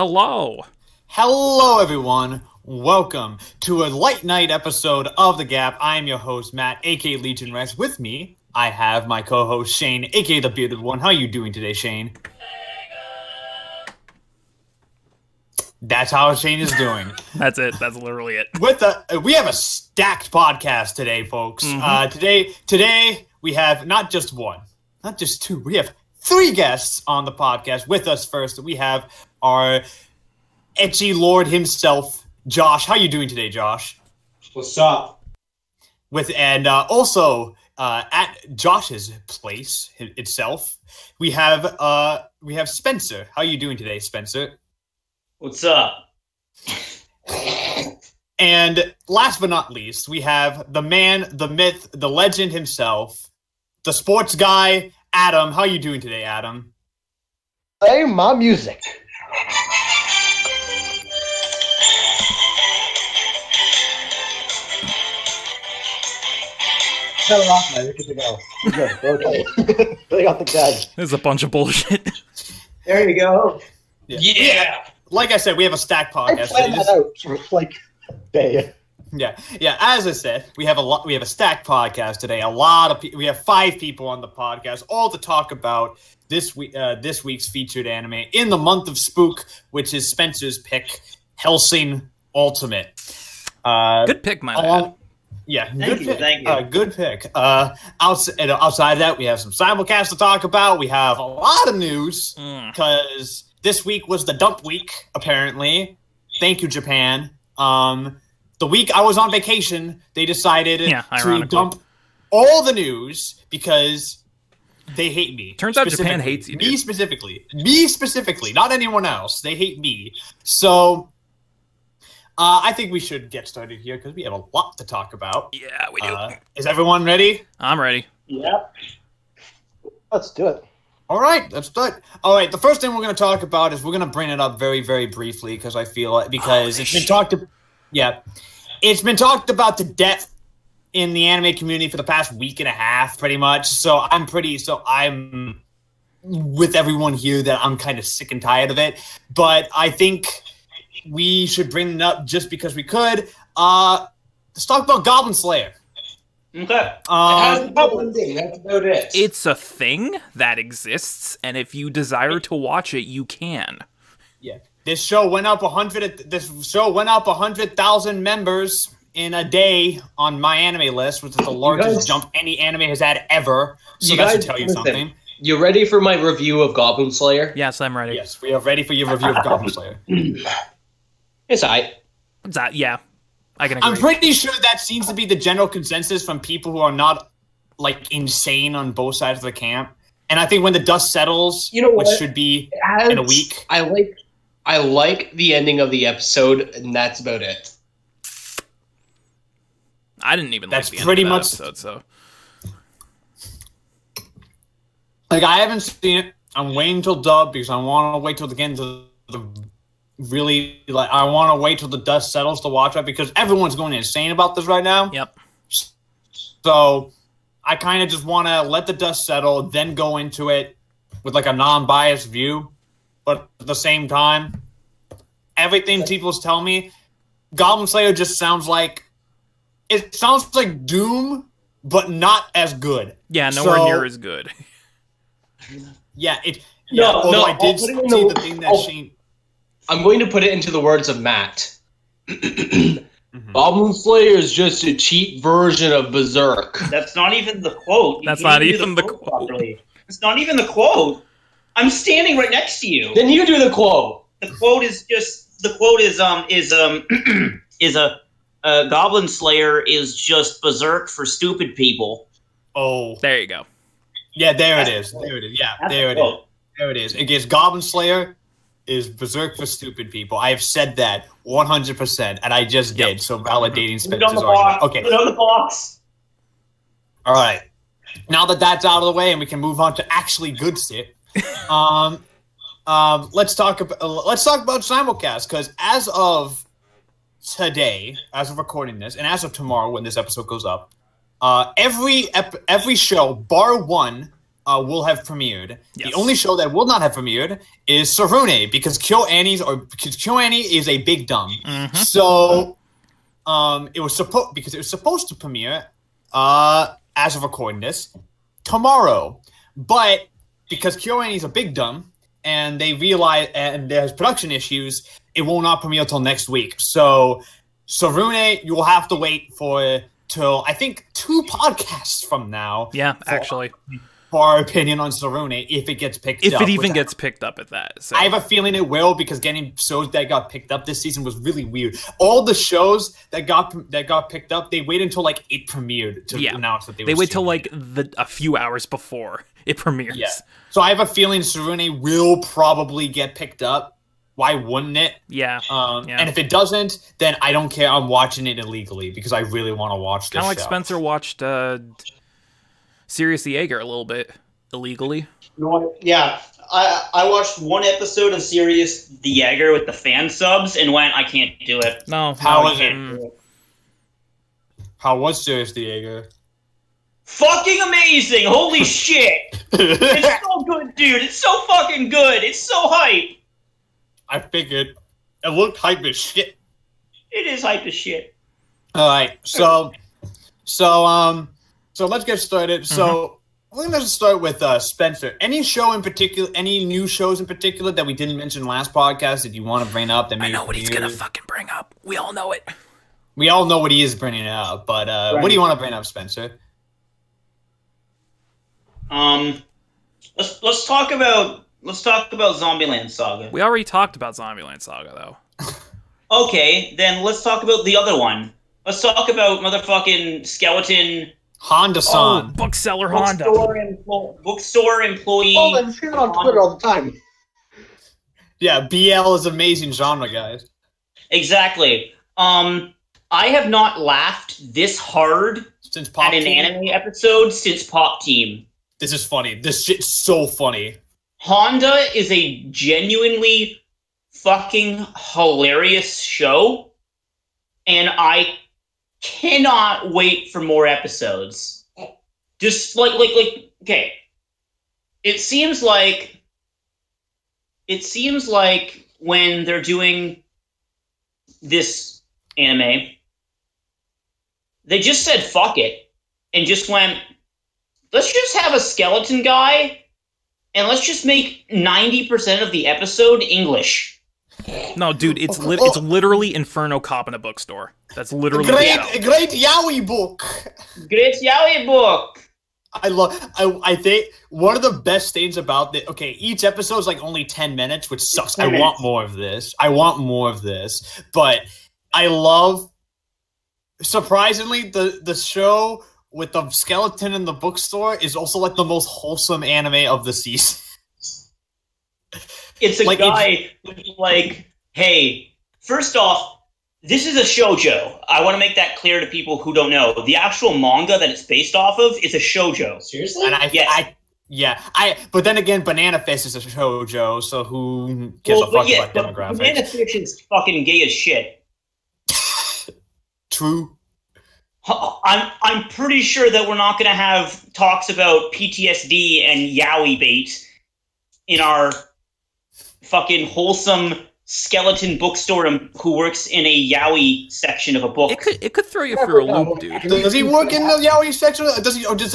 Hello. Hello, everyone. Welcome to a light night episode of The Gap. I am your host, Matt, aka Legion Rex. With me, I have my co-host, Shane, aka The Bearded One. How are you doing today, Shane? That's how Shane is doing. That's it. That's literally it. We have a stacked podcast today, folks. Today we have not just one, not just two. We have three guests on the podcast. With us first, we have our Etchy Lord himself, Josh. How you doing today, Josh? What's up? Also at Josh's place itself, we have Spencer. How you doing today, Spencer? What's up? And last but not least, we have the man, the myth, the legend himself, the sports guy, Adam. How you doing today, Adam? Play my music. Shut it off, man. You're good to go. You're good. Okay. They got the gag. This is a bunch of bullshit. There you go. Yeah. Like I said, we have a stacked podcast. I planned that out for like a day. Yeah. As I said, we have a stacked podcast today. We have 5 people on the podcast, all to talk about this week's featured anime in the month of Spook, which is Spencer's pick, Hellsing Ultimate. Good pick, my man. Yeah, Thank you. Good pick. Outside of that, we have some simulcasts to talk about. We have a lot of news because this week was the dump week, apparently. Thank you, Japan. The week I was on vacation, they decided to dump all the news because they hate me. Turns out Japan hates you, dude. Me specifically, not anyone else. They hate me. So I think we should get started here because we have a lot to talk about. Yeah, we do. Is everyone ready? I'm ready. Yep. Let's do it. All right, let's start. All right, the first thing we're going to talk about is we're going to bring it up very, very briefly because I feel like it's been talked about to death in the anime community for the past week and a half, pretty much. So I'm with everyone here that I'm kind of sick and tired of it. But I think we should bring it up just because we could. Let's talk about Goblin Slayer. Okay. That's about it. It's a thing that exists, and if you desire to watch it, you can. Yeah. This show went up 100,000 members in a day on my anime list, which is the largest jump any anime has had ever. So that should tell you something. You ready for my review of Goblin Slayer? Yes, I'm ready. Yes, we are ready for your review of Goblin Slayer. It's alright. Yeah, I can agree. I'm pretty sure that seems to be the general consensus from people who are not like insane on both sides of the camp. And I think when the dust settles, which should be in a week, I like the ending of the episode, and that's about it. I didn't even like the end pretty of that much episode, so. Like, I haven't seen it. I'm waiting till dub because I want to wait till the end of the really, like, I want to wait till the dust settles to watch it because everyone's going insane about this right now. Yep. So I kind of just want to let the dust settle, then go into it with like a non-biased view. But at the same time, everything people tell me, Goblin Slayer just sounds like Doom, but not as good. Yeah, nowhere near as good. Yeah, No, I did see the thing that Shane. I'm going to put it into the words of Matt. Goblin Slayer is just a cheap version of Berserk. That's not even the quote. That's not even the quote. Properly. It's not even the quote. I'm standing right next to you. Then you do the quote. The quote is Goblin Slayer is just Berserk for stupid people. Oh, there you go. Yeah, there it is. Yeah, there it is. There it is. Against Goblin Slayer is Berserk for stupid people. I have said that 100%, and I just did. So validating Spencer's argument. Okay. Put it on the box. All right. Now that that's out of the way, and we can move on to actually good shit. Let's talk about simulcast because as of today, as of recording this, and as of tomorrow when this episode goes up, every show bar one will have premiered. Yes. The only show that will not have premiered is Sarune, because KyoAni is a big dumb. Mhm. So it was supposed to premiere as of recording this tomorrow, but because KyoAni is a big dumb and they realize and there's production issues, it will not premiere till next week. So Sarune, you will have to wait till I think 2 podcasts from now. Yeah, actually. For our opinion on Sarune, if it gets picked up. If it even gets picked up at that. So. I have a feeling it will, because getting shows that got picked up this season was really weird. All the shows that got picked up, they wait until like it premiered to announce that they wait till like a few hours before it premieres. Yeah. So I have a feeling Sarune will probably get picked up. Why wouldn't it? Yeah. And if it doesn't, then I don't care. I'm watching it illegally because I really want to watch this Kind of like show. Spencer watched Sirius the Jaeger a little bit illegally. Yeah, I watched one episode of Sirius the Jaeger with the fan subs and went, I can't do it. No. How no, was it? How was Seras the Jaeger? Fucking amazing! Holy shit! It's so good, dude. It's so fucking good. It's so hype. I figured. It looked hype as shit. It is hype as shit. All right, so let's get started. So we're gonna start with Spencer. Any new shows in particular that we didn't mention last podcast that you want to bring up? That I know what he's gonna fucking bring up. We all know it. We all know what he is bringing up, but what do you want to bring up, Spencer? Let's talk about Zombieland Saga. We already talked about Zombieland Saga, though. Okay, then let's talk about the other one. Let's talk about motherfucking skeleton Honda-san. Bookseller Honda. Bookstore employee. Oh, I'm seeing it on Twitter all the time. Yeah, BL is amazing genre, guys. Exactly. I have not laughed this hard Since Pop at an Team? anime episode since Pop Team. This is funny. This shit's so funny. Honda is a genuinely fucking hilarious show, and I cannot wait for more episodes. Just like okay. It seems like when they're doing this anime, they just said fuck it and just went, let's just have a skeleton guy and let's just make 90% of the episode English. No, dude, it's literally Inferno Cop in a bookstore. That's literally Great yaoi book. Great yaoi book. I think one of the best things about the each episode is like only 10 minutes, which sucks. I want more of this. But I love, surprisingly, the show with the skeleton in the bookstore is also like the most wholesome anime of the season. It's a guy who's like, hey, first off, this is a shoujo. I want to make that clear to people who don't know. The actual manga that it's based off of is a shoujo. Seriously? And but then again, Banana Fish is a shoujo, so who gives a fuck about demographics? Banana Fish is fucking gay as shit. True. I'm pretty sure that we're not going to have talks about PTSD and yaoi bait in our fucking wholesome skeleton bookstore who works in a yaoi section of a book. It could throw you for a loop, dude. Does he work in the yaoi section? Does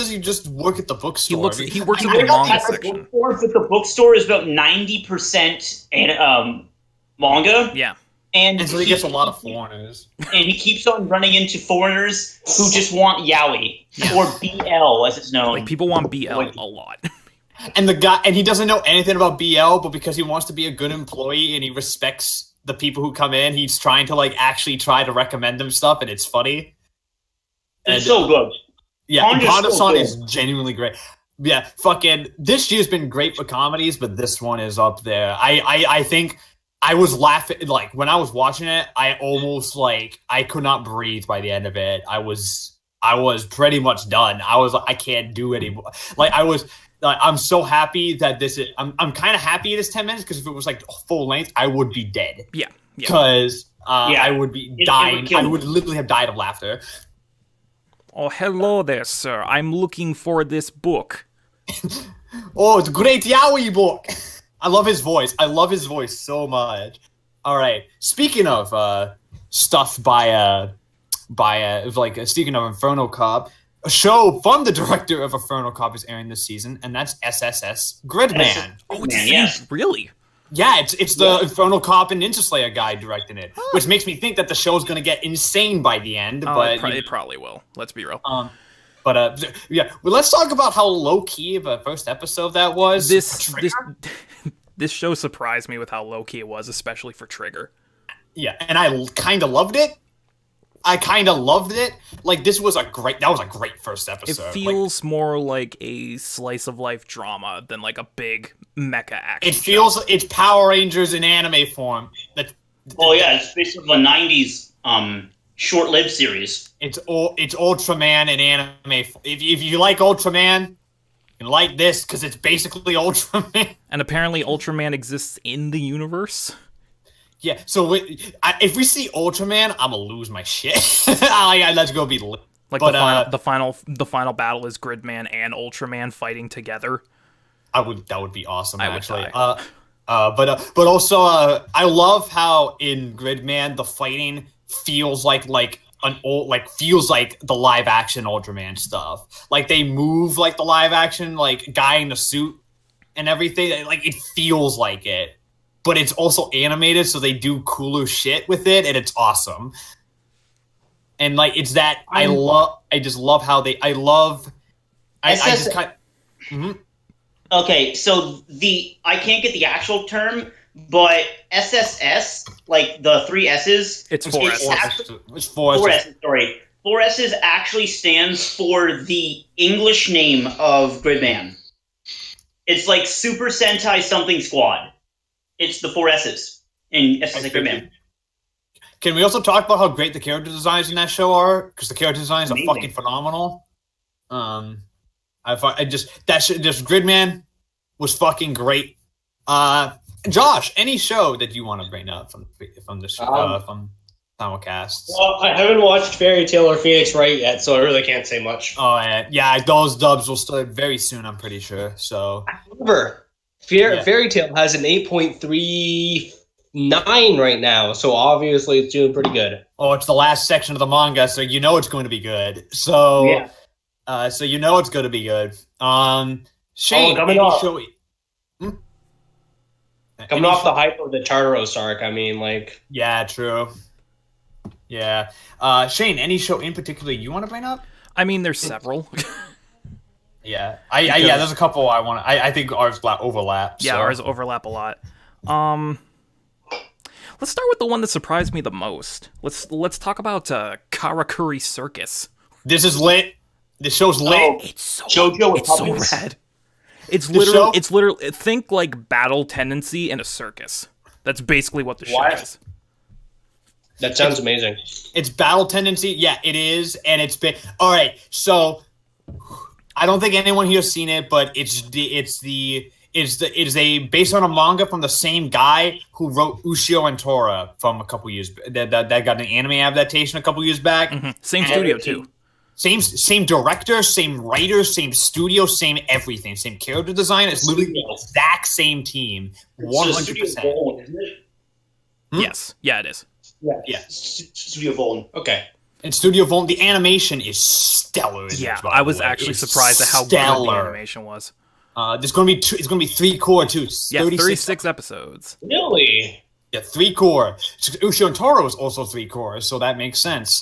he just work at the bookstore? He works in the manga section. But the bookstore is about 90% manga. Yeah. And so he gets a lot of foreigners. And he keeps on running into foreigners who just want yaoi, or BL as it's known. Like, people want BL a lot. And he doesn't know anything about BL, but because he wants to be a good employee and he respects the people who come in, he's trying to actually try to recommend them stuff, and it's funny. It's so good. Yeah, Honda-san is genuinely great. Yeah, fucking this year's been great for comedies, but this one is up there. I think I was laughing when I was watching it. I almost I could not breathe by the end of it. I was pretty much done. I was I can't do anymore. I'm so happy that this is. I'm kind of happy it is 10 minutes, because if it was full length, I would be dead. Yeah. Because I would be dying. I would literally have died of laughter. Oh, hello there, sir. I'm looking for this book. Oh, it's great Yaoi book. I love his voice. I love his voice so much. All right. Speaking of stuff by speaking of Inferno Cop, a show from the director of Inferno Cop is airing this season, and that's SSS Gridman. Oh, it's yes. really? Yeah, it's the Inferno Cop and Ninja Slayer guy directing it, which makes me think that the show's gonna get insane by the end. But it probably will. Let's be real. Yeah. Well, let's talk about how low key of a first episode that was. This show surprised me with how low key it was, especially for Trigger. Yeah, and I kind of loved it. Like that was a great first episode. It feels more like a slice of life drama than like a big mecha action. It's Power Rangers in anime form. It's based on the '90s short-lived series. It's Ultraman in anime. If you like Ultraman, you like this because it's basically Ultraman. And apparently, Ultraman exists in the universe. Yeah, so if we see Ultraman, I'm gonna lose my shit. Let's go be lit. Like the final battle is Gridman and Ultraman fighting together. That would be awesome. I would actually. die. But also I love how in Gridman the fighting feels like feels like the live action Ultraman stuff. Like they move like the live action like guy in the suit and everything. Like it feels like it. But it's also animated, so they do cooler shit with it, and it's awesome. And like it's that I just love how they Okay, so I can't get the actual term, but SSS, like the three S's. It's four S's. It's four S's. Sorry. Four S's actually stands for the English name of Gridman. It's like Super Sentai Something Squad. It's the four S's in SSS Gridman. Can we also talk about how great the character designs in that show are? Because the character designs are fucking phenomenal. Gridman was fucking great. Josh, any show that you want to bring up from this from simulcast? Well, I haven't watched Fairy Tail or Phoenix Wright yet, so I really can't say much. Oh yeah, those dubs will start very soon. I'm pretty sure. So, however, Fairy Tail has an 8.39 right now, so obviously it's doing pretty good. Oh, it's the last section of the manga, so you know it's going to be good. So yeah. So you know it's going to be good. Shane, coming off the hype of the Tartaros arc, I mean, like... Yeah, true. Yeah. Shane, any show in particular you want to bring up? I mean, there's several. Yeah. There's a couple I want to... I think ours overlap. Yeah, so. ours overlap a lot. Let's start with the one that surprised me the most. Let's talk about Karakuri Circus. This is lit. This show's lit. Oh, It's so rad. It's literally think like Battle Tendency in a circus. That's basically what the show is. That sounds amazing. It's Battle Tendency. Yeah, it is, and it's been all right. So I don't think anyone here's seen it, but it's based on a manga from the same guy who wrote Ushio and Tora from a couple years. That got an anime adaptation a couple years back. Mm-hmm. Same studio too. Same director, same writer, same studio, same everything, same character design. It's literally the exact same team, 100%. Yes, yeah, it is. Yeah. Studio Voln. Okay. And Studio Voln, the animation is stellar. Yeah, I was actually surprised at how good the animation was. It's going to be 3 core too. Yeah, 36 episodes. Really? Yeah, 3 core. Ushio and Toro is also 3 cores, so that makes sense.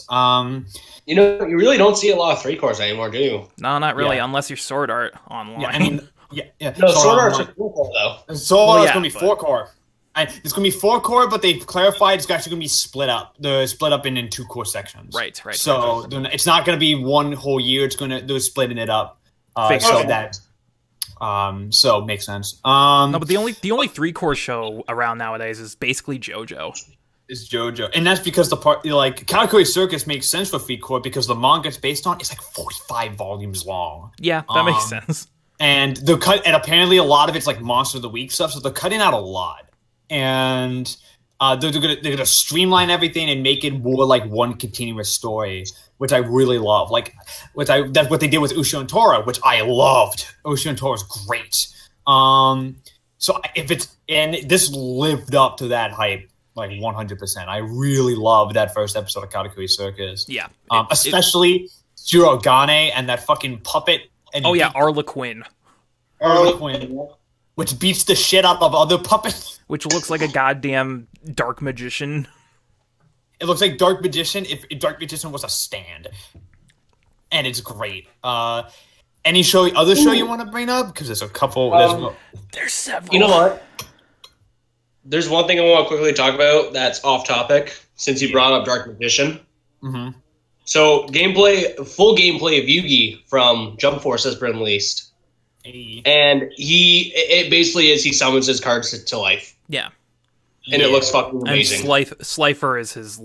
You really don't see a lot of 3 cores anymore, do you? No, not really, unless you're Sword Art online. Yeah, I mean, yeah. No, Sword Art's a 4 core though. Sword Art's going to be 4 core. It's going to be 4 core, but they've clarified it's actually going to be split up. They're split up in 2 core sections. Right. So it's not going to be one whole year. They're splitting it up. So makes sense. No, but the only 3 core show around nowadays is basically JoJo. Is JoJo, and that's because the part like Karakuri Circus makes sense for 3 core because the manga it's based on is like 45 volumes long. Yeah, that makes sense. And and apparently a lot of it's like Monster of the Week stuff, so they're cutting out a lot. And They're gonna streamline everything and make it more like one continuous story, which I really love. That's what they did with Ushio and Tora, which I loved. Ushio and Tora is great. So this lived up to that hype like 100%. I really loved that first episode of Karakuri Circus. Yeah, especially Jirogane and that fucking puppet. And Arlequin. Arlequin, which beats the shit out of other puppets. Which looks like a goddamn dark magician. It looks like Dark Magician if Dark Magician was a stand. And it's great. Any other show you want to bring up? Because there's a couple. There's several. You know what? There's one thing I want to quickly talk about that's off topic, since you brought up Dark Magician. Mm-hmm. So, full gameplay of Yugi from Jump Force has been released. Hey. And it basically is he summons his cards to life. Yeah. And it looks fucking amazing. And Slifer is his,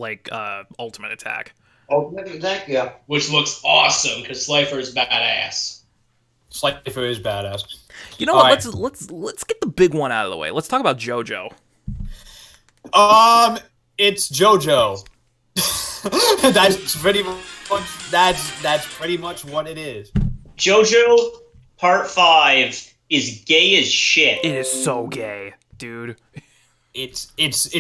ultimate attack. Ultimate attack, yeah. Which looks awesome, because Slifer is badass. Slifer is badass. You know what? Right. Let's get the big one out of the way. Let's talk about JoJo. It's JoJo. That's pretty much what it is. JoJo Part 5 is gay as shit. It is so gay, dude. It's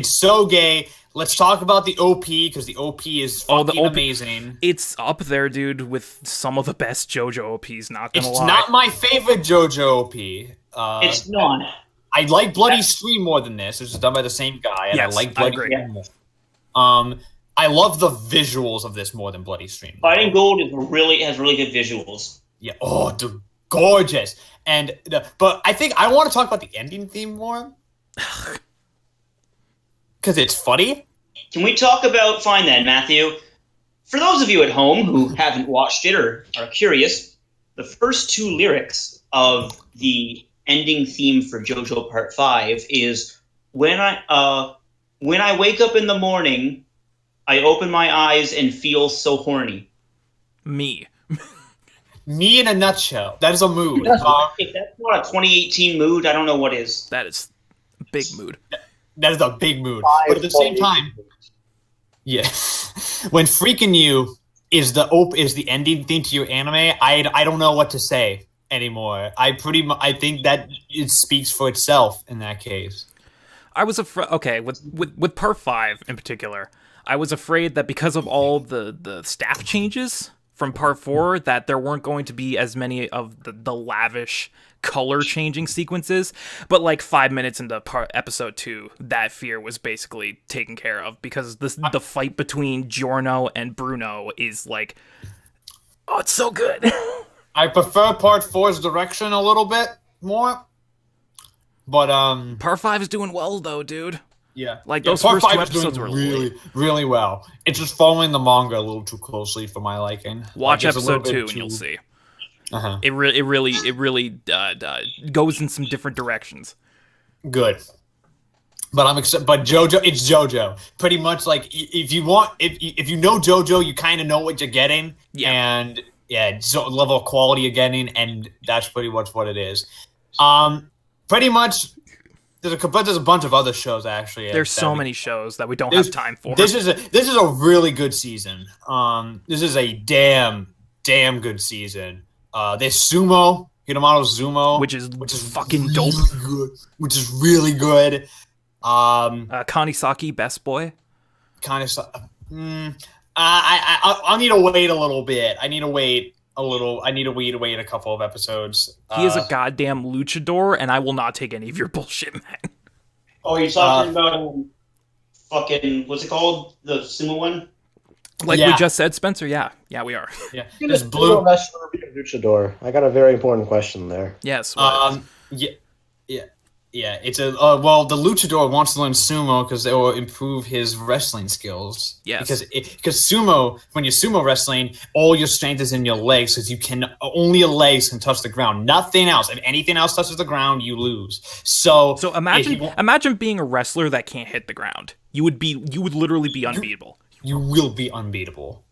so gay. Let's talk about the OP, because the OP is fucking amazing. It's up there, dude, with some of the best JoJo OPs, not gonna lie. It's not my favorite JoJo OP. It's not. I like Bloody Stream more than this. It's done by the same guy, and yes, I like Bloody Stream more. I love the visuals of this more than Bloody Stream. Fighting Gold has really good visuals. Yeah. Oh, dude, gorgeous. But I think I want to talk about the ending theme more. Because it's funny. Can we talk about... Fine then, Matthew. For those of you at home who haven't watched it or are curious, the first two lyrics of the ending theme for JoJo Part 5 is, when I wake up in the morning, I open my eyes and feel so horny. Me in a nutshell. That is a mood. If that's not a 2018 mood, I don't know what is. That is a big mood. That is a big mood. But at the same time, yeah, when freaking you is the ending theme to your anime, I don't know what to say anymore. I think that it speaks for itself in that case. I was afraid. Okay, with Part 5 in particular, I was afraid that because of all the staff changes from Part 4, that there weren't going to be as many of the lavish color changing sequences, but like 5 minutes into episode 2, that fear was basically taken care of, because the fight between Giorno and Bruno is like, oh, it's so good. I prefer Part 4's direction a little bit more, but Part 5 is doing well though, dude. Yeah, like those Part first 2 5 episodes were really well. It's just following the manga a little too closely for my liking. Watch episode 2 and you'll see. Uh-huh. It really goes in some different directions. Good, but But JoJo, it's JoJo. Pretty much like if you know JoJo, you kind of know what you're getting. Yeah. And yeah, so level of quality you're getting, and that's pretty much what it is. Pretty much. There's a bunch of other shows actually. There's so many shows that we don't have time for. This is a really good season. This is a damn good season. There's Sumo, Hinamato Sumo, which is fucking really dope. Good, which is really good. Kanisaki, Best Boy. I'll need to wait a little bit. I need to wait a couple of episodes. He is a goddamn luchador, and I will not take any of your bullshit, man. Oh, you're talking about fucking, what's it called? The sumo one? Like we just said, Spencer? Yeah, we are. Yeah. There's Blue luchador. I got a very important question there. Yes. Yeah. It's the luchador wants to learn sumo because it will improve his wrestling skills. Yes. Because sumo, when you're sumo wrestling, all your strength is in your legs, because only your legs can touch the ground. Nothing else. If anything else touches the ground, you lose. So imagine being a wrestler that can't hit the ground. You would literally be unbeatable. You will be unbeatable.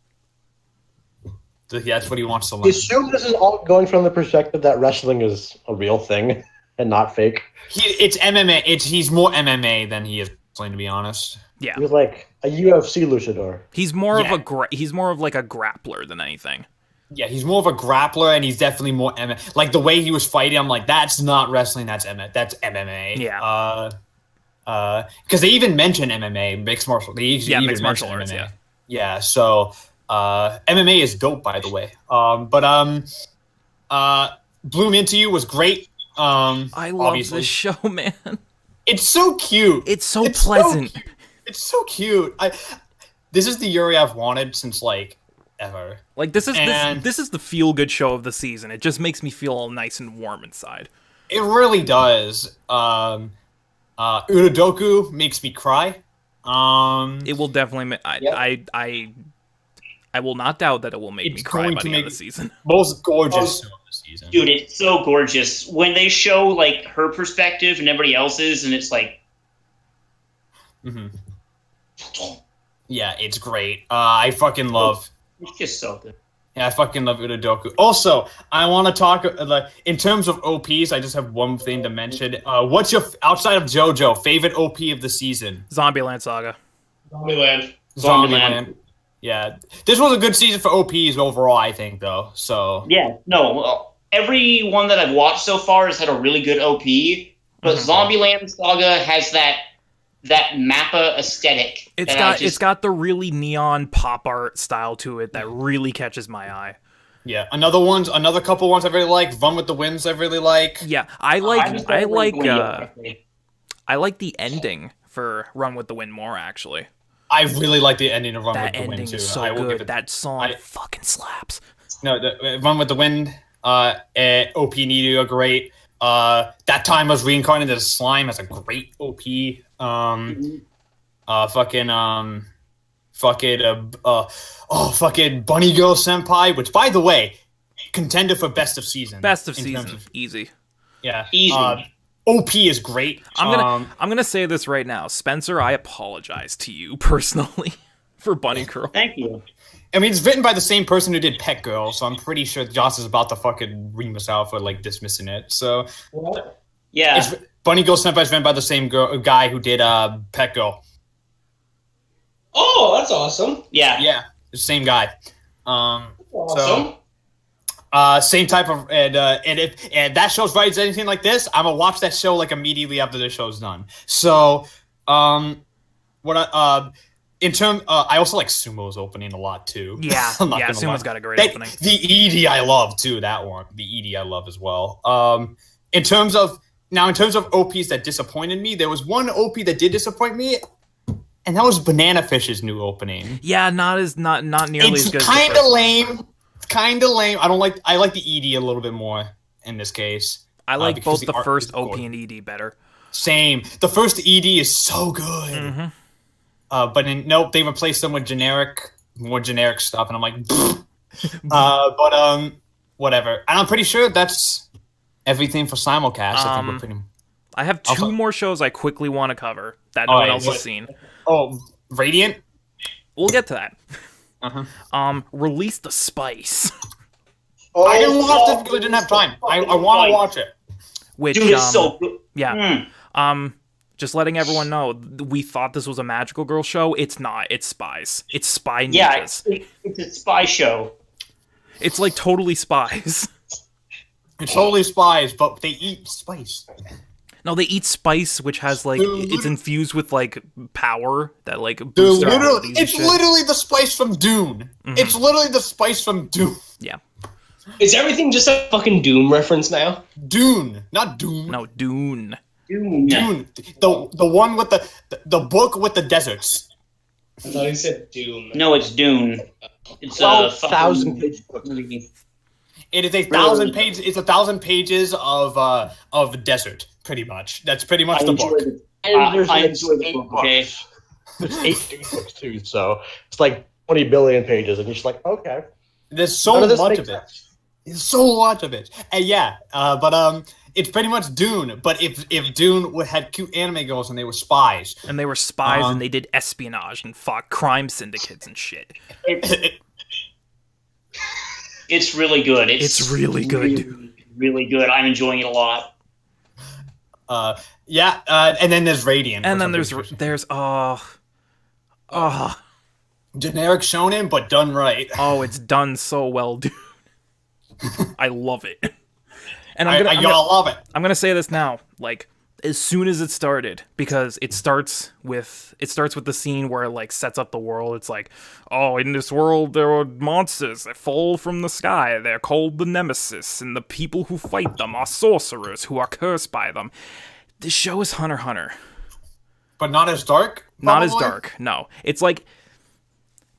That's what he wants to learn. Assume this is all going from the perspective that wrestling is a real thing and not fake. It's MMA. He's more MMA than he is to be honest. Yeah, He was like a UFC luchador. he's more Yeah. of he's more of like a grappler than anything. Yeah, he's more of a grappler, and he's definitely more MMA. Like the way he was fighting, I'm like, that's not wrestling, that's MMA. Yeah. Because they even mention MMA, mixed martial. They even mixed martial mention arts. MMA. Yeah. Yeah. So MMA is dope, by the way. Bloom Into You was great. I love obviously. this show, man. It's so cute. It's so pleasant. It's so cute. This is the Yuri I've wanted since like ever. Like this is And- this is the feel good show of the season. It just makes me feel all nice and warm inside. It really does. Uradoku makes me cry. It will definitely. I will not doubt that it will make It's me cry going by to the end make- of the season. Most gorgeous show of the season. Dude, it's so gorgeous. When they show, like, her perspective and everybody else's, and it's like... Mhm. Yeah, it's great. I fucking love... It's just so good. Yeah, I fucking love Uradoku. Also, I want to talk in terms of OPs. I just have one thing to mention. What's your outside of JoJo favorite OP of the season? Zombieland Saga. Zombieland. Zombieland. Yeah, this was a good season for OPs overall. I think though. So Yeah, no, well, every one that I've watched so far has had a really good OP, but Zombieland Saga has that Mappa aesthetic. It's got the really neon pop art style to it that really catches my eye. yeah, another couple ones I really like. Run with the Winds I really like. Yeah, I like the I ending for Run with the Wind more actually. I really like the ending of Run That with the Wind ending too. is I so will give good. it- That song I- fucking slaps. No, the Run with the Wind. OP and Edu are great. That time I was reincarnated as slime as a great OP. Fucking Bunny Girl Senpai, which by the way, contender for best of season. Best of in terms season, easy. Yeah, Easy. OP is great. I'm gonna say this right now, Spencer. I apologize to you personally for Bunny Girl. Thank you. I mean, it's written by the same person who did Pet Girl, so I'm pretty sure Joss is about to fucking ream us out for like dismissing it. So What? Yeah. it's Bunny Girl Senpai is written by the same guy who did Pet Girl. Oh, that's awesome. Yeah. Yeah, the same guy. Awesome. Same type of and if that show's right as anything like this, I'm gonna watch that show like immediately after the show's done. So, in term, I also like Sumo's opening a lot too. Yeah, I'm not yeah. gonna Sumo's lie. got a great That- opening. The ED I love too. That one, the ED I love as well. In terms of OPs that disappointed me, there was one OP that did disappoint me, and that was Banana Fish's new opening. Yeah, not nearly as It's good. as the kind of first one. lame. It's kind of lame. I like the ED a little bit more in this case. I like because both the the art first is OP gorgeous. and ED better. Same. The first ED is so good. Mhm. But nope, they replaced them with more generic stuff, and I'm like, whatever. And I'm pretty sure that's everything for simulcast. I think we're pretty. I have two Also- more shows I quickly want to cover that no Oh, one yeah, else what? has seen. Oh, Radiant. We'll get to that. Uh-huh. Release the Spice, I didn't watch it because I didn't have time. I want to watch it. which Dude, it's so good. yeah. Mm. Just letting everyone know, we thought this was a magical girl show. It's not. It's spies. It's spy ninjas. Yeah, it's a spy show. It's like totally spies. It's totally spies, but they eat spice. No, they eat spice, which has like Dude. it's infused with like power that like They're boosts their literally, abilities and it's shit. literally the spice from Dune. It's literally the spice from Dune. Yeah. Is everything just a fucking Doom reference now? Dune, not Doom. No, Dune. Dude. Dune, the one with the book with the deserts. I thought he said Doom. No, it's Dune. It's 12,000 page book. It is 1,000 pages. It's 1,000 pages of desert, pretty much. That's pretty much the book. And there's I like enjoy the 8 book, books. okay? There's 8 Dune books too, so it's like 20 billion pages, and you're just like, okay. There's so None of this much makes of it. sense. There's so much of it. And yeah, but it's pretty much Dune. But if Dune had cute anime girls and they were spies, And they were spies and they did espionage and fought crime syndicates and shit. It's really good. It's really good. Really, really good. I'm enjoying it a lot. And then there's Radiant. And for then some there's reason. Generic shonen, but done right. it's done so well, dude. I love it. And y'all love it. I'm gonna say this now, like as soon as it started, because it starts with the scene where it like sets up the world. It's like, oh, in this world there are monsters that fall from the sky. They're called the Nemesis, and the people who fight them are sorcerers who are cursed by them. This show is Hunter x Hunter. But not as dark? Not as probably? dark, no. It's like,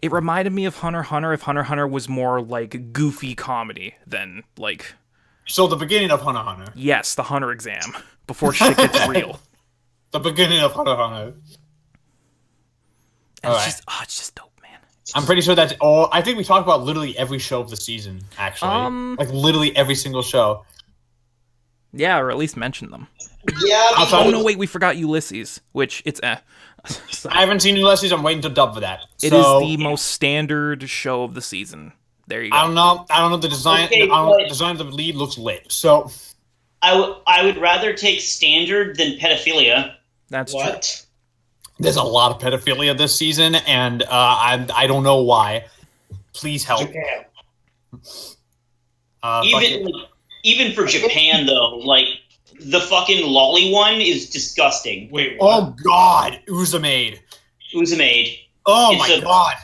it reminded me of Hunter x Hunter if Hunter x Hunter was more like goofy comedy than like... So the beginning of Hunter x Hunter. Yes, the Hunter exam, before shit gets real. The beginning of Hunter x Hunter. And it's just dope, man. I'm pretty sure that's all. I think we talked about literally every show of the season, actually. Like literally every single show. Yeah, or at least mention them. Yeah. Oh no, wait, we forgot Ulysses, which it's So I haven't seen Ulysses. I'm waiting to dub for that. It is the most standard show of the season. There you go. I don't know. The design. Okay, The design of the lead looks lit. So I would rather take standard than pedophilia. That's true. What? there's a lot of pedophilia this season, and I don't know why. Please help. Japan. Even for Japan though, like the fucking lolly one is disgusting. Wait, what? Oh God, Uzumade. Uzumade. Oh It's my God.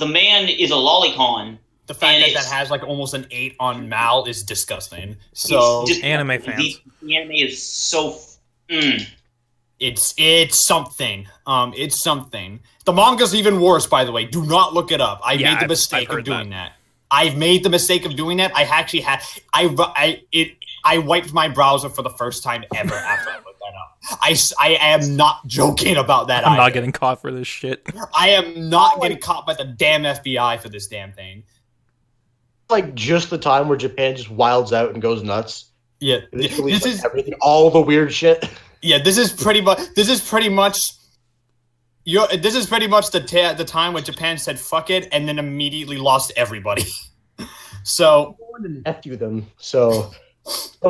The man is a lolicon. The fact And that it's- has like almost an 8 on Mal is disgusting. So It's just- Anime fans. The anime is so. it's something. It's something. The manga's even worse, by the way. Do not look it up. I made the mistake of doing that. I've made the mistake of doing that. I actually had I wiped my browser for the first time ever after I looked that up. I am not joking about that. I'm not either. getting caught for this shit. I am not getting caught by the damn FBI for this damn thing. Like just the time where Japan just wilds out and goes nuts. Yeah, This is everything, all the weird shit. Yeah, this is pretty much the time when Japan said fuck it and then immediately lost everybody. So Nephew them. So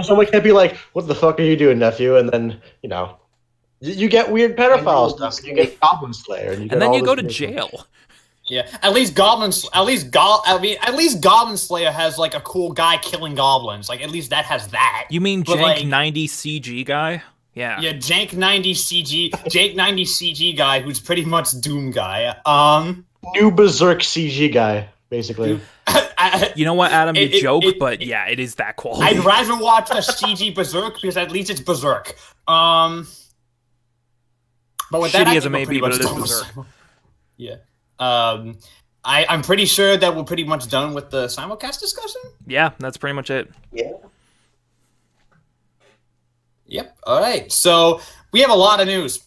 someone can't be like, "What the fuck are you doing, nephew?" And then you get weird pedophile stuff. You get Goblin Slayer, and And then you go to jail. yeah, at least Goblin Slayer has like a cool guy killing goblins. Like at least that has that. You mean But, Jank like- 90 CG guy? Yeah. Yeah, Jank 90 CG guy who's pretty much Doom guy. New Berserk CG guy, basically. You know what, Adam? You joke, it- but yeah, it is that quality. I'd rather watch a CG Berserk because at least it's Berserk. But with that, Shitty I as think it may we're pretty be, but much it is done with- Berserk. Yeah. I'm pretty sure that we're pretty much done with the simulcast discussion. Yeah, that's pretty much it. Yep. All right. So we have a lot of news.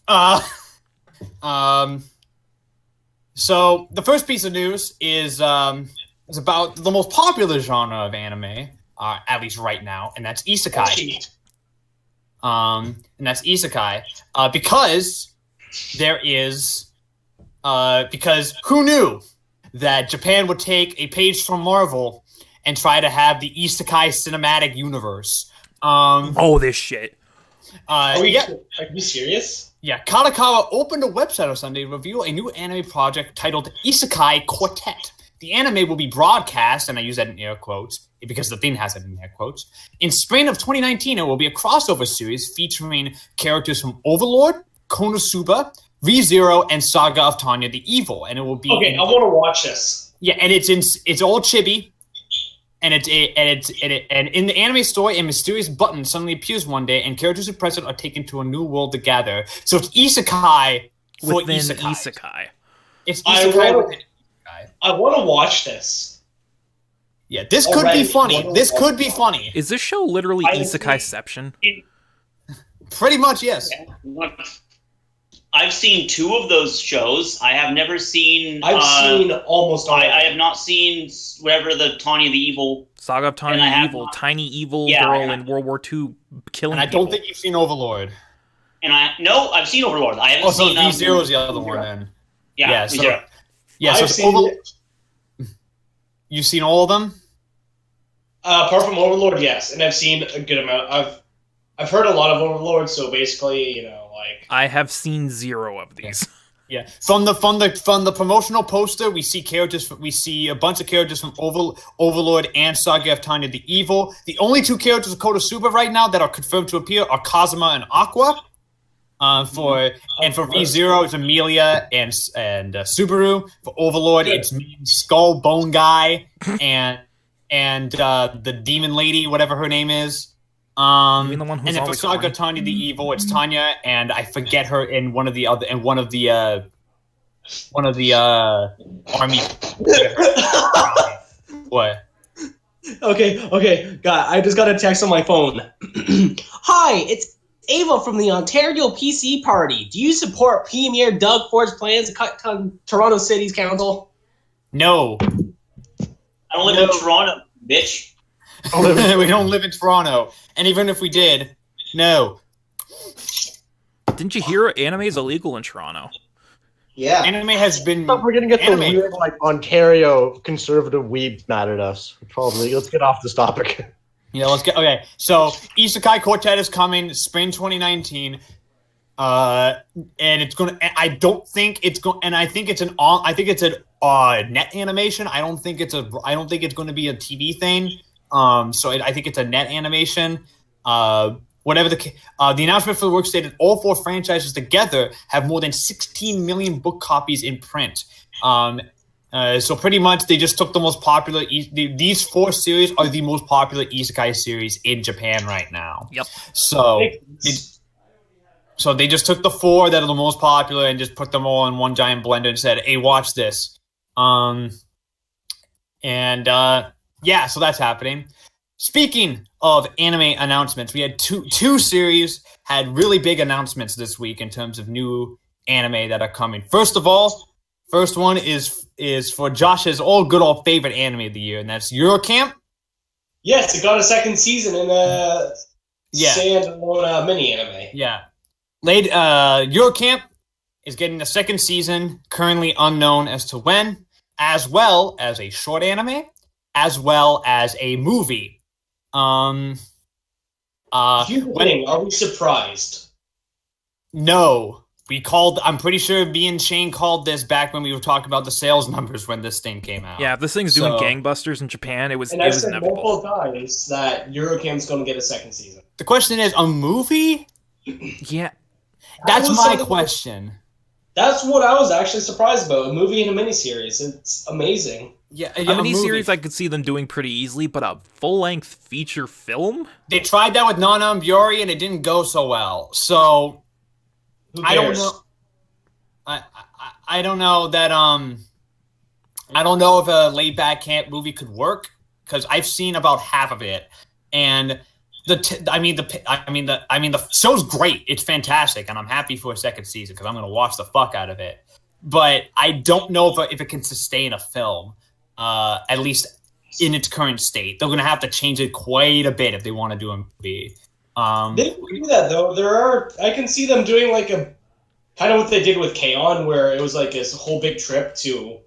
So the first piece of news is about the most popular genre of anime, at least right now, and that's isekai. And that's isekai because there is because who knew that Japan would take a page from Marvel and try to have the isekai cinematic universe. Oh, this shit. Are Yeah. you serious? Yeah, Kadokawa opened a website on Sunday to reveal a new anime project titled Isekai Quartet. The anime will be broadcast, and I use that in air quotes because the thing has it in air quotes. In spring of 2019, it will be a crossover series featuring characters from Overlord, Konosuba, ReZero, and Saga of Tanya the Evil, and it will be Okay, I want to watch this. yeah, and it's all chibi. And in the anime story, a mysterious button suddenly appears one day, and characters who present are taken to a new world to gather. So it's isekai for Within isekai. Isekai. It's I isekai wanna- within isekai. I want to watch this. Yeah, this could be Alright, funny. well, This could be funny. Is this show literally Isekaiception? Pretty much, yes. I've seen 2 of those shows. I have never seen. I've seen almost all of I it. have not seen whatever the Tanya the Evil. Saga of Tiny And I have Evil, not- tiny evil Yeah, I girl have- in World War II killing And I people. don't think you've seen Overlord. And I've seen Overlord. I haven't Oh, so seen. V0 is the other one then. Yeah, Yeah, so- ReZero. Yeah, so I've it's seen You've seen all of them? apart from Overlord, yes, and I've seen a good amount. I've heard a lot of Overlord, so basically, like I have seen 0 of these. Yeah, from the promotional poster, we see characters. We see a bunch of characters from Overlord and Saga of Tanya the Evil. The only 2 characters of Konosuba right now that are confirmed to appear are Kazuma and Aqua. For V0, it's Amelia and Subaru. For Overlord, it's Skull Bone Guy and the Demon Lady, whatever her name is. You mean the one who's and then for always Saga horny? Tanya the Evil, it's Tanya, and I forget her in one of the army. What? Okay, God, I just got a text on my phone. Hi, it's Ava from the Ontario PC Party. Do you support Premier Doug Ford's plans to cut Toronto City's council? No. I don't live in Toronto, bitch. We don't live in Toronto. And even if we did, no. Didn't you hear anime is illegal in Toronto? Yeah. Anime has been... We're gonna get the weird, like, Ontario conservative weebs mad at us. Probably. Let's get off this topic. Yeah, let's get... Okay, so Isekai Quartet is coming spring 2019. And it's gonna... I don't think it's going... And I think it's an... I think it's a net animation. I don't think it's going to be a TV thing. So I think it's a net animation. Whatever the announcement for the work stated, all 4 franchises together have more than 16 million book copies in print. So pretty much they just took the most popular. These 4 series are the most popular isekai series in Japan right now. Yep. So they just took the 4 that are the most popular and just put them all in one giant blender and said, "Hey, watch this." Yeah, so that's happening. Speaking of anime announcements, we had two series had really big announcements this week in terms of new anime that are coming. First of all, first one is for Josh's old favorite anime of the year, and that's Eurocamp. Yes, it got a 2nd season in the standalone mini anime. Yeah. Eurocamp is getting a 2nd season, currently unknown as to when, as well as a short anime, as well as a movie. Are we surprised? No. I'm pretty sure me and Shane called this back when we were talking about the sales numbers when this thing came out. Yeah, if this thing's doing gangbusters in Japan, it was I've said inevitable. multiple times that Eurocamp's going to get a 2nd season. The question is, a movie? Yeah. That's my question. That's what I was actually surprised about. A movie and a miniseries. It's amazing. Yeah, a miniseries I could see them doing pretty easily, but a full-length feature film? They tried that with Nana and Biori, and it didn't go so well. So I don't know. I don't know that I don't know if a laid-back camp movie could work because I've seen about half of it, and the show's great. It's fantastic, and I'm happy for a 2nd season because I'm going to watch the fuck out of it. But I don't know if it can sustain a film, at least in its current state. They're going to have to change it quite a bit if they want to do a movie. They can do that though. I can see them doing like a kind of what they did with K-On!, where it was like this whole big trip to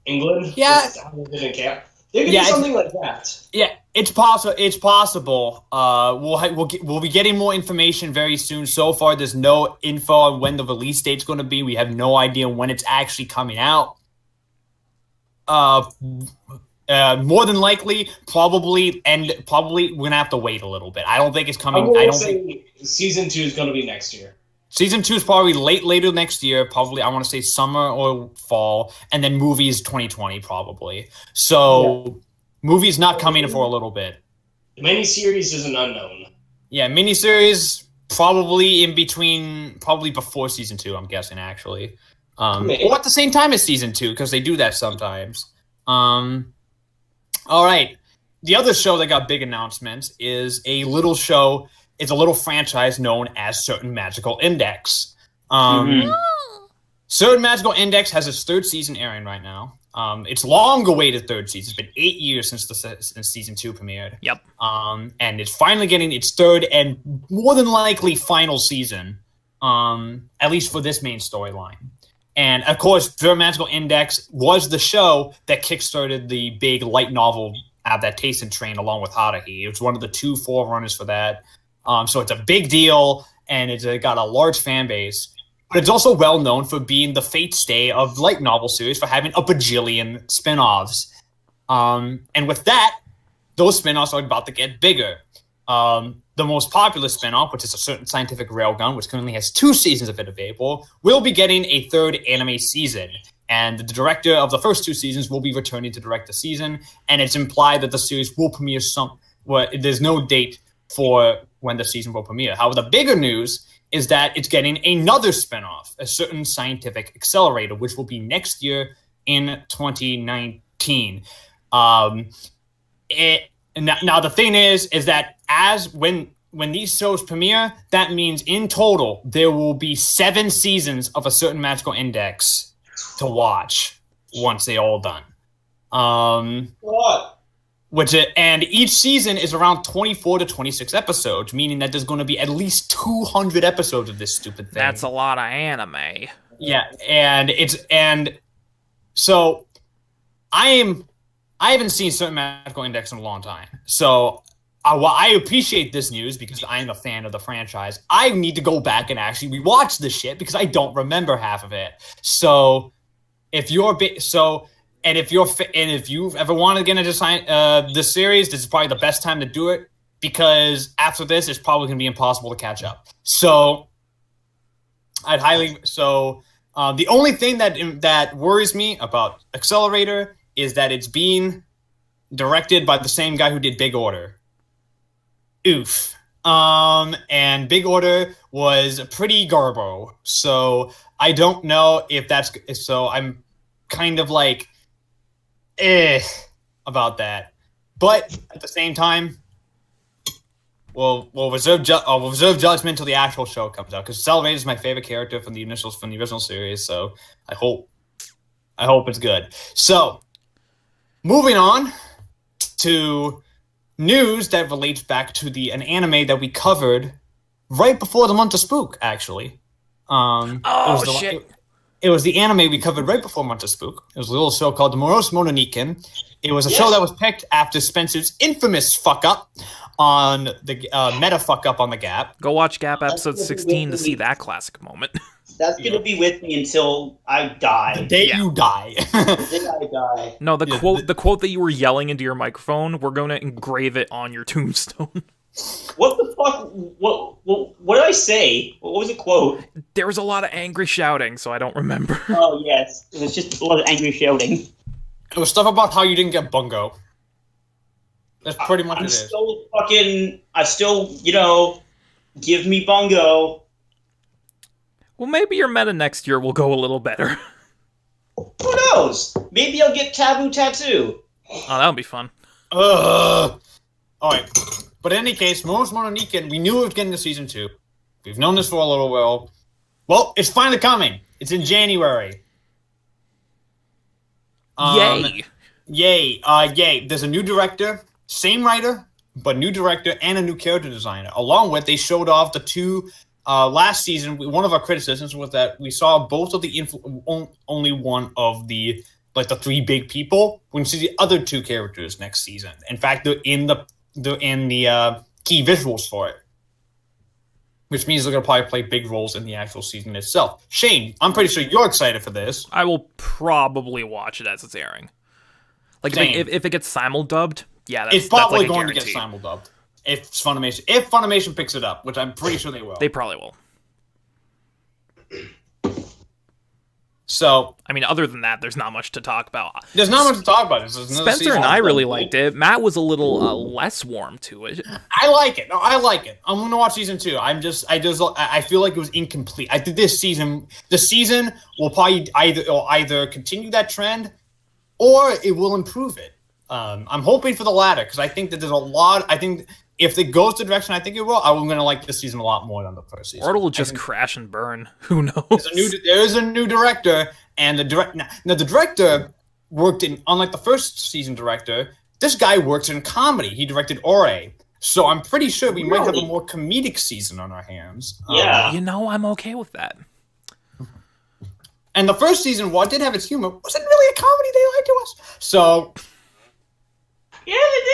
England. Yeah, in camp. They could do something like that. Yeah, it's possible. It's possible. We'll be getting more information very soon. So far, there's no info on when the release date's going to be. We have no idea when it's actually coming out. More than likely, probably we're gonna have to wait a little bit. I don't think it's coming. I don't think season 2 is going to be next year. Season 2 is probably later next year. Probably, I want to say summer or fall, and then movies 2020 probably. So, movies not coming for a little bit. The miniseries is an unknown. Yeah, miniseries probably in between, probably before season 2. I'm guessing actually, or at the same time as season 2 because they do that sometimes. All right, the other show that got big announcements is a little show. It's a little franchise known as Certain Magical Index. Certain Magical Index has its 3rd season airing right now. It's long-awaited 3rd season. It's been 8 years since season 2 premiered. Yep. And it's finally getting its 3rd and more than likely final season, at least for this main storyline. And of course, Certain Magical Index was the show that kickstarted the big light novel have that Taisen train along with Haruhi. It was one of the 2 forerunners for that. So it's a big deal, and it's got a large fan base. But it's also well known for being the fate stay of light novel series, for having a bajillion spin-offs. And with that, those spin-offs are about to get bigger. The most popular spin-off, which is a certain scientific railgun, which currently has 2 seasons of it available, will be getting a 3rd anime season. And the director of the first 2 seasons will be returning to direct the season. And it's implied that the series will premiere there's no date for when the season will premiere. However, the bigger news is that it's getting another spin-off, a certain scientific accelerator, which will be next year in 2019. Now the thing is that when these shows premiere, that means in total there will be 7 seasons of a certain magical index to watch once they're all done. What? And each season is around 24 to 26 episodes, meaning that there's going to be at least 200 episodes of this stupid thing. That's a lot of anime. Yeah, so I haven't seen certain magical index in a long time. So while I appreciate this news because I am a fan of the franchise, I need to go back and actually rewatch this shit because I don't remember half of it. So if you ever want to get into this series, this is probably the best time to do it because after this, it's probably going to be impossible to catch up. So the only thing that worries me about Accelerator is that it's being directed by the same guy who did Big Order. Oof. And Big Order was pretty garbo. So I don't know if that's... So I'm kind of like... about that. But at the same time, we'll reserve judgment until the actual show comes out. Because Accelerator is my favorite character from the original series. So I hope it's good. So... moving on to news that relates back to an anime that we covered right before the month of Spook, actually. Shit. It was the anime we covered right before month of Spook. It was a little show called Moros Mononiken. It was a show that was picked after Spencer's infamous fuck-up on the meta fuck-up on the G.A.P. Go watch G.A.P. episode 16 to see that classic moment. That's going to be with me until I die. The day you die. The day I die. No, the quote that you were yelling into your microphone, we're going to engrave it on your tombstone. What the fuck? What did I say? What was the quote? There was a lot of angry shouting, so I don't remember. Oh, yes. It was just a lot of angry shouting. It was stuff about how you didn't get bungo. That's pretty much I still, give me bungo. Well, maybe your meta next year will go a little better. Who knows? Maybe I'll get Taboo Tattoo. Oh, that would be fun. Alright. But in any case, Moros Mononiken, we knew it was getting to season 2. We've known this for a little while. Well, it's finally coming. It's in January. Yay. Yay. There's a new director, same writer, but new director and a new character designer. Along with, they showed off the 2... last season, one of our criticisms was that we saw both of the only one of the 3 big people. We can see the other 2 characters next season. In fact, they're in the key visuals for it, which means they're gonna probably play big roles in the actual season itself. Shane, I'm pretty sure you're excited for this. I will probably watch it as it's airing. Like if it gets simuldubbed, yeah, it's probably that's like going to get simuldubbed. If Funimation picks it up, which I'm pretty sure they will. They probably will. So, I mean, other than that, there's not much to talk about. There's not much to talk about. Spencer and I really liked it. Matt was a little less warm to it. I like it. No, I like it. I'm gonna watch season 2. I feel like it was incomplete. I think the season will probably either continue that trend, or it will improve it. I'm hoping for the latter because I think that there's a lot. I think if it goes the direction I think it will, I'm going to like this season a lot more than the first season. Or it'll just crash and burn. Who knows? There is a new director, and the director worked in, unlike the first season director, this guy works in comedy. He directed Ore. So I'm pretty sure we might have a more comedic season on our hands. Yeah. I'm okay with that. And the first season, while it did have its humor, wasn't really a comedy they lied to us. So... Yeah, they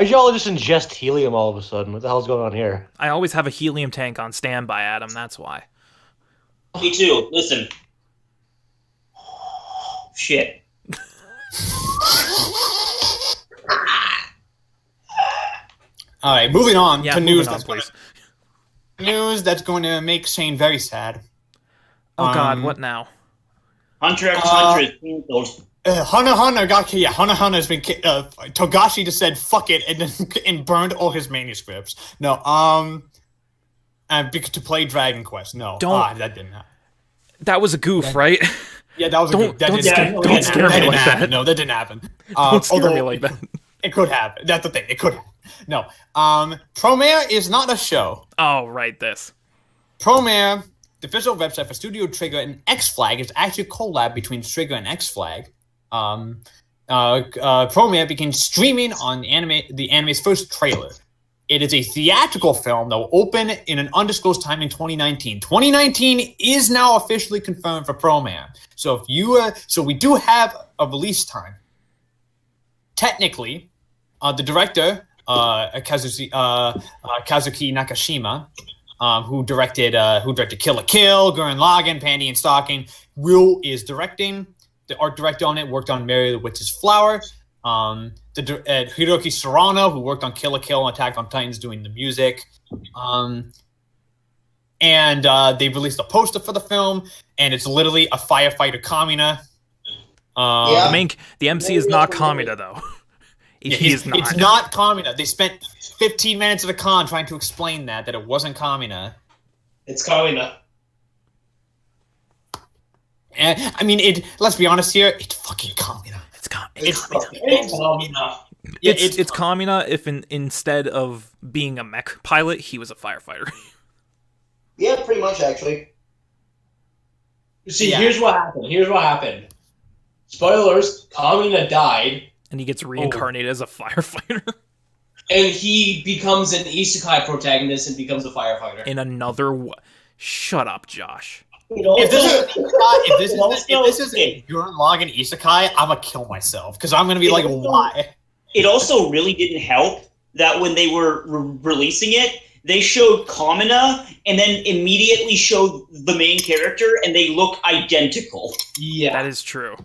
Why'd y'all just ingest helium all of a sudden? What the hell's going on here? I always have a helium tank on standby, Adam. That's why. Me too. Listen. Shit. All right, moving on Yeah, to moving news. on, please. News that's going to make Shane very sad. Oh God, what now? Hunter x Hunter is canceled. Hunter has been Togashi just said fuck it and burned all his manuscripts. No, to play Dragon Quest. No, that didn't happen. That was a goof, right? Yeah, that was a goof. Don't scare me like that. No, that didn't happen. Don't scare me like that. It could happen. That's the thing. It could happen. No. Promare is not a show. Oh, right, this. Promare, the official website for Studio Trigger and X-Flag, is actually a collab between Trigger and X-Flag. Promare began streaming on the anime's first trailer. It is a theatrical film that will open in an undisclosed time in 2019. 2019 is now officially confirmed for Promare. So we do have a release time. Technically, the director, Kazuki Nakashima, who directed Kill la Kill, Gurren Lagann, Panty and Stocking, is directing. The art director on it worked on Mary the Witch's Flower. Hiroki Serrano, who worked on Kill la Kill and Attack on Titans, doing the music. And they released a poster for the film, and it's literally a firefighter Kamina. The MC is not Kamina, though. He is not. It's not Kamina. They spent 15 minutes of the con trying to explain that it wasn't Kamina. It's Kamina. And I mean, let's be honest here. It's fucking Kamina. It's Kamina. It's Kamina if instead of being a mech pilot, he was a firefighter. Yeah, pretty much, actually. See, here's what happened. Spoilers, Kamina died. And he gets reincarnated as a firefighter. And he becomes an isekai protagonist and becomes a firefighter. In another... Shut up, Josh. If this is a Gurren Lagann isekai, I'm gonna kill myself because I'm gonna be like, why? It also really didn't help that when they were releasing it, they showed Kamina and then immediately showed the main character, and they look identical. Yeah, that is true.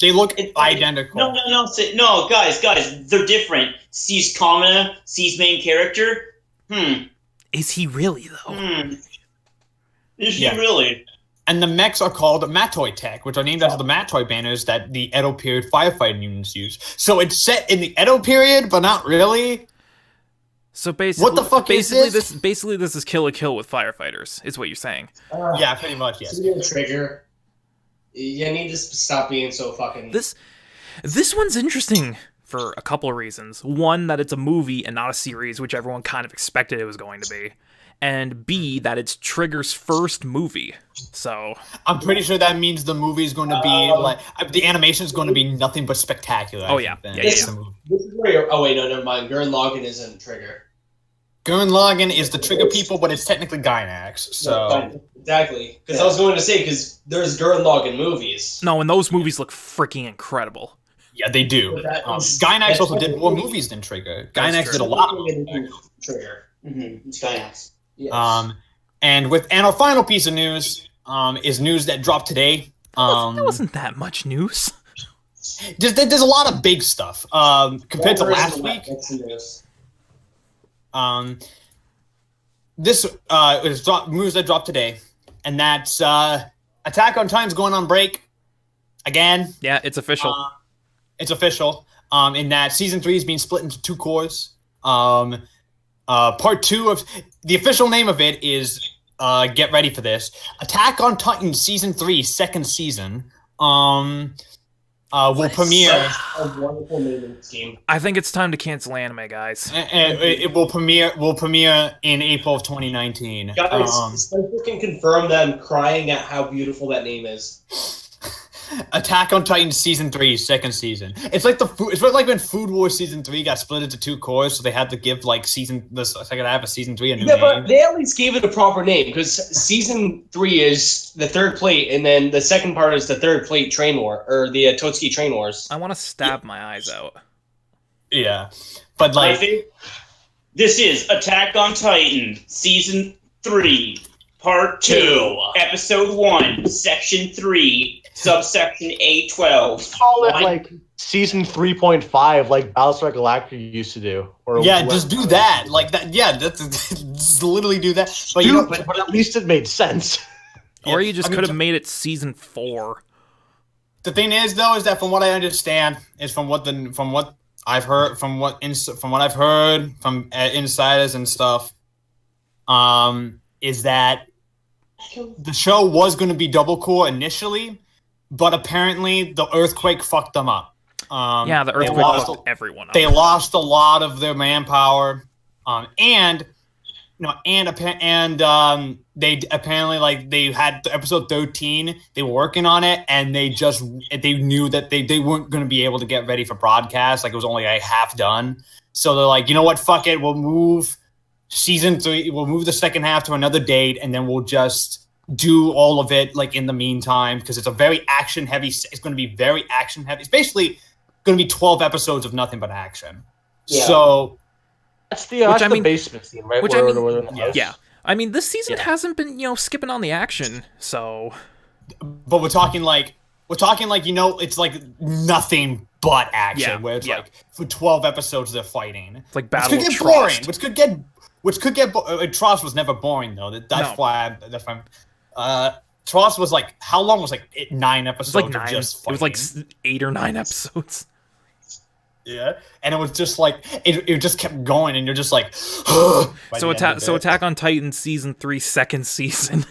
They look identical. No, guys, they're different. Sees Kamina, sees main character. Is he really though? Is he really? And the mechs are called Matoi Tech, which are named after the Matoi banners that the Edo period firefighting units use. So it's set in the Edo period, but not really. So basically, what the fuck is this? Basically, this is Kill la Kill with firefighters, is what you're saying. Yeah, pretty much. Yes. Trigger. You need to stop being so fucking. This one's interesting for a couple of reasons. One, that it's a movie and not a series, which everyone kind of expected it was going to be. And B, that it's Trigger's first movie. So I'm pretty sure that means the movie is going to be the animation is going to be nothing but spectacular. Oh yeah. This is where never mind. Gurren Lagann isn't Trigger. Gurren Lagann is the Trigger people, but it's technically Gainax. So exactly, because I was going to say there's Gurren Lagann movies. No, and those movies look freaking incredible. Yeah, they do. Gainax also did more movies than Trigger. Gainax did a lot more. Trigger. It's Gainax. Yes. And our final piece of news is news that dropped today. That wasn't that much news. There's a lot of big stuff compared to last week. This is news that dropped today, and that's Attack on Titan's going on break again. Yeah, it's official. It's official. In that season 3 is being split into 2 cores. Part 2 of the official name of it is get ready for this, Attack on Titan season 3 second season. Will premiere. A wonderful naming scheme. I think it's time to cancel anime, guys. It will premiere in April of 2019. Guys, Spencer can confirm that I'm crying at how beautiful that name is. Attack on Titan season 3 second season. It's like when Food Wars season 3 got split into 2 cores, so they had to give the second half of season 3 a new name. But they at least gave it a proper name, because season 3 is the third plate, and then the second part is the third plate train war, or the Totsuki train wars. I want to stab my eyes out. Yeah, but I like, think this is Attack on Titan, Season 3, Part 2, Episode 1, Section 3, Subsection A12. Call it like season 3.5, like Battlestar Galactica used to do. Or yeah, just do that. Like that. Yeah, just literally do that. But Stupid, but at least it made sense. Or you just could have made it season 4. The thing is, though, is that from what I understand, is from what I've heard from insiders and stuff, is that the show was going to be double core initially, but apparently the earthquake fucked them up. Yeah, the earthquake fucked everyone up. They lost a lot of their manpower, they apparently, like, they had episode 13. They were working on it, and they knew that they weren't going to be able to get ready for broadcast. Like, it was only like half done. So they're like, you know what? Fuck it. We'll move season 3. We'll move the second half to another date, and then we'll just do all of it like in the meantime, because it's a very action heavy. It's going to be very action heavy. It's basically going to be 12 episodes of nothing but action. Yeah. So that's the basement scene, right? Yeah. I mean, this season hasn't been, skipping on the action, so. But we're talking like, it's like nothing but action, where it's like for 12 episodes they're fighting. It's like Battle of Trost. Boring, which could get Trost was never boring though. That's why Trost was like, how long was 9 episodes? It was like 9. Just it was like 8 or 9 episodes. Yeah, and it was just like it just kept going, and you're just like. So Attack on Titan season 3 second season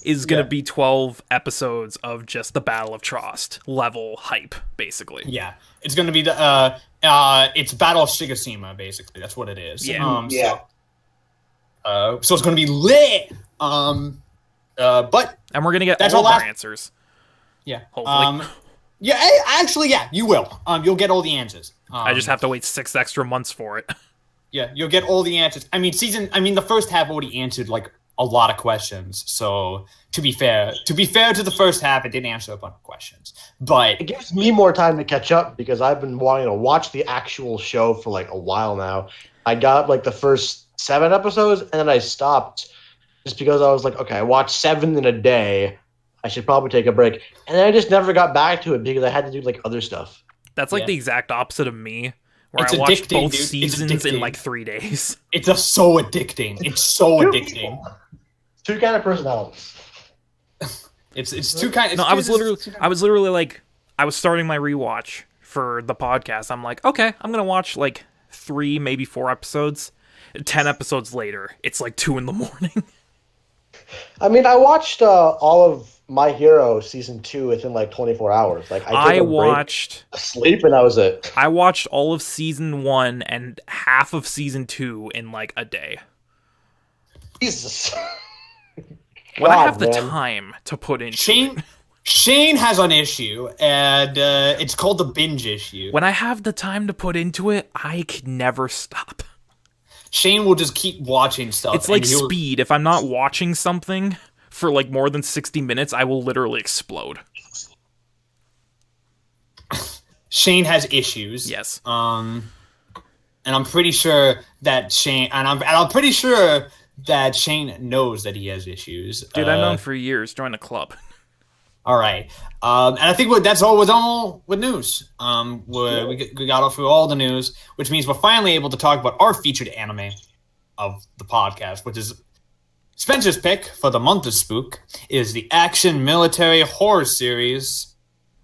is gonna be 12 episodes of just the Battle of Trost level hype, basically. Yeah, it's gonna be the it's Battle of Shigasima, basically. That's what it is. Yeah. So it's gonna be lit. And we're gonna get all our answers. Yeah. Hopefully. You will. You'll get all the answers. I just have to wait 6 extra months for it. Yeah, you'll get all the answers. I mean, the first half already answered like a lot of questions. So to be fair to the first half, it did answer a bunch of questions. But it gives me more time to catch up because I've been wanting to watch the actual show for like a while now. I got like the first 7 episodes, and then I stopped just because I was like, okay, I watched 7 in a day. I should probably take a break. And then I just never got back to it because I had to do like other stuff. That's like the exact opposite of me, where I watched both seasons in like 3 days. It's so addicting. It's so addicting. 2 kind of personalities. It's 2 kind of. No, I was literally like, I was starting my rewatch for the podcast. I'm like, okay, I'm gonna watch like 3, maybe 4 episodes. 10 episodes later, it's like 2 a.m. I mean, I watched all of My Hero season 2 within like 24 hours. Like I watched sleep, and that was it. I watched all of season 1 and half of season 2 in like a day. Jesus. When I have the time to put in. Shane has an issue, and it's called the binge issue. When I have the time to put into it, I can never stop. Shane will just keep watching stuff. It's like Speed. If I'm not watching something for like more than 60 minutes, I will literally explode. Shane has issues. Yes. And I'm pretty sure that Shane knows that he has issues. Dude, I've known for years. Join a club. All right. And I think that's all we're done with news. We got through all the news, which means we're finally able to talk about our featured anime of the podcast, which is Spencer's pick for the month of Spook is the action military horror series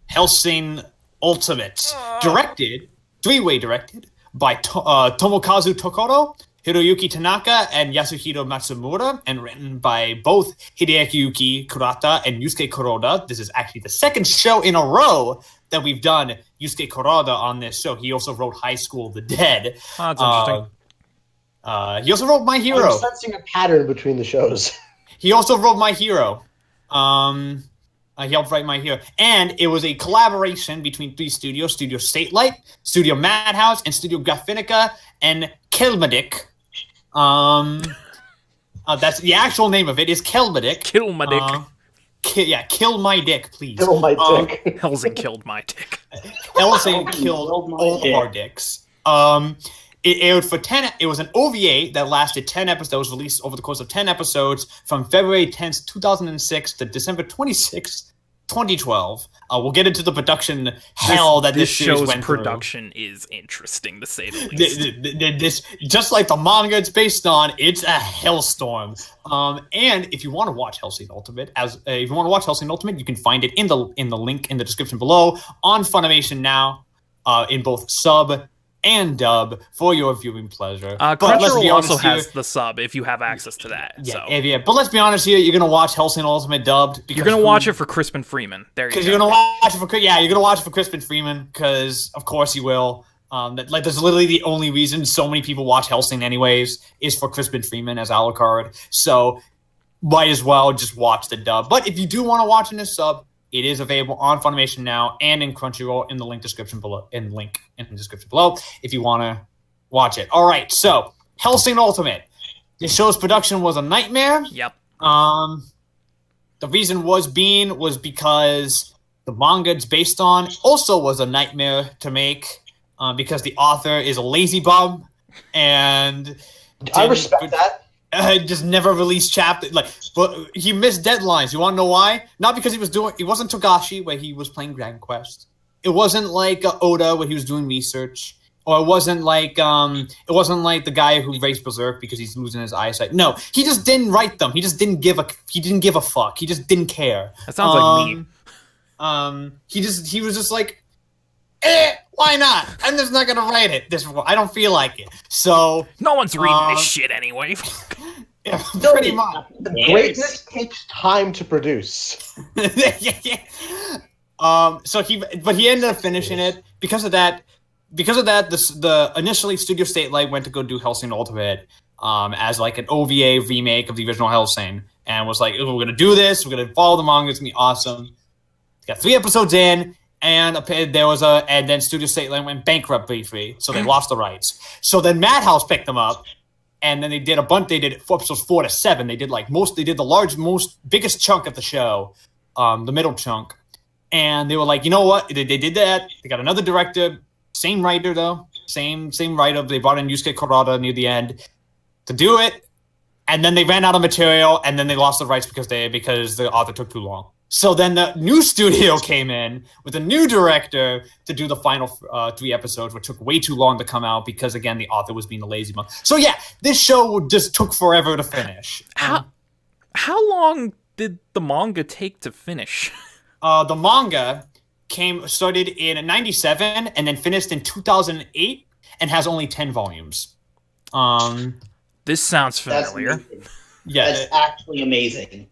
Hellsing Ultimate, 3-way directed by Tomokazu Tokoro, Hiroyuki Tanaka, and Yasuhiro Matsumura, and written by both Hideaki Kurata and Yusuke Kuroda. This is actually the second show in a row that we've done Yusuke Kuroda on this show. He also wrote High School of the Dead. Oh, that's interesting. He also wrote My Hero. I'm sensing a pattern between the shows. He also wrote My Hero. He helped write My Hero. And it was a collaboration between 3 studios, Studio Statelight, Studio Madhouse, and Studio Graphinica, and Kelmadik. That's the actual name of it is Kelmadik. Kill my dick. Kill my dick, please. Kill my dick. Helsing killed my dick. Hellsing killed all of our dicks. It aired for 10. It was an OVA that lasted 10 episodes, released over the course of 10 episodes from February 10th, 2006 to December 26th, 2012. We'll get into the production hell that this series show's went production is interesting, to say the least. This, just like the manga it's based on, it's a hellstorm. And if you want to watch Hellsing Ultimate, you can find it in the link in the description below on Funimation now, in both sub and dub for your viewing pleasure. Crunchyroll also has the sub if you have access to that. Yeah. But let's be honest here, you're gonna watch Hellsing Ultimate dubbed. You're gonna watch it for Crispin Freeman. There you go. You're gonna watch it for Crispin Freeman, because of course you will. That's literally the only reason so many people watch Hellsing anyways, is for Crispin Freeman as Alucard. So might as well just watch the dub. But if you do want to watch in the sub, it is available on Funimation now and in Crunchyroll in the description below. If you want to watch it. All right, so Hellsing Ultimate. The show's production was a nightmare. Yep. The reason was because the manga it's based on also was a nightmare to make, because the author is a lazy bum and I respect that. Just never released chapters. But he missed deadlines. You want to know why? Not because it wasn't Togashi where he was playing Dragon Quest. It wasn't like Oda where he was doing research, or it wasn't like the guy who raised Berserk because he's losing his eyesight. No, he just didn't write them. He just didn't give a fuck. He just didn't care. That sounds like me. He was just like, why not? I'm just not gonna write it. I don't feel like it. So no one's reading this shit anyway. Yeah, pretty much. Greatness takes time to produce. So he ended up finishing it because of that. The initially Studio Satellite went to go do Hellsing Ultimate as like an OVA remake of the original Hellsing, and was like, we're gonna do this. We're gonna follow the manga. It's gonna be awesome. Got 3 episodes in. And then Studio Satellite went bankrupt briefly, so they lost the rights. So then Madhouse picked them up, and then they did a bunch. They did episodes 4 to 7. They did the biggest chunk of the show, the middle chunk, and they were like, you know what? They did that. They got another director, same writer though, same writer. They brought in Yusuke Kurata near the end to do it, and then they ran out of material, and then they lost the rights because the author took too long. So then the new studio came in with a new director to do the final 3 episodes, which took way too long to come out because, again, the author was being a lazy monk. So yeah, this show just took forever to finish. How long did the manga take to finish? The manga started in 1997 and then finished in 2008 and has only 10 volumes. This sounds familiar. Yeah, that's actually amazing.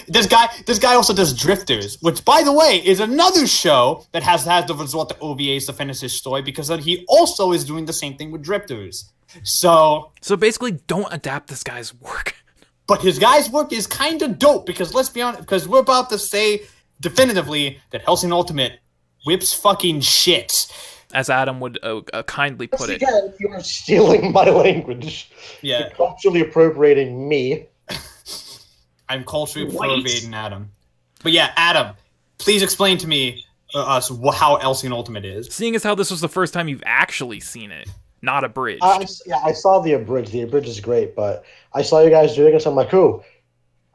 This guy also does Drifters, which, by the way, is another show that has the resort to OVAs to finish his story, because then he also is doing the same thing with Drifters. So basically, don't adapt this guy's work. But his guy's work is kind of dope, because let's be honest, because we're about to say definitively that Hellsing Ultimate whips fucking shit. As Adam would kindly put it. Again, you are stealing my language. Yeah. You're culturally appropriating me. I'm culturally appropriating Adam. But yeah, Adam, please explain to me how Hellsing Ultimate is. Seeing as how this was the first time you've actually seen it, not abridged. I saw the abridged. The abridged is great, but I saw you guys doing it, so I'm like, ooh,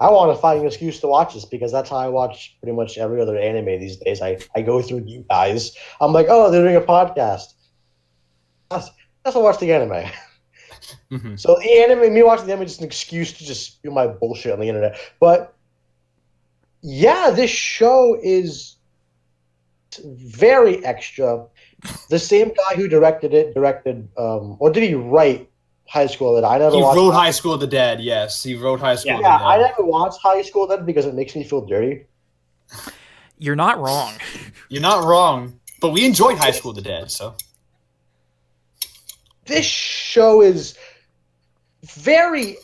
I want to find an excuse to watch this, because that's how I watch pretty much every other anime these days. I go through you guys. I'm like, oh, they're doing a podcast. Let's watch the anime. Mm-hmm. So the anime, me watching the anime is just an excuse to just do my bullshit on the internet. But yeah, this show is very extra. The same guy who directed it or did he write High School of the Dead? I never watched. He wrote High School of the Dead. Yes, he wrote High School of the Dead. Yeah, I never watched High School of the Dead because it makes me feel dirty. You're not wrong. You're not wrong. But we enjoyed High School of the Dead, so. This show is very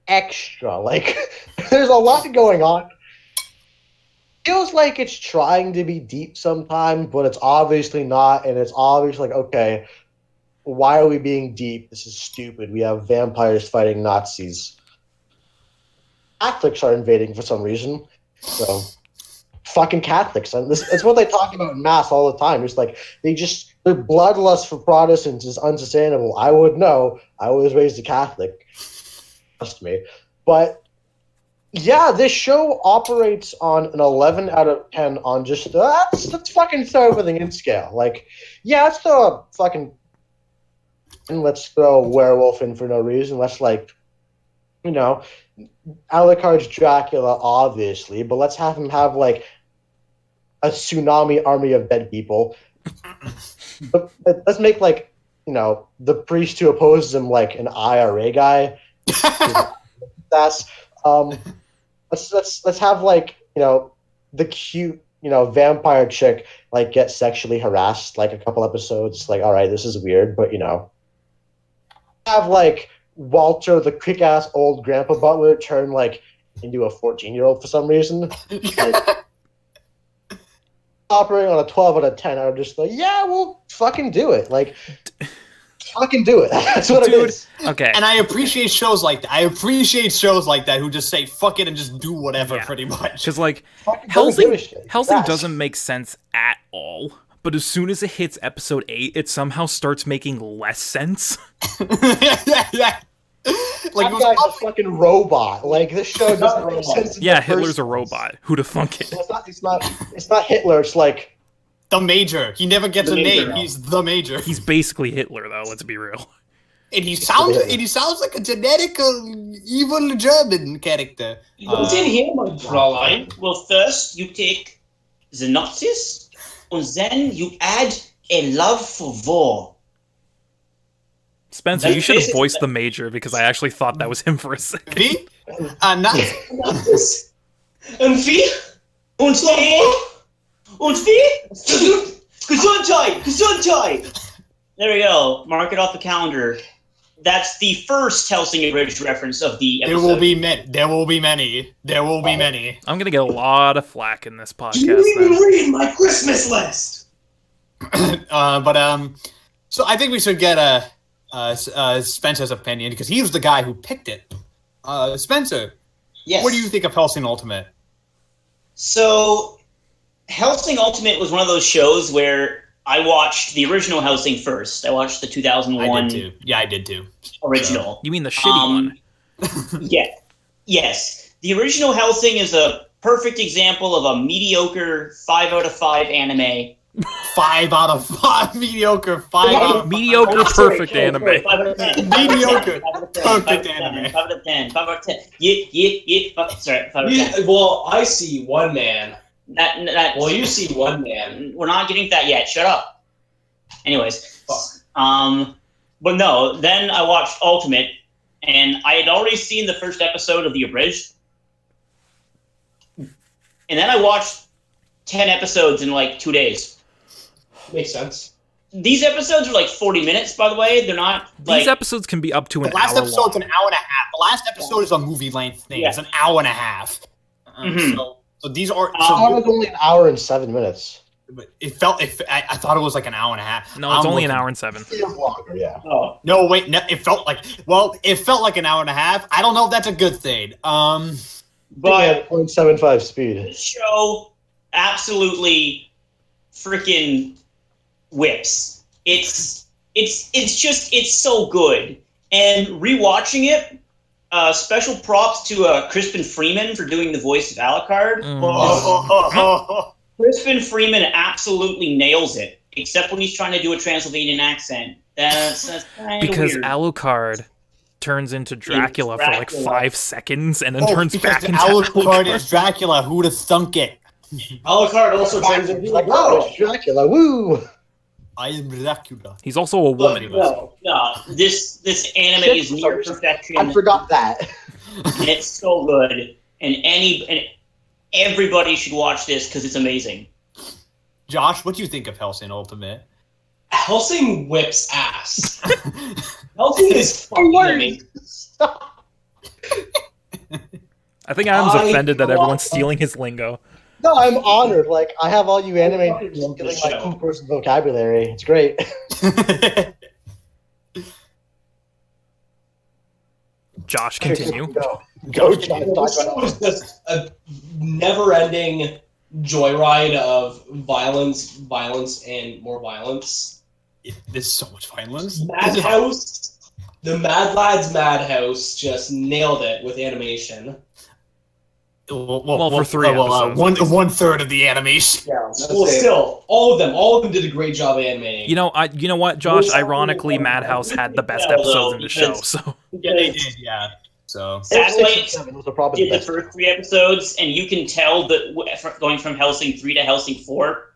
extra. Like, there's a lot going on. Feels like it's trying to be deep sometimes, but it's obviously not, and it's obviously like, okay, why are we being deep? This is stupid. We have vampires fighting Nazis. Catholics are invading for some reason. So, fucking Catholics. And it's what they talk about in Mass all the time. It's like, they just The bloodlust for Protestants is unsustainable. I would know. I was raised a Catholic. Trust me. But yeah, this show operates on an 11 out of 10 on just let's fucking throw everything in scale. Like, yeah, let's throw a fucking and let's throw a werewolf in for no reason. Let's Alucard's Dracula, obviously, but let's have him have like a tsunami army of dead people. But let's make the priest who opposes him like an IRA guy. That's let's have the cute vampire chick get sexually harassed a couple episodes. All right, this is weird, but have Walter, the kick-ass old grandpa butler, turn into a 14-year-old for some reason. Operating on a 12 out of 10, I'm just yeah, we'll fucking do it. Fucking do it. That's what it is. Okay. And I appreciate shows like that. I appreciate shows like that who just say fuck it and just do whatever, pretty much. Because Hellsing doesn't make sense at all. But as soon as it hits episode 8, it somehow starts making less sense. yeah. That guy's a fucking robot. This show doesn't make sense. Yeah, Hitler's a robot. Who'da thunk it? It's not Hitler. It's the Major. He never gets a name. He's the Major. He's basically Hitler, though. Let's be real. And he sounds like a genetic evil German character. What's in here, my Fräulein? Well, first you take the Nazis, and then you add a love for war. Spencer, you should have voiced the Major because I actually thought that was him for a second. Wie? Nazis. Und wie? Und wie? Und wie? Gesundheit! There we go. Mark it off the calendar. That's the first Helsing Abridged reference of the episode. There will be many. I'm going to get a lot of flack in this podcast. You didn't even read my Christmas list! So I think we should get Spencer's opinion because he was the guy who picked it. Spencer, yes. What do you think of Hellsing Ultimate? So, Hellsing Ultimate was one of those shows where I watched the original Hellsing first. I watched the 2001. I did too. Yeah, I did too. Original. You mean the shitty one? Yeah. Yes. The original Hellsing is a perfect example of a mediocre 5 out of 5 anime. 5 out of 5 mediocre. 5 out of 5. Mediocre perfect anime. 5 out of 10. Mediocre perfect anime. 5 out of 10. 5 out of 10. Yeah. Sorry, 5 out of 10. Well, I see one man. Well, you see one man. We're not getting to that yet. Shut up. Anyways. But no, then I watched Ultimate, and I had already seen the first episode of the Abridged. And then I watched 10 episodes in 2 days. Makes sense. These episodes are 40 minutes, by the way. They're not These episodes can be up to an hour. The last episode's long. an hour and a half. The last episode is a movie length thing. Yeah. It's an hour and a half. Mhm. So these are. I thought it was only an hour and 7 minutes. It felt. I thought it was an hour and a half. No, it's only an hour and 7. Longer, yeah. Oh. No, wait. No, it felt like. Well, it felt like an hour and a half. I don't know if that's a good thing. But 0.75 speed. this show absolutely freaking whips. It's so good. And rewatching it, special props to Crispin Freeman for doing the voice of Alucard. Crispin Freeman absolutely nails it, except when he's trying to do a Transylvanian accent. That's kind of Because weird. Alucard turns into Dracula for Dracula. 5 seconds and then turns back into Alucard is Dracula. Who'd have thunk it? Alucard also turns into a oh, girl. it's Dracula, woo! I am Dracula. He's also a woman. No. This anime is near perfection. I forgot that. And it's so good. And everybody should watch this because it's amazing. Josh, what do you think of Hellsing Ultimate? Helsing whips ass. Helsing is fucking amazing. I think Adam's offended that everyone's stealing his lingo. No, I'm honored. I have all you anime getting my two-person vocabulary. It's great. Josh, continue. Go, This John. was just a never-ending joyride of violence, and more violence. There's so much violence. Madhouse, the Mad Lads Madhouse just nailed it with animation. Well, for 3 episodes. One third of the animation. Yeah, well, still, all of them did a great job animating. You know what, Josh? Ironically, Madhouse had the best episodes in the show. So Yeah, they did. Yeah. So Satellite was probably did the first 3 episodes, and you can tell that going from Helsing 3 to Helsing 4,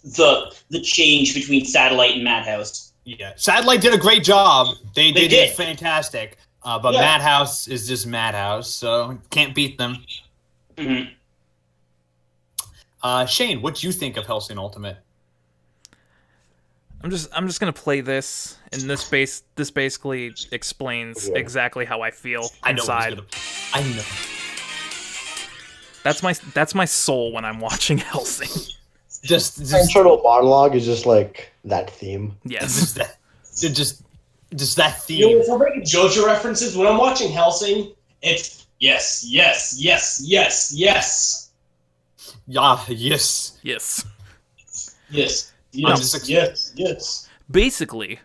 the change between Satellite and Madhouse. yeah, Satellite did a great job. They They did did. fantastic. But Yeah. Madhouse is just Madhouse, so can't beat them. hmm Shane, what do you think of Hellsing Ultimate? I'm just gonna play this, and this basically explains exactly how I feel I know. inside. I know. That's my soul when I'm watching Helsing. Just internal monologue is just like that theme. Yes. just that You know, theme. if we're making JoJo references, when I'm watching Helsing, it's yes, yes, yes, yes, yes, Yeah. Yes. Yes. yes, I'm yes, just- yes. Basically,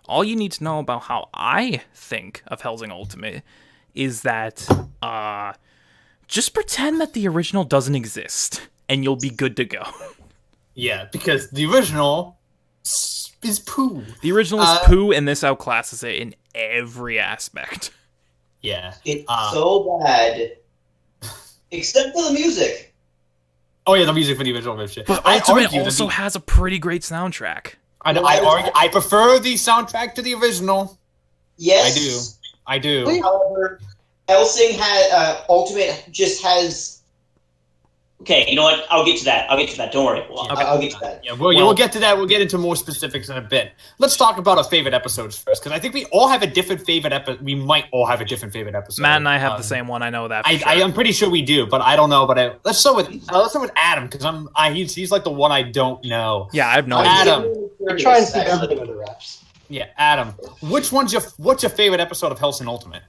all you need to know about how I think of Helsing Ultimate is that just pretend that the original doesn't exist, and you'll be good to go. Yeah, because the original is poo. The original is poo, and this outclasses it in every aspect. Yeah. It's so bad. Except for the music. Oh yeah, the music for the original version. But I Ultimate argue that also the- has a pretty great soundtrack. I prefer the soundtrack to the original. Yes. I do. However, Hellsing had Ultimate just has. Okay, you know what? I'll get to that. Don't worry. I'll get to that. Yeah, we'll get to that. We'll get into more specifics in a bit. Let's talk about our favorite episodes first, because I think we all have a different favorite episode. We might all have a different favorite episode. Matt and I have the same one. I know that. For sure. I'm pretty sure we do, but I don't know. But let's start with Adam, because he's like the one I don't know. Yeah, I have no Adam. idea. I try and keep everything under wraps. Yeah, Adam. What's your favorite episode of Hellsing Ultimate?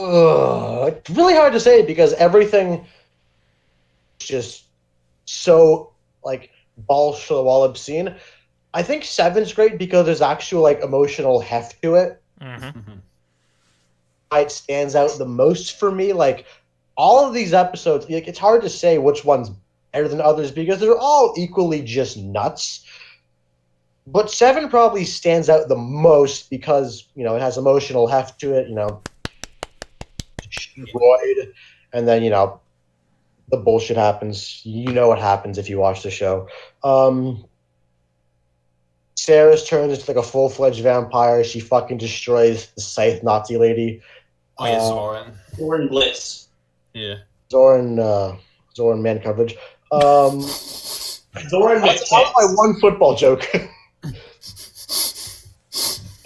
It's really hard to say because everything is just so like balls to the wall obscene. I think 7's great because there's actual like emotional heft to it. Mhm. It stands out the most for me. Like all of these episodes, like, it's hard to say which one's better than others because they're all equally just nuts. But 7 probably stands out the most because, you know, it has emotional heft to it, you know, destroyed, and then, you know, the bullshit happens. You know what happens if you watch the show. Seras turns into like a full-fledged vampire. She fucking destroys the scythe Nazi lady. Oh yeah, Zoran. Warren Blitz. Yeah. Zoran man coverage. Zoran That's my one football joke.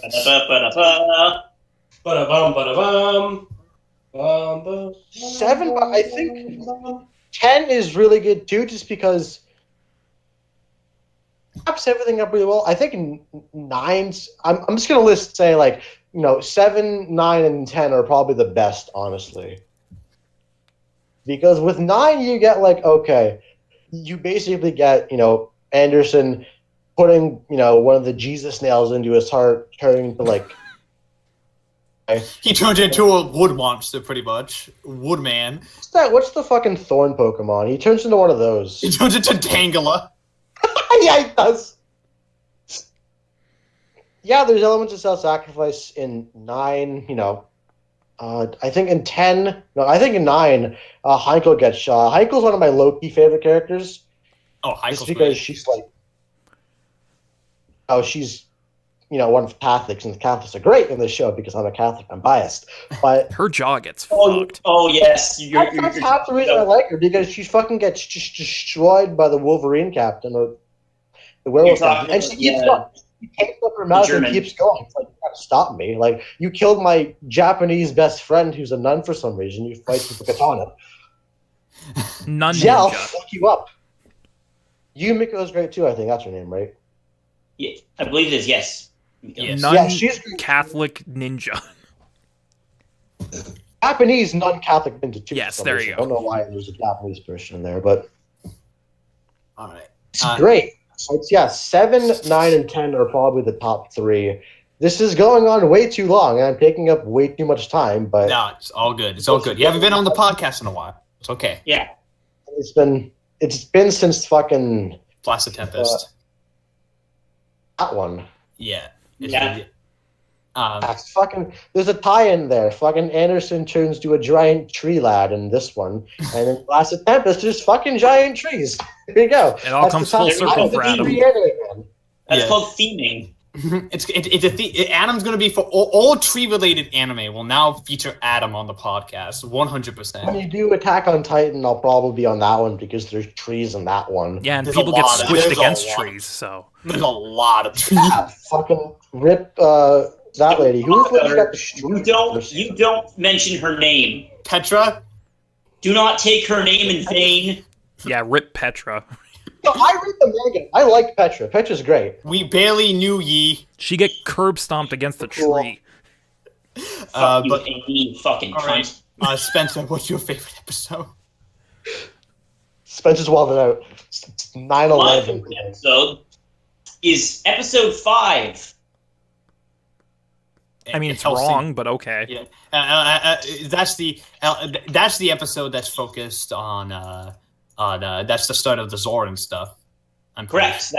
Ba-da-ba-ba-da-ba. Ba-da-bum, ba-da-bum. Bum, bum, 7, but I think 10 is really good too, just because it wraps everything up really well. I think 9's. I'm just gonna say like, you know, 7, 9, and 10 are probably the best, honestly. Because with 9 you get like, okay, you basically get, you know, Anderson putting, you know, one of the Jesus nails into his heart, turning to like. He turned into a wood monster, pretty much. Woodman. What's the fucking thorn Pokemon? He turns into one of those. He turns into Tangela. Yeah, he does. Yeah, there's elements of self-sacrifice in 9, you know. I think in 10, no, I think in 9, Heinkel gets shot. Heinkel's one of my low-key favorite characters. Oh, Just Heichel's because great. she's like, she's, you know, one of Catholics, and the Catholics are great in this show because I'm a Catholic. I'm biased. But Her jaw gets Oh, fucked. oh yes. that's half the reason I like her, because she fucking gets just destroyed by the Wolverine captain or the werewolf captain. And she keeps going. She takes up her mouth and German. keeps going. It's like, you gotta stop me. Like, you killed my Japanese best friend who's a nun for some reason. You fight with a katana. None Yeah, I'll ninja. fuck you up. Yumiko's great too, I think. That's her name, right? Yeah, I believe it is. Yes. Yes. None Yeah, she's great. Catholic ninja. Japanese non-Catholic ninja too. for Yes, some there reason. you I go. don't know why there's a Japanese person in there, but All right. it's great. It's 7, 9, and 10 are probably the top 3. This is going on way too long, and I'm taking up way too much time. But No, it's all good. It's all good. You haven't been on the podcast in a while. It's okay. Yeah. it's been since fucking Blast the Tempest. that one. Yeah. Yeah. That's fucking. There's a tie-in there. Fucking Anderson turns to a giant tree lad in this one, and in Blast of Tempest, there's fucking giant trees. There you go. It all comes full circle for Adam. That's called theming. Adam's going to be for all tree-related anime will now feature Adam on the podcast, 100%. When you do Attack on Titan, I'll probably be on that one because there's trees in that one. Yeah, and There's people a get lot of- squished there's a against lot. trees, so. There's a lot of trees. Yeah, fucking rip that lady. Who's the lady got the You don't mention her name. Petra? Do not take her name in vain. Yeah, rip Petra. No, I read the manga. I like Petra. Petra's great. We barely knew ye. She get curb stomped against the tree. Fuck you, But and me, fucking all cunt. right, Spencer, what's your favorite episode? Spencer's wilded out. My 9/11. favorite episode is episode 5. I mean, it's Hellsing. wrong, but okay. Yeah, that's the episode that's focused on that's the start of the Zoran stuff. I'm Correct.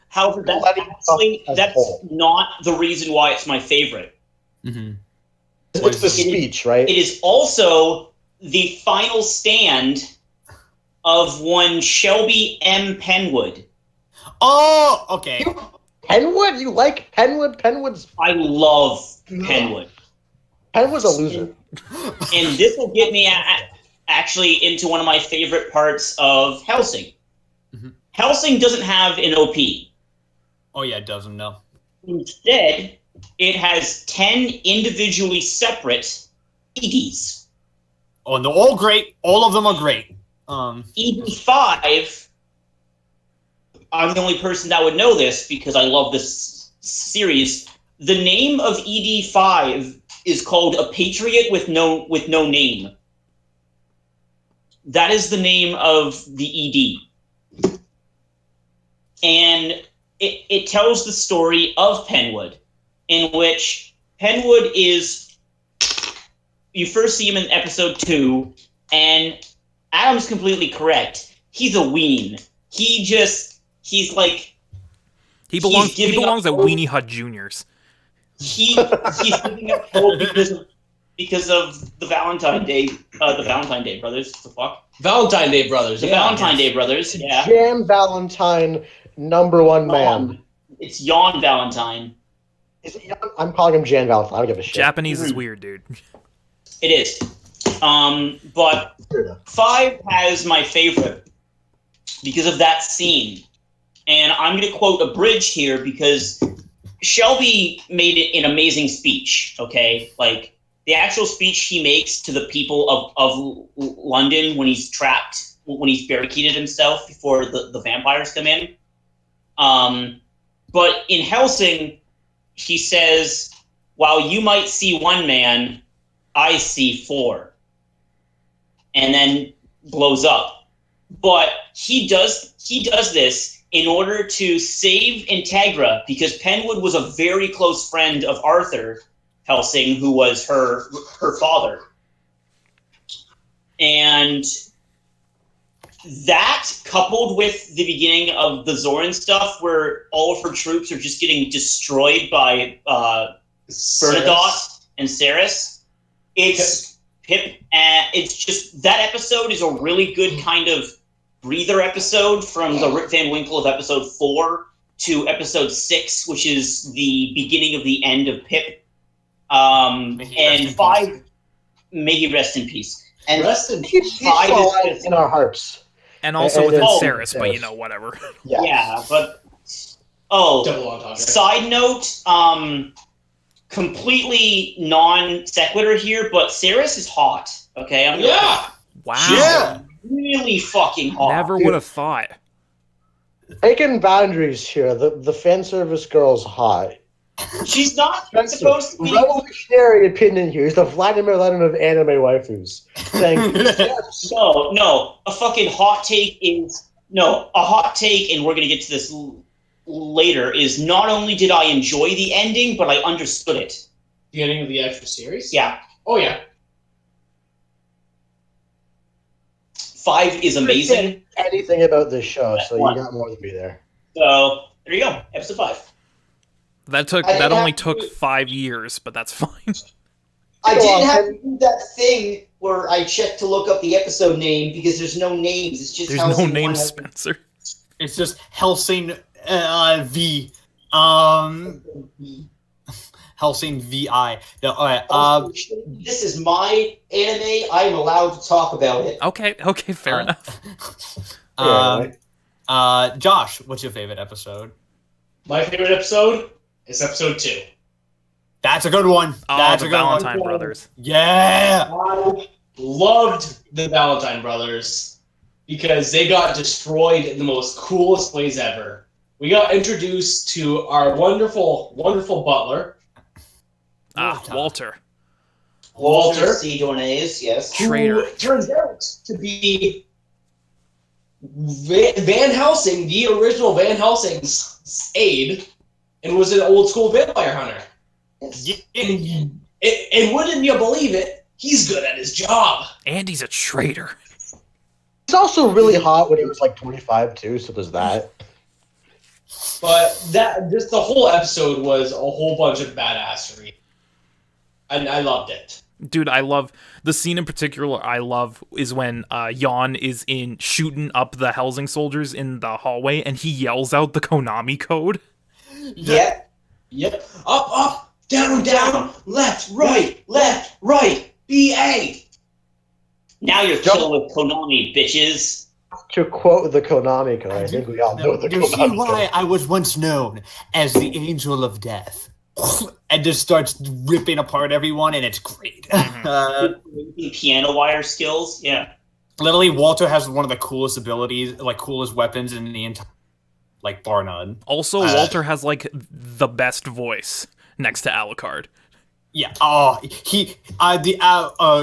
However, that's Letting as a that's whole. not the reason why it's my favorite. Mm-hmm. It's the speech, right? It is also the final stand of one Shelby M. Penwood. Oh, okay. Penwood? You like Penwood? Penwood's I love Penwood. a loser. And this will get me actually into one of my favorite parts of Helsing. Mhm. Helsing doesn't have an OP. Oh yeah, it doesn't know. Instead, it has 10 individually separate EDs. Oh, and they're all great. All of them are great. ED5, I'm the only person that would know this because I love this series. The name of ED5 is called A Patriot with no name. That is the name of the ED. And it tells the story of Penwood, in which Penwood is... You first see him in episode 2, and Adam's completely correct. He's a ween. He's like... He belongs giving at up Weenie Hut Juniors. He's giving up hope because of the Valentine Day brothers. What the fuck? Valentine Day Brothers. The Yeah. Valentine Day brothers. Yeah. Jan Valentine, #1 man. It's Jan Valentine. Is it Jan? I'm calling him Jan Valentine. I don't give a shit. Japanese is weird, dude. It is. But 5 has my favorite because of that scene. And I'm going to quote a bridge here because Shelby made it an amazing speech, okay? Like, the actual speech he makes to the people of London when he's trapped, when he's barricaded himself before the vampires come in. But in Helsing, he says, while you might see one man, I see 4. And then blows up. But he does this in order to save Integra, because Penwood was a very close friend of Arthur Helsing, who was her father. And that, coupled with the beginning of the Zoran stuff, where all of her troops are just getting destroyed by Bernadotte and Seras, it's just, that episode is a really good kind of breather episode from the Rip Van Winkle of episode 4 to episode 6, which is the beginning of the end of Pip. And 5, may he rest in peace. And Rest in He's 5 alive is in our hearts. And also And within oh, Seras, but you know, whatever. yeah, but Double entendre. side note, completely non sequitur here, but Seras is hot. Okay, Yeah. Wow. Yeah. really fucking hot. Never would have thought. Taking boundaries here. The fan service girl's hot. She's not supposed to be. Revolutionary opinion here. He's the Vladimir Lenin of anime waifus. Saying, No. A fucking hot take is No, a hot take, and we're going to get to this later, is not only did I enjoy the ending, but I understood it. The ending of the actual series? Yeah. Oh, yeah. 5 is amazing. Anything about this show, so you got more than me there. So, there you go. Episode 5. That only took 5 years, but that's fine. I didn't have to do that thing where I checked to look up the episode name because there's no names. It's just There's no Helsing name, 1. Spencer. It's just Helsing V. Helsing VI. No, all right. This is my anime. I'm allowed to talk about it. Okay, fair enough. Josh, what's your favorite episode? My favorite episode is episode 2. That's a good one. That's The a good Valentine one. Brothers. Yeah. I loved the Valentine Brothers because they got destroyed in the most coolest ways ever. We got introduced to our wonderful, wonderful butler, Walter. Walter, C. Dornays, yes. Traitor. who turns out to be Van Helsing, the original Van Helsing's aide, and was an old school vampire hunter. Yes. And wouldn't you believe it, he's good at his job. And he's a traitor. He's also really hot when he was like 25 too, so there's that. But just the whole episode was a whole bunch of badassery. And I loved it. Dude, I love the scene in particular. I love is when Jan is in shooting up the Helsing soldiers in the hallway, and he yells out the Konami code. Yep. Yep. Up, down, left, right, BA. Now you're killing with Konami, bitches. To quote the Konami code, I think we all know the You see Konami why code. I was once known as the Angel of Death. And just starts ripping apart everyone, and it's great. Piano wire skills, yeah. Literally, Walter has one of the coolest abilities, like coolest weapons in the entire, like bar none. Also, Walter has like the best voice next to Alucard. Yeah. Oh,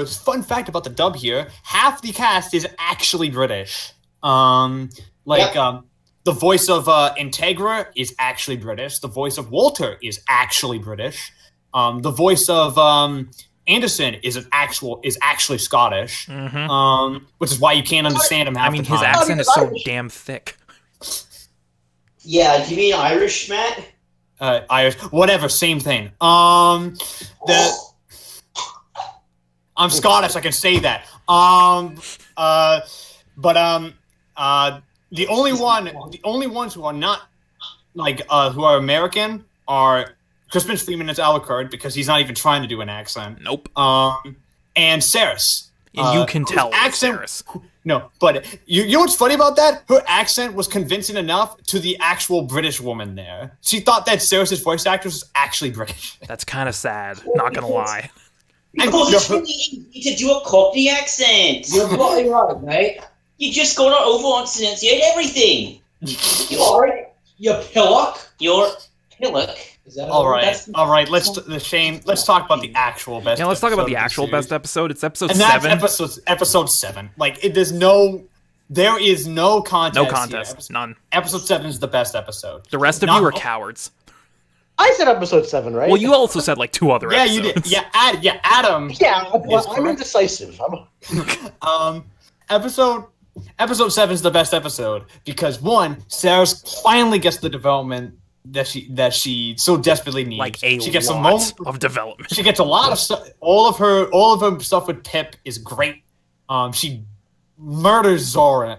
fun fact about the dub here: half the cast is actually British. The voice of Integra is actually British. The voice of Walter is actually British. The voice of Anderson is actually Scottish. Mm-hmm. Which is why you can't understand him half I mean, the his time. accent is so damn thick. Yeah, do you mean Irish, Matt? Irish, whatever, same thing. I'm Scottish. I can say that. The only ones who are not who are American are Crispin Freeman as Alucard because he's not even trying to do an accent. Nope. And Seras. And you can tell it's accent. Seras. No, but you know what's funny about that? Her accent was convincing enough to the actual British woman there. She thought that Seras' voice actress was actually British. That's kind of sad. Not gonna lie. Because it's really easy to do a Cockney accent. You're bloody right, mate. You just gotta over-enunciate everything. You pillock. You're pillock. Is that All right. Let's talk about the actual best. Yeah, let's talk about the episode of actual series. best episode. It's episode And that's 7. episode 7. Like there is no contest. No here. contest. None. Episode 7 is the best episode. The rest of Not- you are cowards. I said episode 7, right? Well, you also said like 2 other Yeah, episodes. you did. Yeah, Adam. Yeah, Is well, I'm correct. indecisive. Episode 7 is the best episode because one, Seras finally gets the development that she so desperately needs. Like a she gets lot of development. She gets a lot of stuff. All of her stuff with Pip is great. She murders Zoran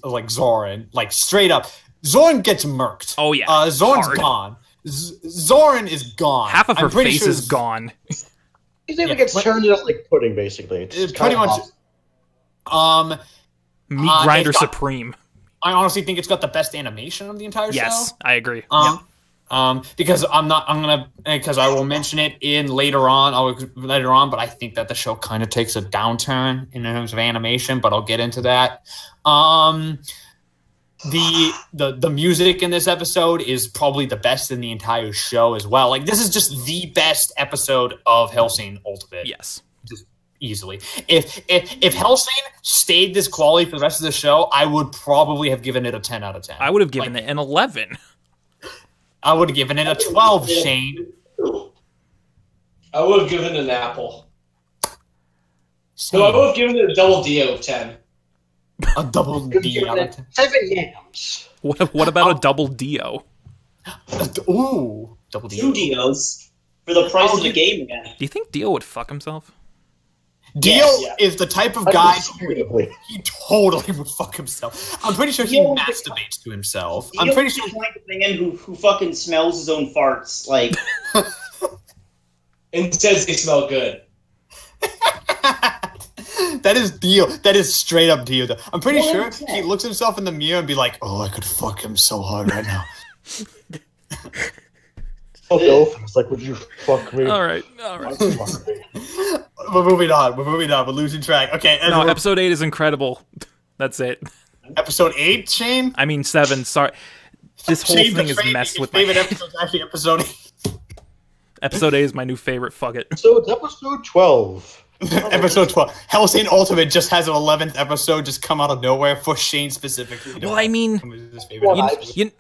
like Zoran, like straight up. Zoran gets murked. Oh yeah. Zoran's hard. gone. Zoran is gone. Half of her I'm pretty face sure is gone. He's able to Yeah, get but- turned into like pudding, basically. It's Pretty kind of much. awesome. Meat grinder it's got- supreme. I honestly think it's got the best animation of the entire Yes, show. I agree. Because because I will mention it later on, but I think that the show kind of takes a downturn in terms of animation, but I'll get into that. The music in this episode is probably the best in the entire show as well. Like this is just the best episode of Hellsing Ultimate. Yes. easily. If Hellsing stayed this quality for the rest of the show, I would probably have given it a 10 out of 10. I would have given it an 11. I would have given it a 12, Shane. I would have given it an apple. So I would have given it a double D out of 10. A double D out of 10. 7 yams. What about a double Dio? Ooh, double D. 2 Dios for the price of the game again. Do you think Dio would fuck himself? Dio Yeah. is the type of guy Undisputedly. he totally would fuck himself. I'm pretty sure he Dio- masturbates to himself. Dio I'm pretty sure. is like the man who fucking smells his own farts. Like, And says they smell good. That is Dio. That is straight up Dio. I'm pretty sure 100%. he looks himself in the mirror and be like, "Oh, I could fuck him so hard right now." It's like, would you fuck me? All right. Fuck me. We're moving on. We're losing track. Okay. No, episode 8 is incredible. That's it. Episode 8, Shane. I mean 7. Sorry, this whole Shane's thing is afraid messed his with my favorite head. episode is actually episode 8. Episode 8 is my new favorite. Fuck it. So it's episode 12. Episode 12. Hellsing Ultimate just has an 11th episode just come out of nowhere for Shane specifically. Well, I mean, His favorite Well, episode.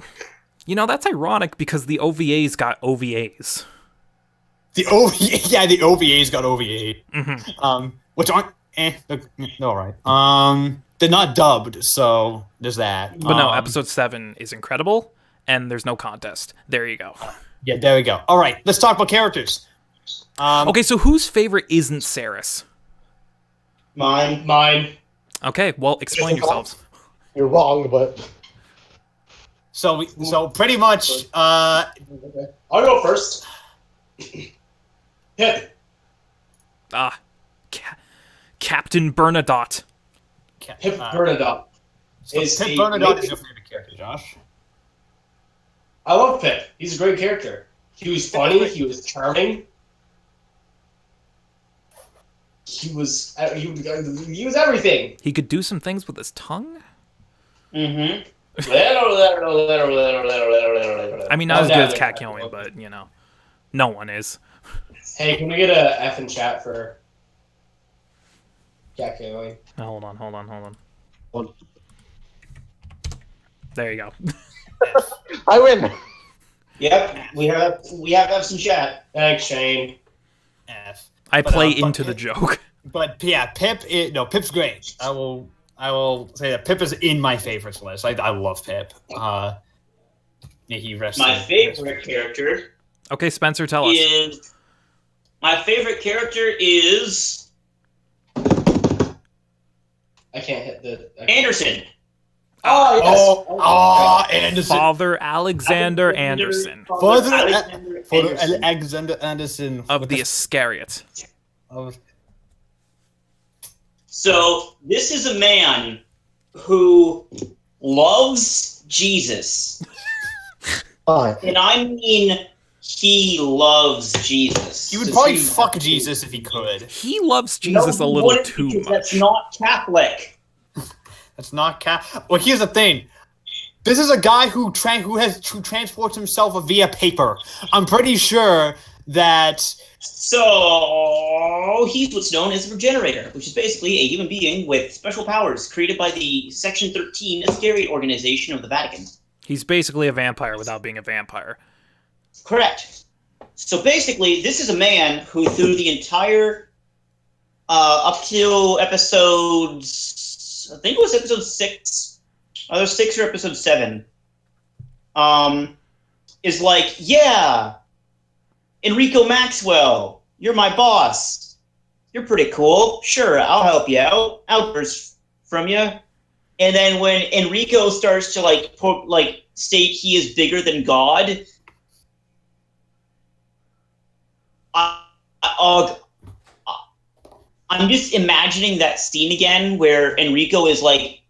you know that's ironic because the OVAs got OVAs. The OVA's got OVA. Mm-hmm. Which aren't they're all right. They're not dubbed, so there's that. But no, episode 7 is incredible, and there's no contest. There you go. Yeah, there we go. All right, let's talk about characters. Okay, so whose favorite isn't Seras? Mine. Okay, well, explain yourselves. You're wrong, but So pretty much, I'll go first. Pip. Captain Bernadotte. Pip Bernadotte. So is Pip a Bernadotte major- is your favorite character, Josh. I love Pip. He's a great character. He was funny. He was charming. He was everything. He could do some things with his tongue? mm-hmm. I mean, not as good as Cat Killing, but, you know, no one is. Hey, can we get a F in chat for Cat Killing? Hold on. There you go. I win. Yep, we have some chat. Thanks, Shane. F. I But, play but into the joke. But yeah, Pip's great. I will say that Pip is in my favorites list. I love Pip. Yeah, he rested. My favorite character Okay, Spencer, tell us. is I can't hit the. Anderson. Oh, yes. Anderson. Father Alexander Anderson Father Anderson. Alexander Anderson of with the Iscariot. So this is a man who loves Jesus, Fine. and I mean he loves Jesus. He would probably fuck Jesus if he could. He loves Jesus a little wouldn't, too because much. That's not Catholic. That's not Well, here's the thing. This is a guy who transports himself via paper. I'm pretty sure that. So he's what's known as a regenerator, which is basically a human being with special powers created by the Section 13 Iscariot organization of the Vatican. He's basically a vampire without being a vampire. Correct. So basically, this is a man who, through the entire, up till episodes, I think it was episode 6, either 6 or episode 7, is like, yeah, Enrico Maxwell, you're my boss. You're pretty cool. Sure, I'll help you out. Outbursts from you. And then when Enrico starts to state he is bigger than God, I'm just imagining that scene again where Enrico is like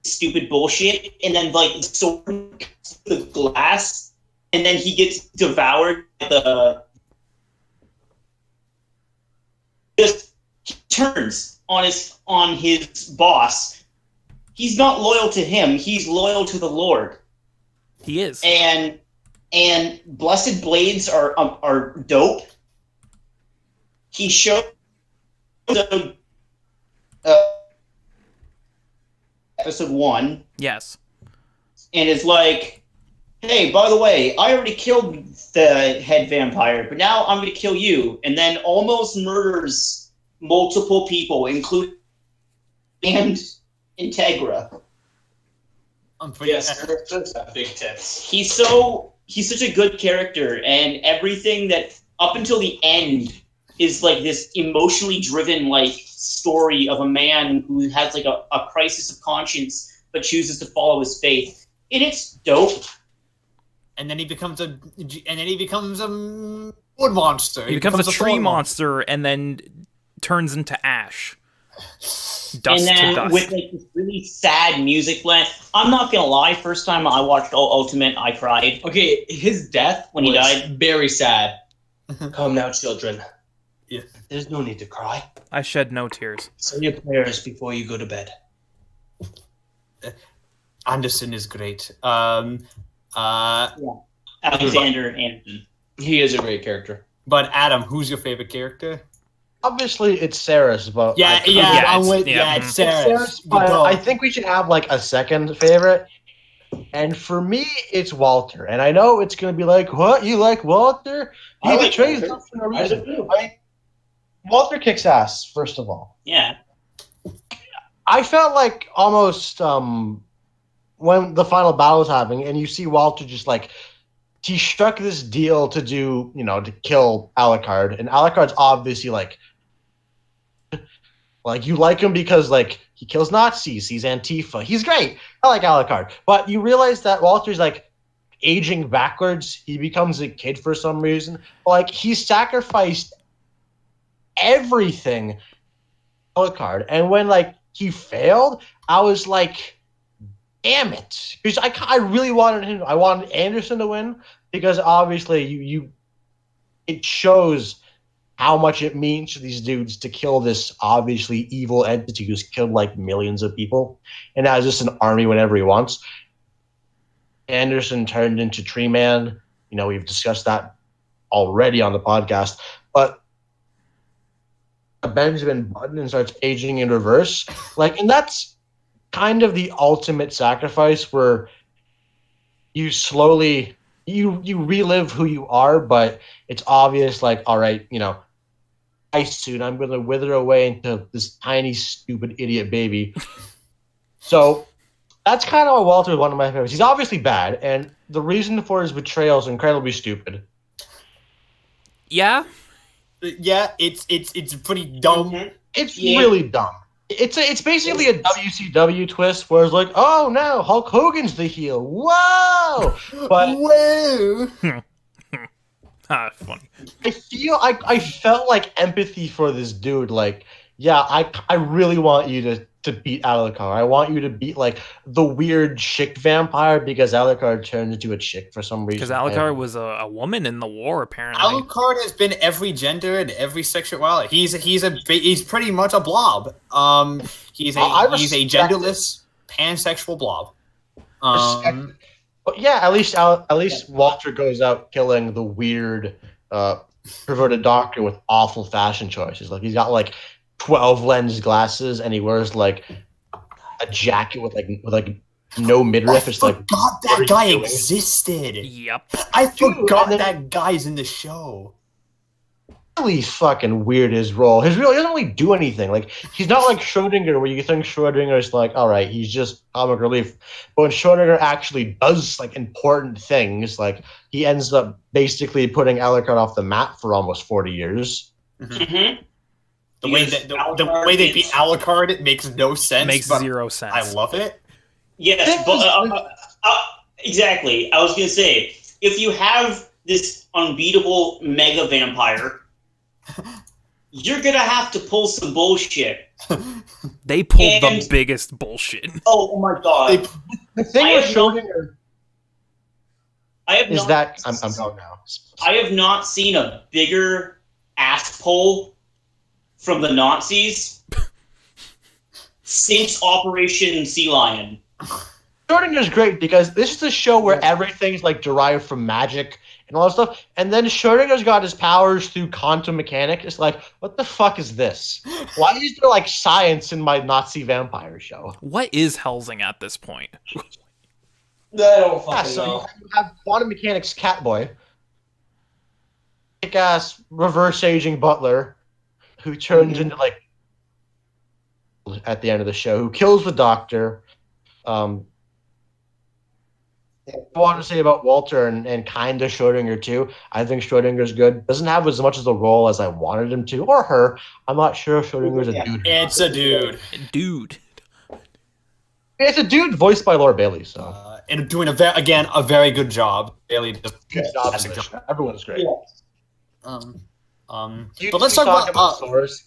stupid bullshit, and then like the sword comes through the glass, and then he gets devoured by the. Just he turns on his boss. He's not loyal to him. He's loyal to the Lord. He is. And blessed blades are dope. He showed episode 1, Yes. and it's like, hey, by the way, I already killed the head vampire, but now I'm going to kill you, and then almost murders multiple people, including and Integra. Yes, characters have big tits. He's such a good character, and everything that up until the end is like this emotionally driven like story of a man who has like a crisis of conscience but chooses to follow his faith, and it's dope. And then he becomes a wood monster. He becomes a tree thorn monster and then turns into ash. Dust And then to dust. with like this really sad music blend. I'm not gonna lie, first time I watched Ultimate, I cried. Okay, his death When he was died? very sad. Come now, children. Yeah. There's no need to cry. I shed no tears. Say your prayers before you go to bed. Anderson is great. Alexander Anderson. He is a great character. But Adam, who's your favorite character? Obviously, it's Seras, but Yeah, I- yeah, yeah, I'm it's- with yeah, it's It's Seras. Seras, but I think we should have like a second favorite. And for me, it's Walter. And I know it's going to be like, what? You like Walter? He I like betrays Walter. us for no I reason. do. Walter kicks ass, first of all. Yeah. I felt like almost when the final battle was happening, and you see Walter just like he struck this deal to do, to kill Alucard, and Alucard's obviously like you like him because like he kills Nazis, he's Antifa, he's great. I like Alucard, but you realize that Walter's like aging backwards. He becomes a kid for some reason. Like he sacrificed everything, Alucard, and when like he failed, I was like, damn it, because I really wanted him. I wanted Anderson to win because obviously it shows how much it means to these dudes to kill this obviously evil entity who's killed like millions of people and has just an army whenever he wants. Anderson turned into Tree Man. We've discussed that already on the podcast, but Benjamin Button starts aging in reverse, and that's kind of the ultimate sacrifice where you slowly you relive who you are, but it's obvious all right, I soon I'm going to wither away into this tiny stupid idiot baby. So that's kind of why Walter is one of my favorites. He's obviously bad, and the reason for his betrayal is incredibly stupid. Yeah? Yeah, it's pretty dumb. Mm-hmm. It's really dumb. It's basically a WCW twist where it's like, oh no, Hulk Hogan's the heel. Whoa! But Whoa! Funny. I felt like empathy for this dude. I really want you to beat Alucard. I want you to beat the weird chick vampire because Alucard turned into a chick for some reason. Because Alucard was a woman in the war, apparently. Alucard has been every gender and every sexuality. He's pretty much a blob. He's a genderless pansexual blob. But yeah, at least Walter goes out killing the weird perverted doctor with awful fashion choices. He's got 12 lens glasses and he wears a jacket with no midriff. It's forgot that guy existed. Yep. I forgot that guy's in the show. Really fucking weird his role. He doesn't really do anything. He's not like Schrodinger, where you think Schrodinger is all right, he's just comic relief. But when Schrodinger actually does important things, he ends up basically putting Alucard off the map for almost 40 years. Mm-hmm. The way they beat Alucard, it makes no sense. Makes zero sense. I love it. Yes, but exactly. I was gonna say, if you have this unbeatable mega vampire, you're gonna have to pull some bullshit. They pulled the biggest bullshit. Oh my god! The thing with Schrodinger is that I'm going now. I have not seen a bigger ass pull from the Nazis since Operation Sea Lion. Schrodinger's great because this is a show where everything's derived from magic and all that stuff. And then Schrodinger's got his powers through quantum mechanics. It's like, what the fuck is this? Why is there like science in my Nazi vampire show? What is Helsing at this point? I don't Yeah, fucking so know. you have quantum mechanics Catboy, kick-ass reverse aging butler, who turns into like at the end of the show, who kills the doctor. I want to say about Walter and kind of Schrodinger too. I think Schrodinger's good. Doesn't have as much of the role as I wanted him to, or her. I'm not sure if Schrodinger's a dude. It's a dude. Dude. It's a dude voiced by Laura Bailey. So And doing a very good job. Bailey does good job. fantastic in this job. show. Everyone's great. Yeah. But let's talk about Source.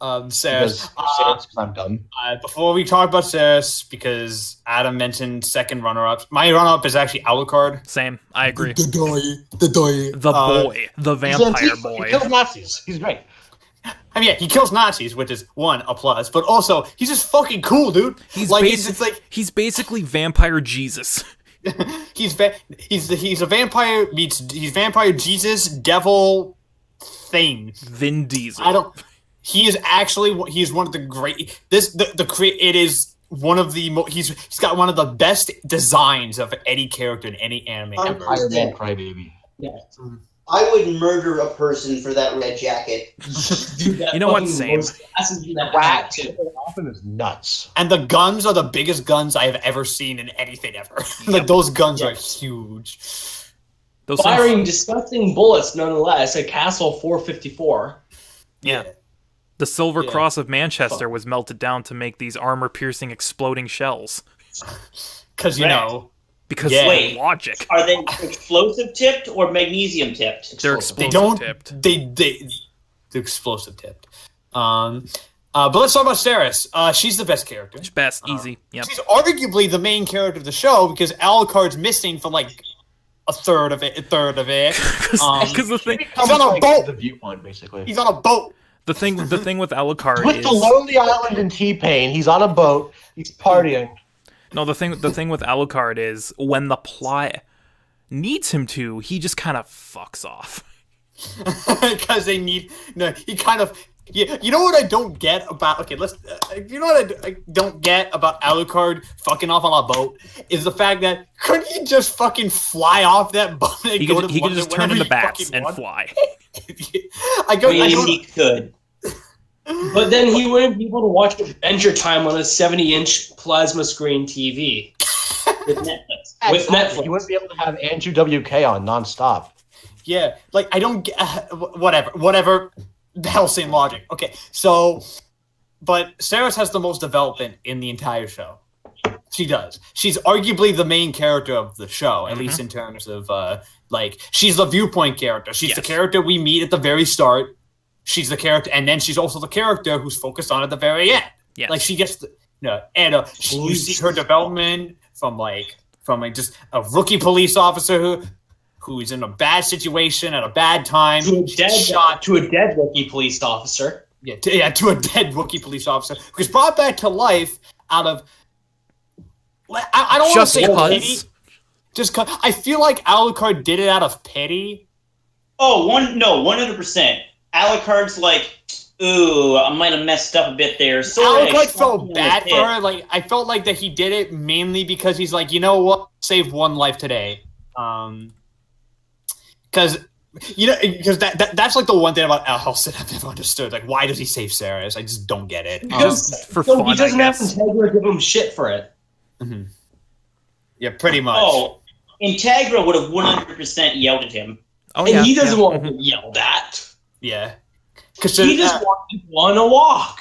Seras. Because I'm done. Before we talk about Seras, because Adam mentioned second runner-up, my runner-up is actually Alucard. Same. I agree. The boy. The boy. The vampire He boy. kills Nazis. He's great. I mean, yeah, he kills Nazis, which is a plus, but also he's just fucking cool, dude. He's like, he's basically vampire Jesus. he's a vampire he's vampire Jesus devil thing. Vin Diesel. He's one of the great. It is one of the he's got one of the best designs of any character in any anime ever. Iron Man Crybaby. Yeah. I would murder a person for that red jacket. Dude, that You know what, fucking Sam? those glasses in that hat, too. Often is nuts. And the guns are the biggest guns I have ever seen in anything ever. Like those guns are huge. Those Firing things, disgusting bullets, nonetheless, at Castle 454. yeah. The Silver Yeah. Cross of Manchester was melted down to make these armor-piercing exploding shells. Because, you know... Because Yeah. Wait. logic. Are they explosive tipped or magnesium tipped? They're They explosive don't... tipped. They're explosive tipped. But let's talk about Seras. She's the best character. Best, easy. Yep. She's arguably the main character of the show because Alucard's missing for like a third of it. Because the thing, He's on a boat. The viewpoint, basically. He's on a boat. the thing with Alucard With is the Lonely Island and T-Pain, he's on a boat. He's partying. no. The thing with Alucard is when the plot needs him to, he just kind of fucks off. Because they need he kind of you know what I don't get about you know what I don't get about Alucard fucking off on a boat is the fact that couldn't he just fucking fly off that boat and He go could to London just turn whenever into he bats fucking and want? fly. He could. But then he wouldn't be able to watch Adventure Time on a 70-inch plasma screen TV. With Netflix. With Netflix. You wouldn't be able to have Andrew WK on nonstop. Yeah, like I don't get whatever the Hellsing logic. Okay, so but Seras has the most development in the entire show. She does. She's arguably the main character of the show, at least in terms of she's the viewpoint character. She's the character we meet at the very start. She's the character, and then she's also the character who's focused on at the very end. Yes. Like she gets you see her development from just a rookie police officer who is in a bad situation at a bad time. To a dead rookie police officer. To a dead rookie police officer who's brought back to life out of. I don't want to say pity. Just cause I feel like Alucard did it out of pity. Oh, 100%. Alucard's like, ooh, I might have messed up a bit there. Sorry, Alucard felt bad for her. Like I felt like that he did it mainly because he's like, you know what, saved one life today. Because that's like the one thing about Helsing I've never understood. Like, why does he save Seras? I just don't get it. Just for fun, he doesn't I have guess. Integra give him shit for it. Yeah, pretty much. Oh, Integra would have 100% yelled at him. Oh, And yeah, he doesn't yeah. want to be yelled at. Yeah. He just wants to go on a walk.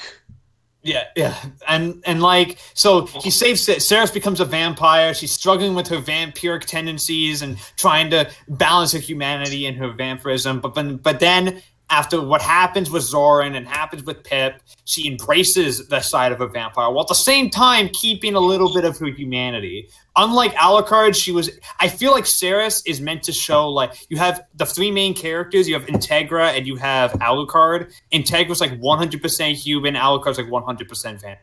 Yeah, and like so he saves Seras becomes a vampire. She's struggling with her vampiric tendencies and trying to balance her humanity and her vampirism. But then after what happens with Zoran and happens with Pip, she embraces the side of a vampire while at the same time keeping a little bit of her humanity. Unlike Alucard, I feel like Seras is meant to show, like, you have the three main characters. You have Integra and you have Alucard. Integra's like 100% human. Alucard's like 100% vampire.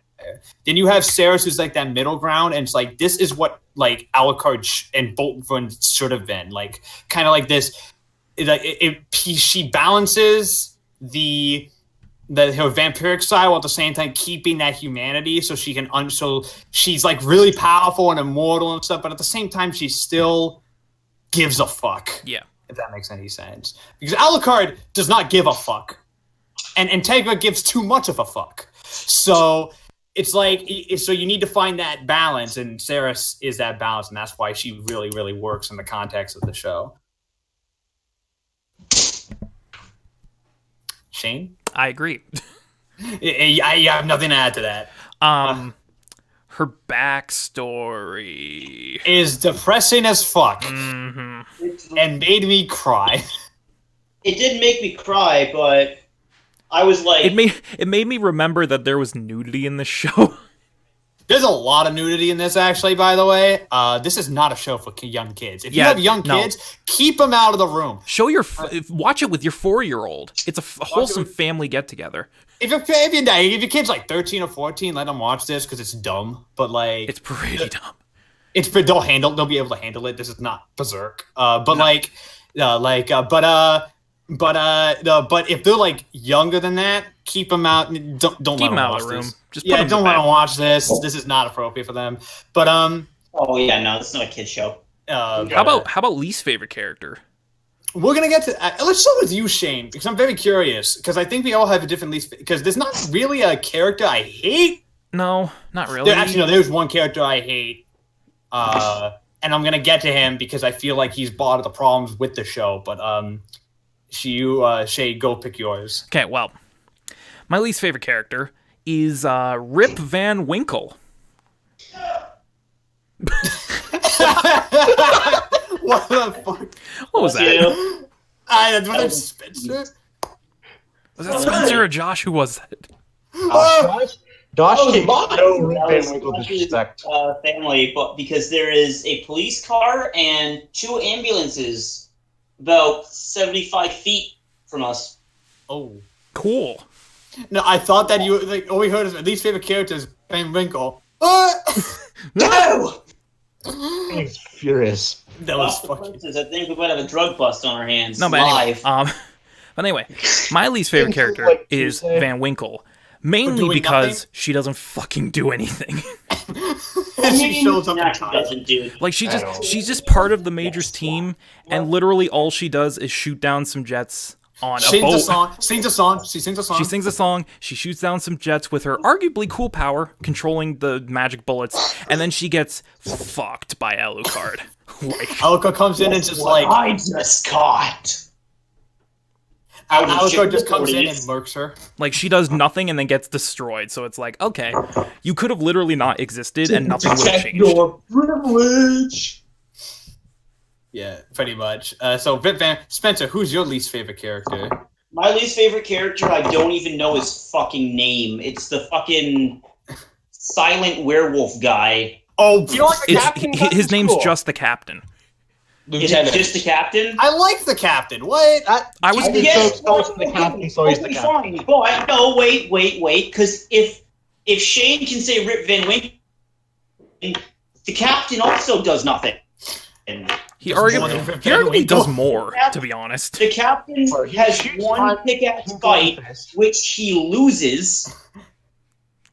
Then you have Seras, who's like that middle ground, and it's like, this is what like Alucard and Bolton should have been. Like, kind of like this she balances her vampiric side while at the same time keeping that humanity, so she can so she's like really powerful and immortal and stuff, but at the same time she still gives a fuck. Yeah, if that makes any sense, because Alucard does not give a fuck, and Integra gives too much of a fuck. So it's like, so you need to find that balance, and Seras is that balance, and that's why she really, really works in the context of the show. Shane? I agree. I have nothing to add to that. Her backstory is depressing as fuck, and made me cry. It did make me cry, but I was like, it made me remember that there was nudity in the show. There's a lot of nudity in this, actually, by the way. This is not a show for young kids. If you have young kids, keep them out of the room. Watch it with your 4-year-old. It's a wholesome family get-together. If your kid's like 13 or 14, let them watch this because it's dumb. But like, it's pretty dumb. They'll be able to handle it. This is not Berserk. But if they're like younger than that, keep them out. Don't let them watch this. Just don't let them watch this. This is not appropriate for them. But oh yeah, no, it's not a kid's show. How about least favorite character? We're gonna get to. Let's start with you, Shane, because I'm very curious. Because I think we all have a different least. Because there's not really a character I hate. No, not really. There's one character I hate. And I'm gonna get to him because I feel like he's part of the problems with the show. But Shay, go pick yours. Okay, well, my least favorite character is Rip Van Winkle. What the fuck? What was that? Was that Spencer? Was that Spencer or Josh? Who was that? Josh takes no Rip Van Winkle disrespect. Family, but because there is a police car and 2 ambulances about 75 feet from us. Oh, cool. No, I thought that you like all we heard is least favorite character is Van Winkle. No! He's furious. That was fucking. I think we might have a drug bust on our hands. No, but anyway, my least favorite character is Van Winkle, mainly because she doesn't fucking do anything. She shows up and doesn't do. Like she's just part of the Majors team, and literally all she does is shoot down some jets on a boat. Sings a song. She sings a song. She shoots down some jets with her arguably cool power, controlling the magic bullets, and then she gets fucked by Alucard. Alucard comes in and just like, I just caught. Alucard just comes in and murks her. Like, she does nothing and then gets destroyed. So it's like, okay, you could have literally not existed and nothing would have changed. Your privilege. Yeah, pretty much. So, Spencer, who's your least favorite character? My least favorite character, I don't even know his fucking name. It's the fucking silent werewolf guy. Oh, you know what? His name's just the captain. Is it just the captain? I like the captain. What? I was the captain, so he's the captain. Fine. But no, wait. Because if Shane can say Rip Van Winkle, the captain also does nothing. He arguably does more, to be honest. The captain has one kick-ass fight, which he loses.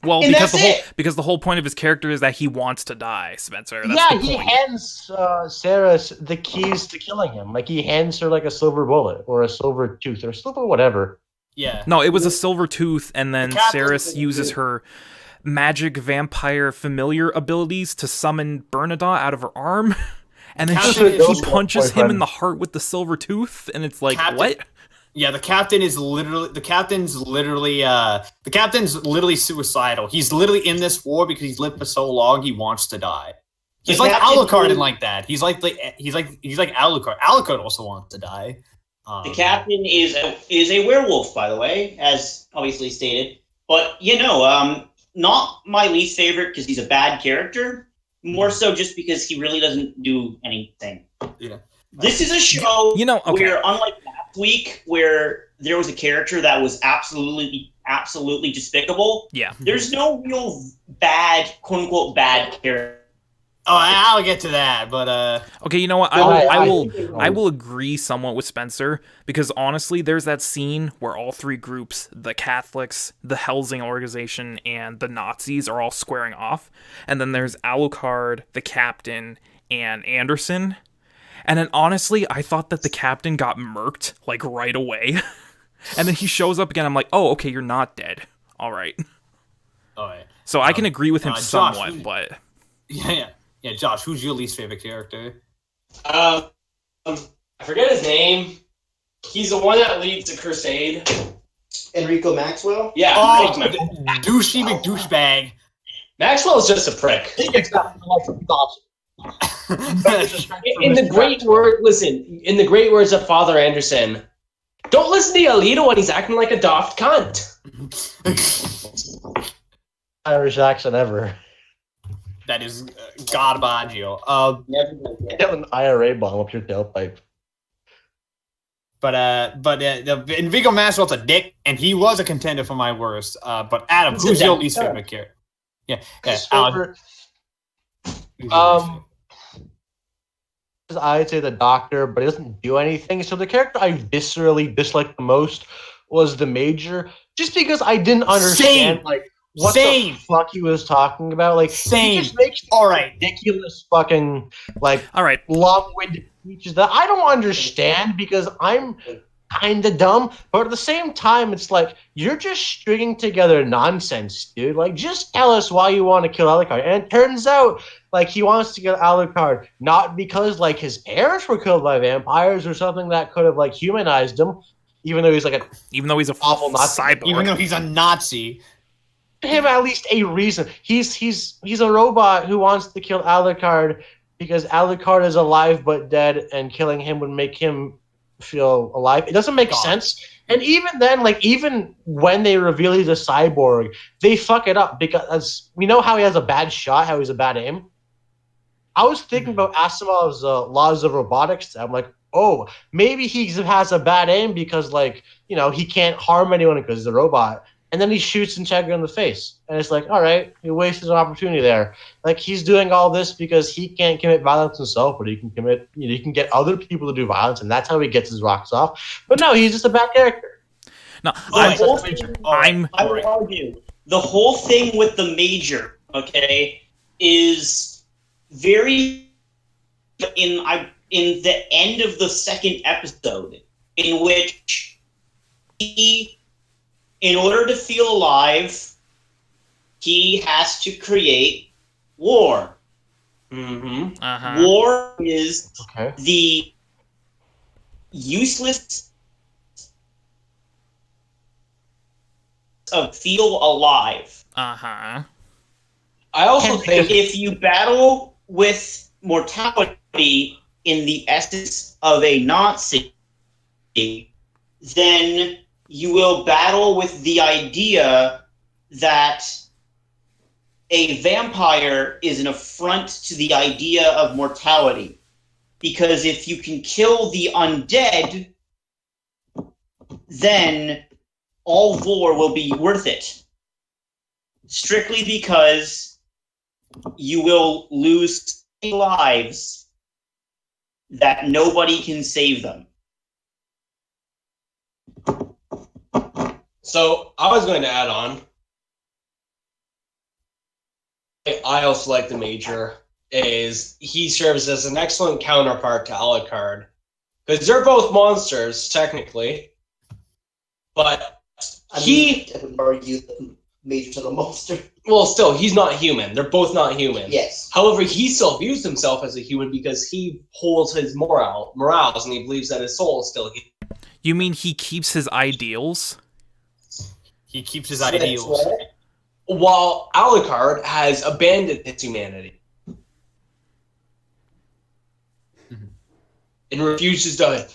Well, because the whole point of his character is that he wants to die, Spencer. That's he hands Seras the keys to killing him. Like, he hands her like a silver bullet or a silver tooth or silver whatever. Yeah. No, it was a silver tooth, and then Seras uses her magic vampire familiar abilities to summon Bernadotte out of her arm. And then he punches him in the heart with the silver tooth, and it's like, what? Yeah, the captain's literally suicidal. He's literally in this war because he's lived for so long. He wants to die. He's like Alucard and like that. He's like Alucard. Alucard also wants to die. The captain is a werewolf, by the way, as obviously stated. But not my least favorite because he's a bad character. More so just because he really doesn't do anything. Yeah. This is a show where, unlike last week, where there was a character that was absolutely despicable, yeah, there's no real bad, quote-unquote, bad character Oh, I'll get to that, but Okay, you know what? I will agree somewhat with Spencer, because honestly, there's that scene where all three groups, the Catholics, the Helsing organization, and the Nazis, are all squaring off, and then there's Alucard, the captain, and Anderson. And then honestly, I thought that the captain got murked like right away. And then he shows up again. I'm like, oh, okay, you're not dead. All right. all right. So I can agree with him Josh, somewhat, but Yeah, Josh, who's your least favorite character? I forget his name. He's the one that leads the crusade. Enrico Maxwell. Yeah. Oh, Maxwell. douchey McDouchebag. Maxwell's just a prick. In In the great words of Father Anderson, don't listen to Alito when he's acting like a daft cunt. Irish accent ever. That is garbaggio. Get an IRA bomb up your tailpipe. But Enrico Maxwell's a dick, and he was a contender for my worst. But Adam, He's a who's your dick. least favorite character? Yeah, Favorite- I'd say the Doctor, but he doesn't do anything. So the character I viscerally disliked the most was the Major, just because I didn't understand what the fuck he was talking about. Like, he just makes All right. ridiculous fucking all right. long-winded speeches that I don't understand because I'm kind of dumb. But at the same time, it's like, you're just stringing together nonsense, dude. Like, just tell us why you want to kill Alucard. And it turns out, like, he wants to kill Alucard not because, like, his parents were killed by vampires or something that could have, like, humanized him, even though he's like Even though he's a awful Nazi. cyborg. Even though he's a Nazi. Him at least a reason. He's a robot who wants to kill Alucard because Alucard is alive but dead, and killing him would make him feel alive. It doesn't make sense. And even then, like, even when they reveal he's a cyborg, they fuck it up because we know how he has a bad shot, how he's a bad aim. I was thinking about Asimov's laws of robotics. I'm like, oh, maybe he has a bad aim because, like, you know, he can't harm anyone because he's a robot. And then he shoots Integra in the face. And it's like, all right, he wasted an opportunity there. Like, he's doing all this because he can't commit violence himself, but he can he can get other people to do violence, and that's how he gets his rocks off. But no, he's just a bad character. No, I would argue the whole thing with the Major, okay, is very in the end of the second episode, in which he, in order to feel alive, he has to create war. Mm-hmm. Uh-huh. War is Okay. the useless of feel alive. Uh-huh. I also think If you battle with mortality in the essence of a Nazi, then you will battle with the idea that a vampire is an affront to the idea of mortality. Because if you can kill the undead, then all war will be worth it. Strictly because you will lose lives that nobody can save them. so. I was going to add on. I also like the Major. Is he serves as an excellent counterpart to Alucard, because they're both monsters technically, but I would argue that Major's not a monster. well, still he's not human. They're both not human. Yes. However, he still views himself as a human because he holds his morals, and he believes that his soul is still human. You mean he keeps his ideals? He keeps his ideals. While Alucard has abandoned his humanity and refuses to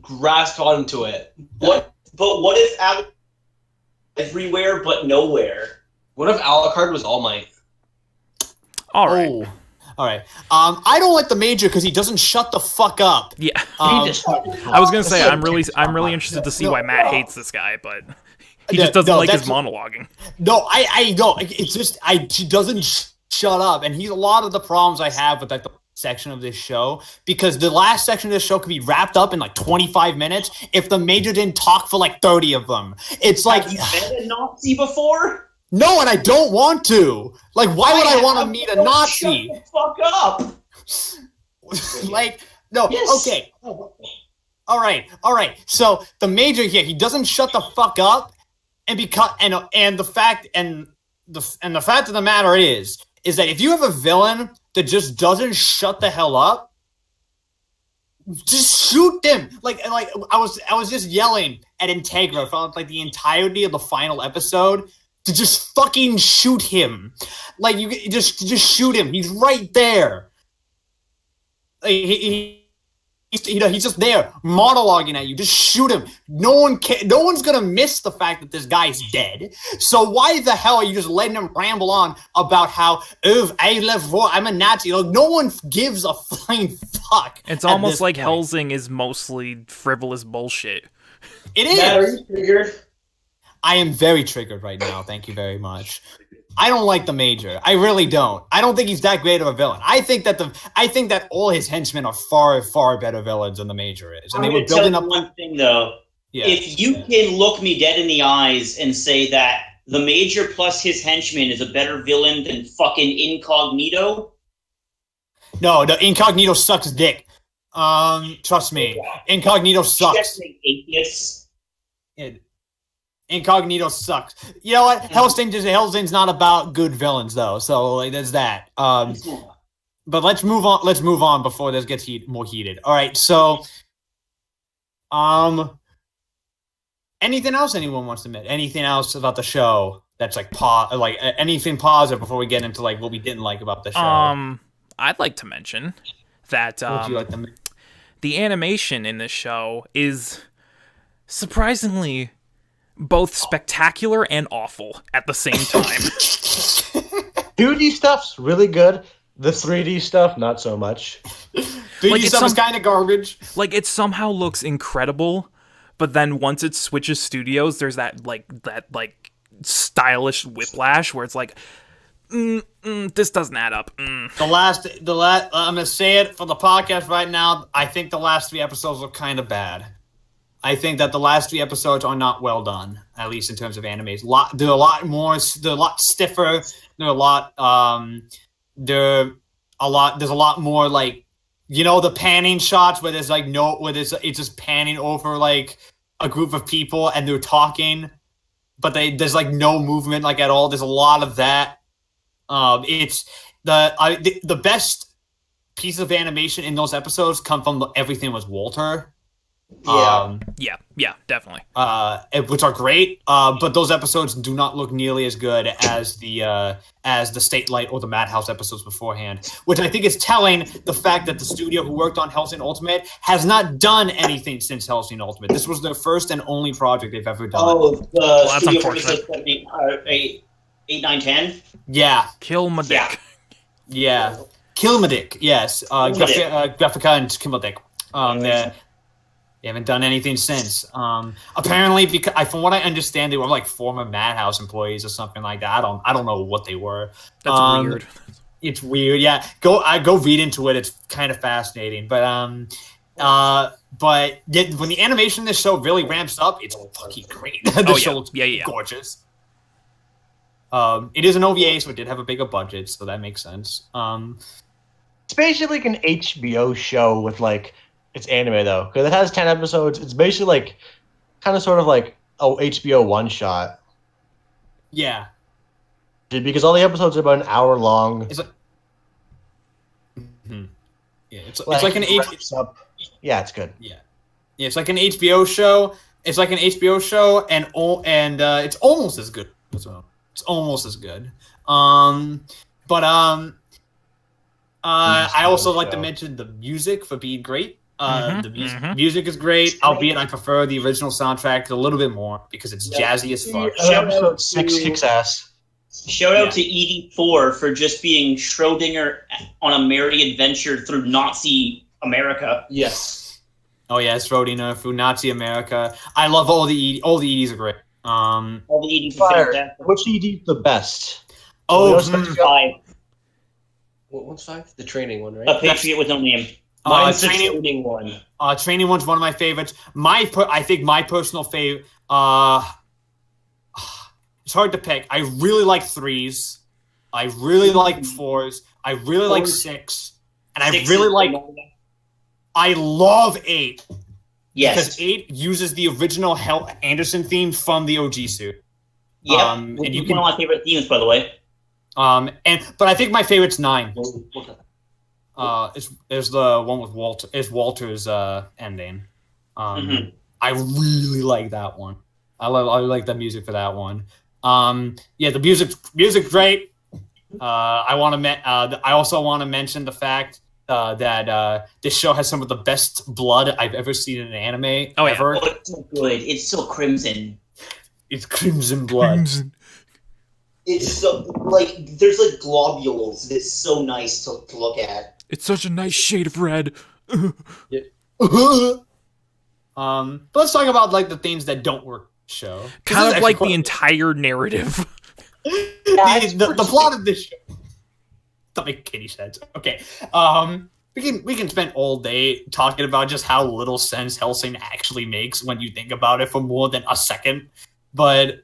grasp onto it. But what if Alucard everywhere but nowhere? What if Alucard was All Might? All right. Oh. All right. I don't like the Major because he doesn't shut the fuck up. Yeah. Um, I was gonna say I'm really interested to see why Matt hates this guy, but he just doesn't like his monologuing. No, I know. It's just she doesn't shut up. And he's a lot of the problems I have with like the section of this show, because the last section of this show could be wrapped up in like 25 minutes if the major didn't talk for like 30 of them. It's like, have you met a Nazi before? No, and I don't want to. Like, why would I want to meet a Nazi? Shut the fuck up. Like, no, Yes. okay. All right. So the major here, he doesn't shut the fuck up, and because and the fact of the matter is that if you have a villain that just doesn't shut the hell up, just shoot them. Like I was just yelling at Integra for like the entirety of the final episode to just fucking shoot him. Like you just shoot him. He's right there. Like, he's just there monologuing at you. Just shoot him. No one's gonna miss the fact that this guy's dead. So why the hell are you just letting him ramble on about how I left war, I'm a Nazi? Like, no one gives a flying fuck. It's almost like Helsing is mostly frivolous bullshit. It is. Matt, are you triggered? I am very triggered right now. Thank you very much. I don't like the major. I really don't. I don't think he's that great of a villain. I think that all his henchmen are far, far better villains than the major is. And I'm they were going to tell building you up. one thing, though. Yeah. If you can look me dead in the eyes and say that the major plus his henchman is a better villain than fucking Incognito, No, Incognito sucks dick. Trust me. Incognito sucks. just make atheists. Incognito sucks. You know what? Hellsing's not about good villains though. So like, there's that. But let's move on. Let's move on before this gets more heated. All right. So, anything else anyone wants to admit? Anything else about the show that's like anything positive before we get into like what we didn't like about the show? I'd like to mention that What would you like to the animation in this show is surprisingly both spectacular and awful at the same time. 2D stuff's really good. The 3D stuff, not so much. 3D Like, stuff is kind of garbage. Like, it somehow looks incredible, but then once it switches studios, there's that stylish whiplash where it's like, this doesn't add up. The last, I'm gonna say it for the podcast right now. I think the last 3 episodes are kind of bad. I think that the last 3 episodes are not well done, at least in terms of animes. They're a lot more. They're a lot stiffer. They're a lot. There's a lot more like, you know, the panning shots where there's like it's just panning over like a group of people and they're talking, but there's like no movement like at all. There's a lot of that. It's the best piece of animation in those episodes come from Everything Was Walter. Yeah. Definitely. Which are great, but those episodes do not look nearly as good as the State Light or the Madhouse episodes beforehand, which I think is telling the fact that the studio who worked on Hellsing Ultimate has not done anything since Hellsing Ultimate. This was their first and only project they've ever done. Oh, the that's studio unfortunate. for 8, 9, 10? Yeah, Kill my dick. yeah. Kilmadic, yes. Graphica and Kilmadic. They haven't done anything since. Apparently, because from what I understand, they were like former Madhouse employees or something like that. I don't know what they were. That's weird. It's weird. Yeah, go read into it. It's kind of fascinating. But when the animation in this show really ramps up, it's fucking great. The show looks gorgeous. It is an OVA, so it did have a bigger budget, so that makes sense. It's basically like an HBO show with like. It's anime though, because it has 10 episodes. It's basically like, kind of sort of like a HBO one shot. Yeah. Because all the episodes are about an hour long. It's like, yeah, it's like an Yeah, it's good. Yeah, it's like an HBO show. It's like an HBO show, and it's almost as good. So it's almost as good. I also like to mention the music for being great. Music is great, albeit I prefer the original soundtrack a little bit more because it's jazzy as fuck. Episode 6 kicks ass. Shout out to ED4 for just being Schrodinger on a merry adventure through Nazi America. Yes. Oh yeah, it's Schrodinger through Nazi America. I love all the EDs are great. All the EDs are Fire. fantastic. Which ED the best? Oh, What one's 5? The training one, right? A Patriot with no name. Mine's the training- training one. Training one's one of my favorites. I think my personal favorite. It's hard to pick. I really like 3s. I really like 4s. I really like 6, and I really like. I love 8. Yes. Because 8 uses the original Anderson theme from the OG suit. Yep. And you One can. of my favorite themes, by the way. But I think my favorite's 9. Is the one with Walter. Is Walter's ending. Mhm. I really like that one. I like the music for that one. Yeah, the music's great. I also want to mention the fact that this show has some of the best blood I've ever seen in an anime ever. Oh, it's so good. It's so crimson. It's crimson blood. It's so like there's like globules. It's so nice to look at. It's such a nice shade of red. But let's talk about like the things that don't work. Show Kind of like the entire narrative. the plot of this show doesn't make any sense. Okay, we can spend all day talking about just how little sense Hellsing actually makes when you think about it for more than a second. But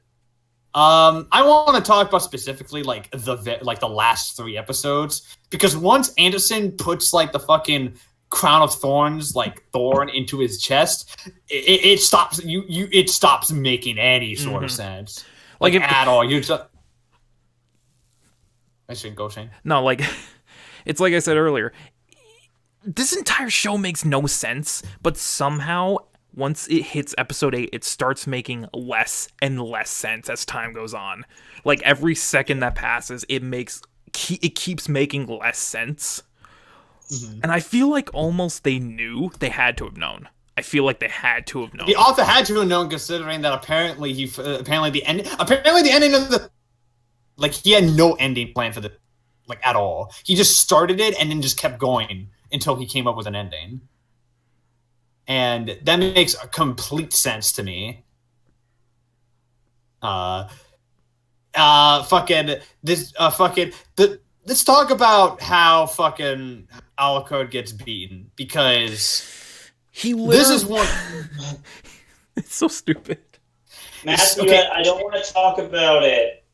I want to talk about specifically like the last 3 episodes, because once Anderson puts like the fucking crown of thorns, like thorn, into his chest, it stops it stops making any sort of sense, like at all. You just I shouldn't go, Shane. No, like it's like I said earlier, this entire show makes no sense, but somehow once it hits episode 8, it starts making less and less sense as time goes on. Like every second that passes, it keeps making less sense. Mm-hmm. And I feel like almost they knew. They had to have known. I feel like they had to have known. The author had to have known, considering that apparently the ending of the, like, he had no ending plan for the, like, at all. He just started it and then just kept going until he came up with an ending. And that makes complete sense to me. Let's talk about how fucking Alucard gets beaten, because this is one. It's so stupid. Matthew, okay. I don't want to talk about it.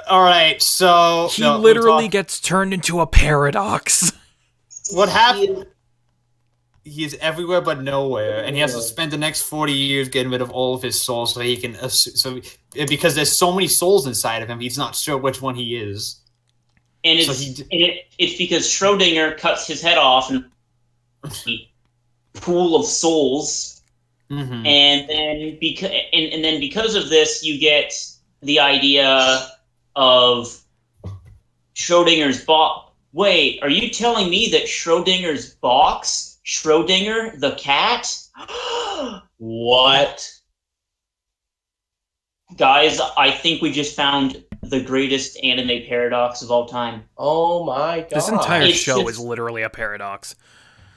All right, so he literally gets turned into a paradox. What happened? He is everywhere but nowhere, and he has to spend the next 40 years getting rid of all of his souls so he can. Because there's so many souls inside of him, he's not sure which one he is. And it's because Schrodinger cuts his head off in a pool of souls, and then because of this, you get the idea of Schrodinger's box. Wait, are you telling me that Schrodinger's box? Schrodinger, the cat? What? Guys, I think we just found the greatest anime paradox of all time. Oh my god. This entire show is literally a paradox.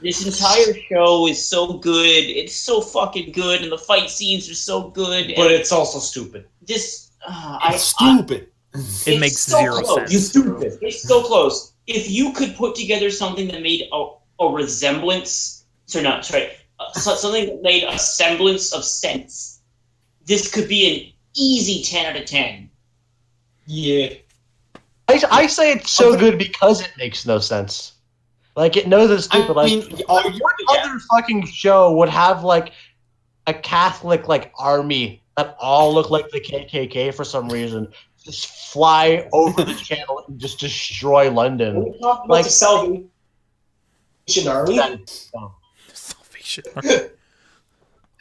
This entire show is so good. It's so fucking good, and the fight scenes are so good. But it's also stupid. It's stupid. It makes so zero close. sense. You stupid. It's so close. If you could put together something that made a resemblance, something that made a semblance of sense, this could be an easy 10 out of 10. Yeah. I say it's so good because it makes no sense. Like, it knows it's stupid. What other fucking show would have, like, a Catholic, like, army that all look like the KKK for some reason just fly over the channel and just destroy London? Like, the Salvation Army? Salvation.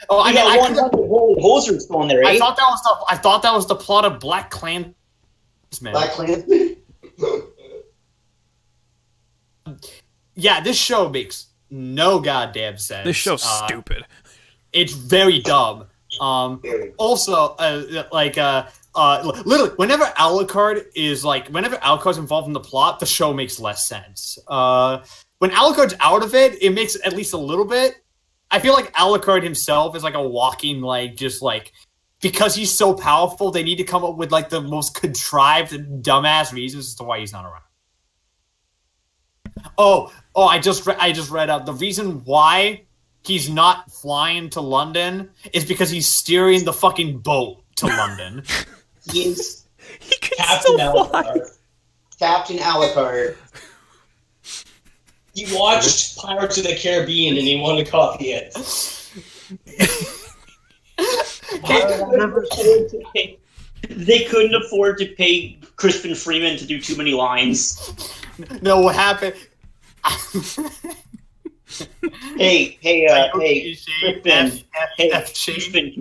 Oh, I got mean, holy hosers going there, eh? I thought that was the plot of Black Klansman. Black Klansman? Yeah, this show makes no goddamn sense. This show's stupid. It's very dumb. Also, literally, whenever Alucard's involved in the plot, the show makes less sense. When Alucard's out of it, it makes at least a little bit. I feel like Alucard himself is like a walking, like, just like, because he's so powerful, they need to come up with like the most contrived and dumbass reasons as to why he's not around. I just read up the reason why he's not flying to London is because he's steering the fucking boat to London. He is He can Captain still fly. Alucard. Captain Alucard. He watched Pirates of the Caribbean and he wanted to copy it. They couldn't afford to pay Crispin Freeman to do too many lines. No, what happened? Hey, Crispin. Hey, Shane. Crispin,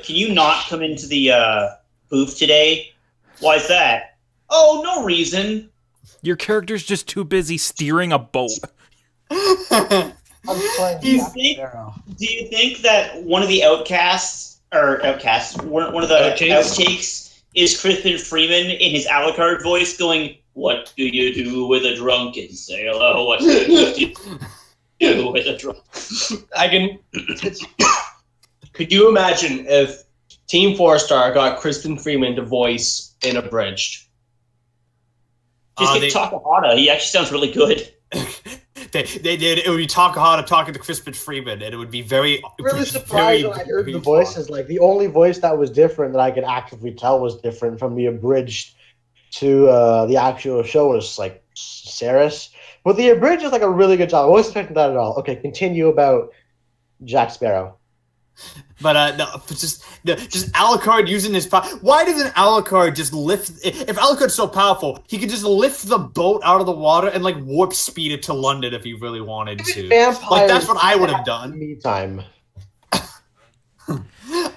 can you not come into the booth today? Why is that? Oh, no reason. Your character's just too busy steering a boat. I'm playing Do you Jack think- Sparrow. Do you think that one of the one of the outtakes is Crispin Freeman in his Alucard voice going, "What do you do with a drunken sailor? What do you do with a drunk?" I can. Could you imagine if Team 4-Star got Crispin Freeman to voice in Abridged? Just get Takahata. He actually sounds really good. They did. It would be Takahata talking to Crispin Freeman, and it would be very. Really surprised when I heard the voices. Like the only voice that was different that I could actively tell was different from the abridged to the actual show was like Seras. But the abridged is like a really good job. I wasn't expecting that at all. Okay, continue about Jack Sparrow. But just Alucard using his power. Why doesn't Alucard just lift? If Alucard's so powerful, he could just lift the boat out of the water and like warp speed it to London if he really wanted to. Like that's what I would have done. Me time.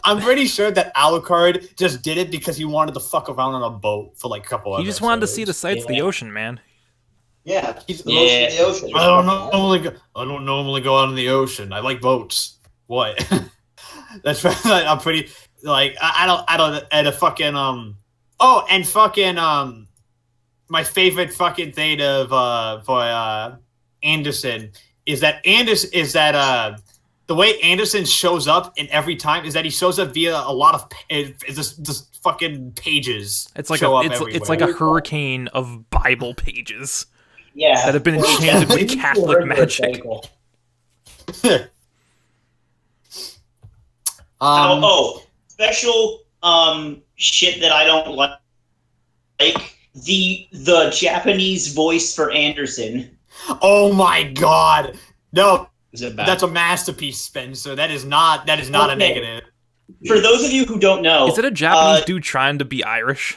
I'm pretty sure that Alucard just did it because he wanted to fuck around on a boat for like a couple. He just wanted to see the sights of the ocean, man. Yeah, he's the Yeah. most in the ocean. I don't normally go out in the ocean. I like boats. What? That's right. I'm pretty like I don't and a fucking and fucking my favorite fucking thing of for Anderson is that the way Anderson shows up in every time is that he shows up via a lot of just fucking pages. It's like show up it's everywhere. like a hurricane of Bible pages Yeah. that have been enchanted with Catholic magic. Special shit that I don't like the Japanese voice for Anderson. Oh my god! No, Is it bad? that's a masterpiece, Spencer. That is not a Okay. negative. For those of you who don't know, Is it a Japanese dude trying to be Irish?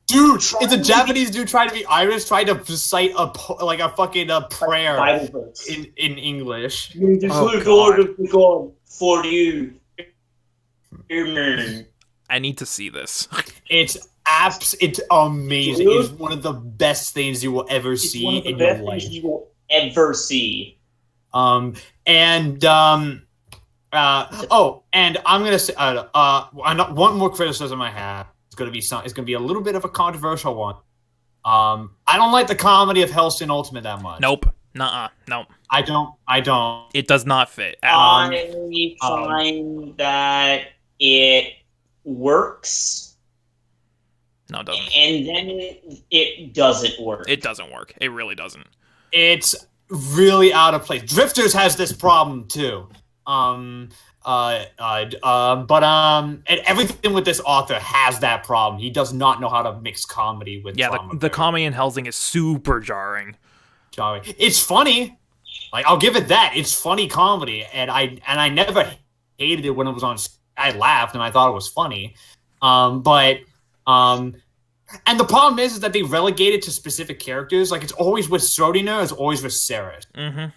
Dude, it's a Japanese dude trying to be Irish, trying to recite a fucking prayer Bible verse. in English. Oh, For you. Amen. I need to see this. It's amazing. Dude. It's one of the best things you will ever It's see one of the in your best life. things you will ever see. And I'm gonna say one more criticism I have. It's gonna be a little bit of a controversial one. I don't like the comedy of Hellsing Ultimate that much. Nope. Nuh-uh. Nope. I don't. It does not fit at all. I find that it works, No, it doesn't. and then it doesn't work. It doesn't work. It really doesn't. It's really out of place. Drifters has this problem too. And everything with this author has that problem. He does not know how to mix comedy with Yeah, drama. the comedy in Helsing is super jarring. Sorry. It's funny. Like I'll give it that. It's funny comedy, and I never hated it when it was on. I laughed and I thought it was funny. And the problem is that they relegate it to specific characters. Like it's always with Schrodinger, it's always with Seras. Mm-hmm.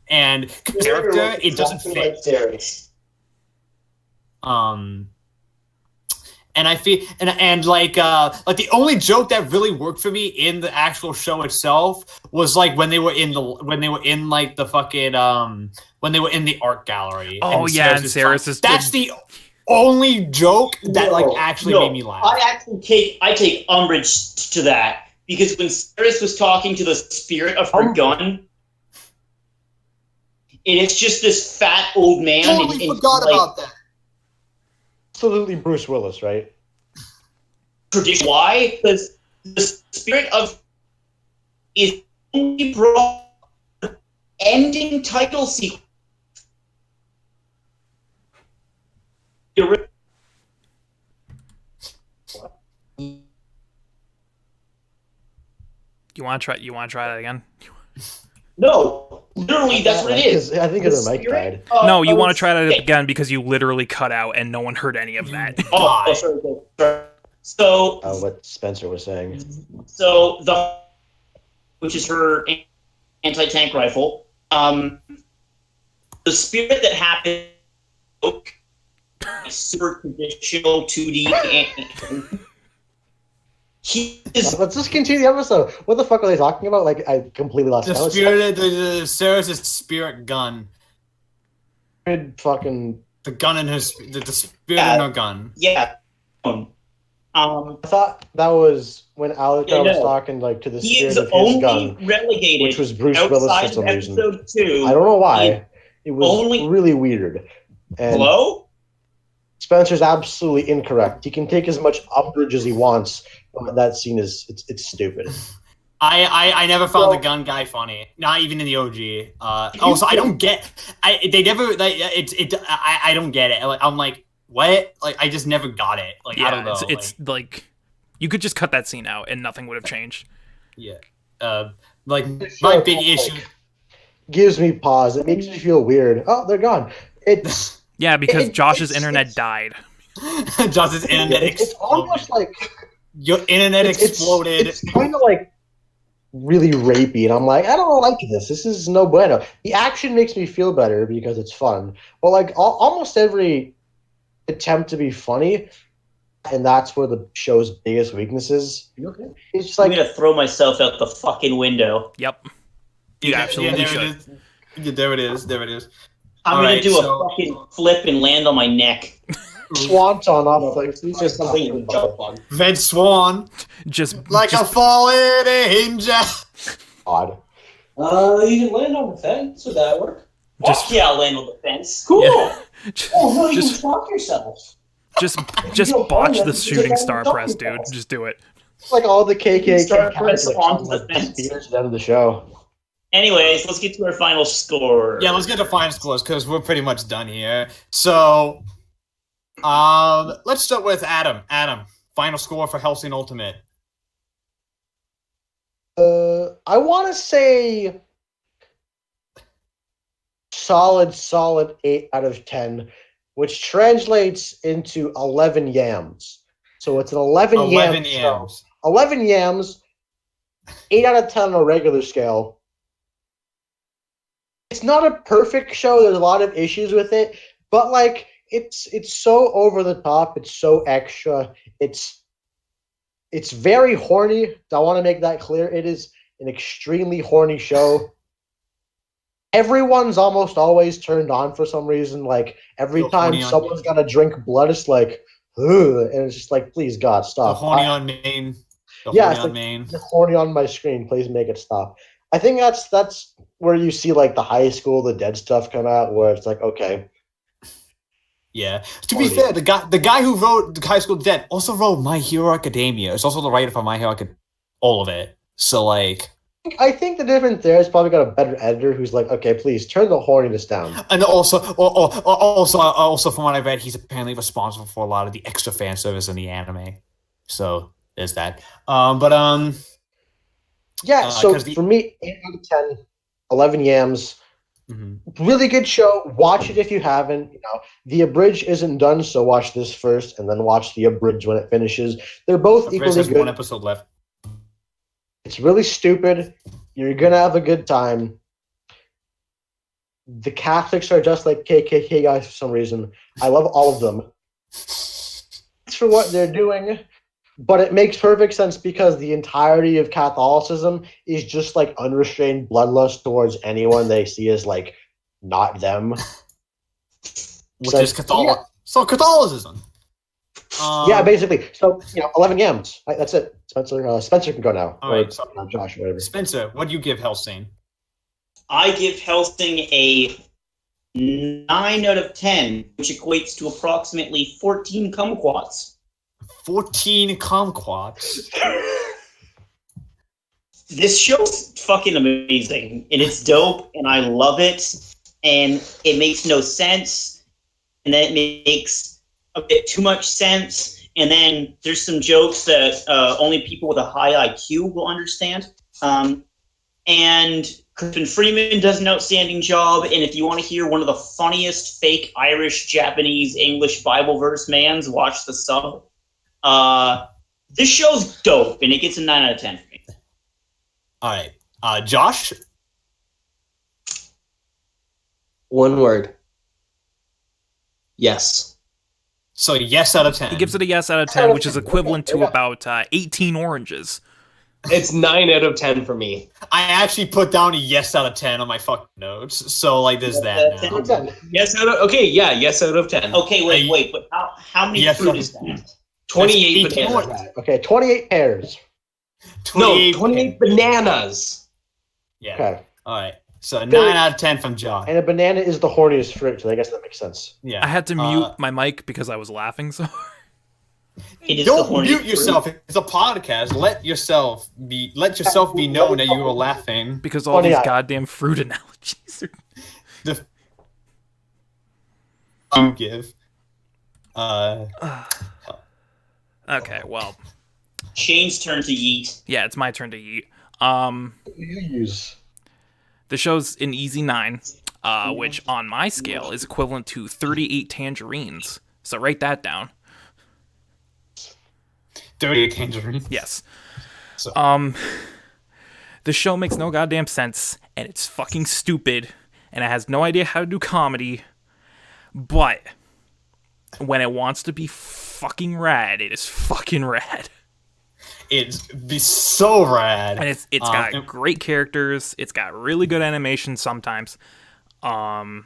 And character, it doesn't fit. And I feel and like the only joke that really worked for me in the actual show itself was like when they were in the art gallery. Oh yeah, and Seras is that's the only joke that actually made me laugh. I take umbrage to that because when Seras was talking to the spirit of her gun, and it's just this fat old man. Totally forgot about that. Absolutely Bruce Willis, right? Tradition. Why? Because the spirit of is only brought ending title sequence. You want to try that again? No, literally, that's what it is. I think the mic died. No, you want to try that again because you literally cut out and no one heard any of that. Sorry. So, what Spencer was saying. So which is her anti-tank rifle. The spirit that happened super traditional 2D. Let's just continue the episode. What the fuck are they talking about? Like, I completely lost the spirit. The Seras' spirit gun. Fucking the gun in his the spirit in her gun. Yeah. I thought that was when Alucard was talking like to the spirit of his gun, relegated, which was Bruce Willis for some reason. Two, I don't know why. It was really weird. And hello? Spencer's absolutely incorrect. He can take as much umbrage as he wants, but that scene is it's stupid. I never found the gun guy funny. Not even in the OG. Also, I don't get. I don't get it. Like, I'm like, what? Like, I just never got it. Like, yeah, I don't know. It's like you could just cut that scene out and nothing would have changed. Yeah. Like my big issue gives me pause. It makes me feel weird. Oh, they're gone. It's yeah, because Josh's internet died. Josh's internet exploded. It's almost like your internet exploded. It's kind of like really rapey, and I'm like, I don't like this. This is no bueno. The action makes me feel better because it's fun, but like almost every attempt to be funny, and that's where the show's biggest weakness is. Okay. It's just like I'm gonna throw myself out the fucking window. Yep. You absolutely should. There it is. There it is. I'm gonna do a fucking flip and land on my neck. Swanton off like It's just something you can jump on. Red Swan. Just a fallen angel. odd. You can land on the fence. Would that work? Yeah, I'll land on the fence. Cool. Yeah. Oh no, you Just- can shock yourself. Just botch the shooting star press, dude. Just do it. It's like all the KKK Start press Catholics onto the like fence. spears at the end of the show. Anyways, let's get to our final score. Yeah, let's get to final scores because we're pretty much done here. So, let's start with Adam. Adam, final score for Hellsing Ultimate. I want to say solid 8 out of 10, which translates into 11 yams. So it's an 11 yams. Show. 11 yams, 8 out of 10 on a regular scale. It's not a perfect show. There's a lot of issues with it, but like it's so over the top. It's so extra. It's very horny. I want to make that clear. It is an extremely horny show. Everyone's almost always turned on for some reason. Like every time someone's got to drink blood, it's like, ugh, and it's just like, please God, stop. The horny on main. The horny on my screen. Please make it stop. I think that's where you see like the high school, the dead stuff come out, where it's like, okay. Yeah. To be fair, the guy who wrote the High School Dead also wrote My Hero Academia. It's also the writer for My Hero Academia. All of it. So like, I think the difference there is probably got a better editor who's like, okay, please turn the horniness down. And also from what I read, he's apparently responsible for a lot of the extra fan service in the anime. So there's that. Yeah, so for me, 8 out of 10, 11 yams. Mm-hmm. Really good show. Watch it if you haven't. You know, the abridge isn't done, so watch this first, and then watch the abridge when it finishes. They're both equally good. One episode left. It's really stupid. You're gonna have a good time. The Catholics are just like KKK guys for some reason. I love all of them. Thanks for what they're doing. But it makes perfect sense because the entirety of Catholicism is just like unrestrained bloodlust towards anyone they see as like not them. Which is Catholic. Yeah. So Catholicism. Yeah, basically. So 11 yams. That's it. Spencer can go now. All right, Josh, whatever. Spencer, what do you give Hellsing? I give Helsing a 9 out of 10, which equates to approximately 14 kumquats. 14 kumquats. This show's fucking amazing, and it's dope, and I love it, and it makes no sense, and then it makes a bit too much sense, and then there's some jokes that only people with a high IQ will understand. And Crispin Freeman does an outstanding job, and if you want to hear one of the funniest fake Irish, Japanese, English Bible verse mans, watch the sub. This show's dope, and it gets a 9 out of 10 for me. All right. Josh? One word. Yes. So yes out of 10. He gives it a yes out of 10, which is equivalent to about 18 oranges. It's 9 out of 10 for me. I actually put down a yes out of 10 on my fucking notes. So, like, there's that now. Yes out of okay, yeah, yes out of 10. Okay, wait, but how many fruit is that? 28 That's 18 bananas. Okay, 28 pairs. 28 bananas. Yeah. Okay. All right. So 9 out of 10 from Josh. And a banana is the horniest fruit, so I guess that makes sense. Yeah. I had to mute my mic because I was laughing so hard. It is Don't the horny mute fruit. yourself. It's a podcast. Let yourself be known that you were laughing. Because all these goddamn fruit analogies are... The you give. Okay, well. Shane's turn to yeet. Yeah, it's my turn to eat. You use. The show's an easy 9, which on my scale is equivalent to 38 tangerines. So write that down. 38 tangerines. Yes. So. The show makes no goddamn sense, and it's fucking stupid, and it has no idea how to do comedy, but when it wants to be fucking rad, it is fucking rad. It's be so rad. And it's got great characters, it's got really good animation sometimes. The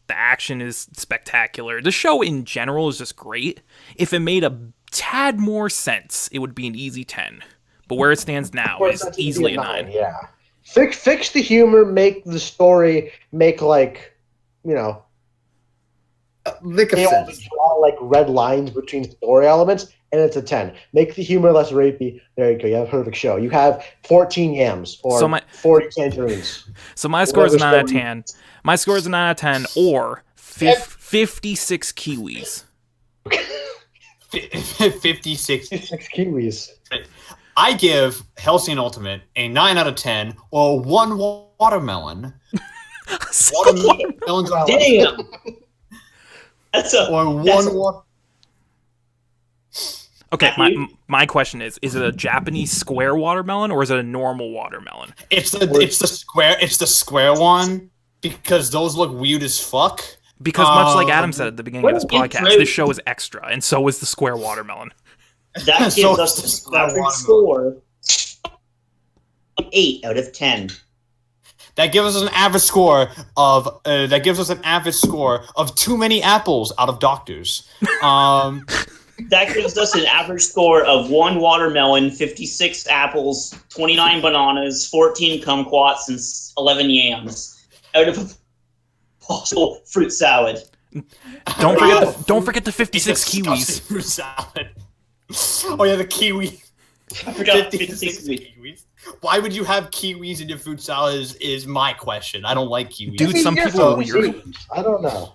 action is spectacular. The show in general is just great. If it made a tad more sense, it would be an easy 10. But where it stands now is easily a 9. Yeah. Fix the humor, make the story, make like, you know, Make a they sense. always draw like red lines between story elements, and it's a 10. Make the humor less rapey. There you go. You have a perfect show. You have 14 yams or 40 tangerines. So my score is a 9 out of 10. My score is a 9 out of 10 or 56 kiwis. 56. 6 kiwis. I give Hellsing Ultimate a 9 out of 10 or 1 watermelon. Watermelons are Damn. That's a or one water. Okay, my question is it a Japanese square watermelon or is it a normal watermelon? It's the square one because those look weird as fuck. Because much like Adam said at the beginning of this podcast, this show is extra, and so is the square watermelon. That gives So us the the square average watermelon. score 8 out of 10. That gives us an average score of too many apples out of doctors. That gives us an average score of 1 watermelon, 56 apples, 29 bananas, 14 kumquats, and 11 yams out of a possible fruit salad. Don't forget the 56 Disgusting kiwis. fruit salad. Oh yeah, the kiwi. I forgot 56 kiwis. Why would you have kiwis in your fruit salad is my question. I don't like kiwis. Dude, some people are weird. I don't know.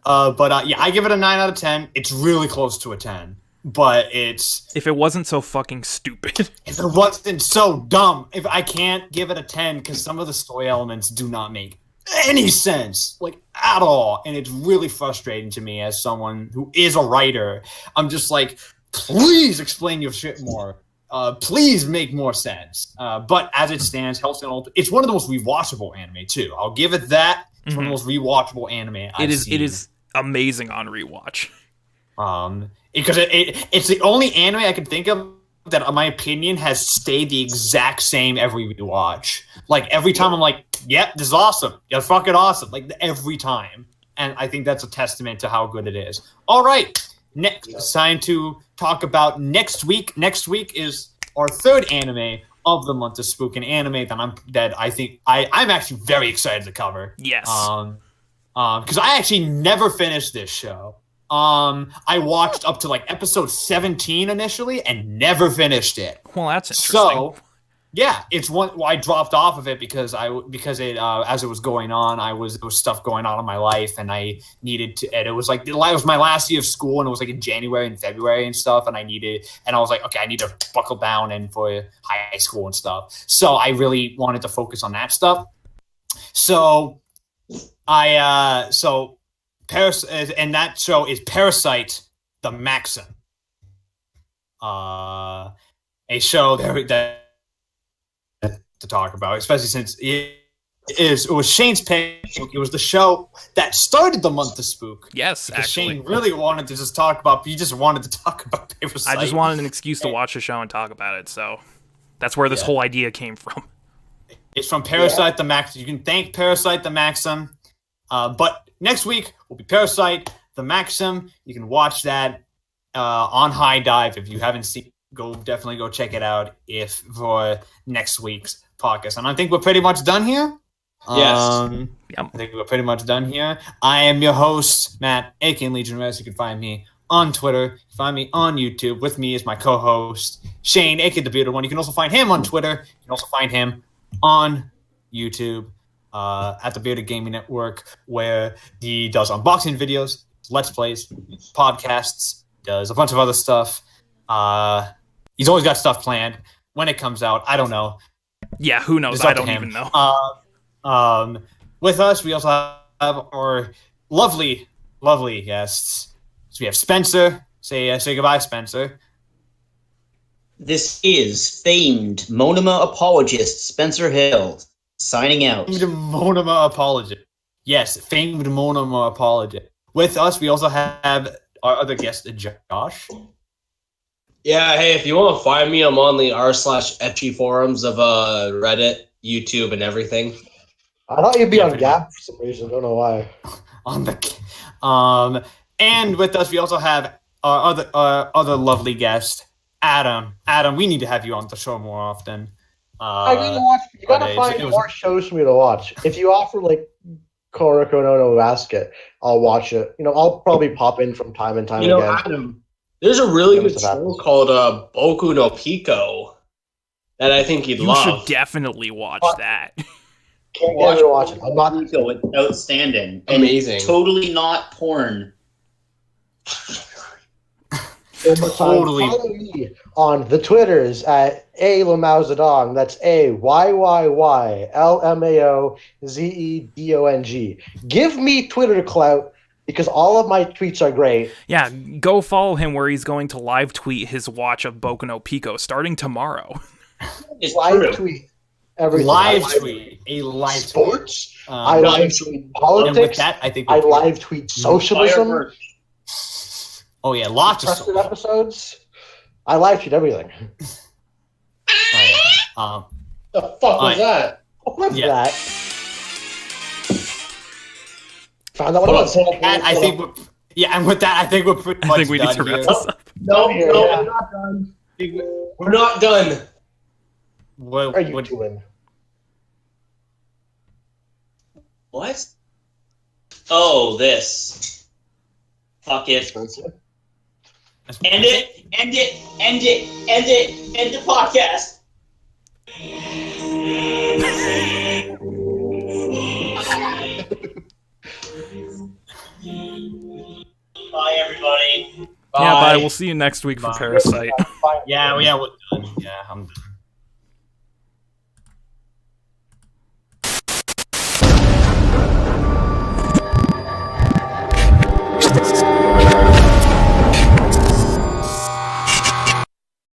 But yeah, I give it a 9 out of 10. It's really close to a 10. But if it wasn't so fucking stupid. if it wasn't so dumb, if I can't give it a 10 because some of the story elements do not make any sense, like at all. And it's really frustrating to me as someone who is a writer. I'm just like, please explain your shit more. Please make more sense. But as it stands, Hellsing Ultimate, it's one of the most rewatchable anime too. I'll give it that. It's one of the most rewatchable anime I've seen. It is amazing on rewatch. Because it's the only anime I can think of that, in my opinion, has stayed the exact same every rewatch. Like every time I'm like, yep, this is awesome. Yeah, fucking awesome. Like every time. And I think that's a testament to how good it is. All right. Next, it's time to talk about next week. Next week is our third anime of the month of Spook, an anime that I'm actually very excited to cover. Yes. Because I actually never finished this show. I watched up to like episode 17 initially and never finished it. Well, that's interesting. So, Yeah, it's one. Well, I dropped off of it because it as it was going on, there was stuff going on in my life, and I needed to. And it was like it was my last year of school, and it was like in January and February and stuff, and I was like, okay, I need to buckle down and for high school and stuff. So I really wanted to focus on that stuff. So and that show is Parasite, the Maxim, a show that to talk about, especially since it was Shane's pick. It was the show that started the month of Spook. Yes, because actually. Shane really wanted to just talk about. He just wanted to talk about Parasite. I just wanted an excuse to watch the show and talk about it, so that's where this whole idea came from. It's from Parasite the Maxim. You can thank Parasite the Maxim. But next week will be Parasite the Maxim. You can watch that on High Dive if you haven't seen. Definitely go check it out for next week's podcast. And I think we're pretty much done here. Yes. I think we're pretty much done here. I am your host, Matt, aka Legion Rest. You can find me on Twitter. You can find me on YouTube. With me is my co-host, Shane, aka The Bearded One. You can also find him on Twitter. You can also find him on YouTube at the Bearded Gaming Network, where he does unboxing videos, Let's Plays, podcasts, does a bunch of other stuff. He's always got stuff planned. When it comes out, I don't know. Yeah, who knows? I don't even know. With us, we also have our lovely guests. So we have Spencer. Say goodbye, Spencer. This is famed Monoma apologist Spencer Hill signing out. Famed Monoma apologist. Yes, famed Monoma apologist. With us, we also have our other guest, Josh. Yeah, hey, if you want to find me, I'm on the r/etchy forums of Reddit, YouTube, and everything. I thought you'd be on G.A.P for some reason. I don't know why. And with us, we also have our other lovely guest, Adam. Adam, we need to have you on the show more often. I gotta watch. You gotta find more shows for me to watch. If you offer like Kuroko no Basket, I'll watch it. I'll probably pop in from time and time again. Adam, there's a really good show called Boku no Pico that I think you'd love. You should definitely watch that. Can't get to watch it. I'm not. It's outstanding. Amazing. And totally not porn. Totally. Follow me on the Twitters at @LamaoZedong. That's AYYYLMAOZEDONG. Give me Twitter clout because all of my tweets are great. Yeah, go follow him where he's going to live tweet his watch of Boku no Pico starting tomorrow. It's live tweet everything. Live tweet. A live sports. Tweet. I live tweet politics. And with that, I think I live tweet socialism. Oh yeah, lots of Trusted episodes. I live tweet everything. The fuck was that? What's Yeah. that? Found out what it was. And I think and with that, I think we're pretty much I think we need to done wrap here. this up. No, we're not done. We're not done. What are you doing? What? Oh, this. Fuck it. Spencer? End the podcast. Bye, everybody. Yeah, bye. We'll see you next week for Parasite. Yeah, we're done. Yeah, I'm done.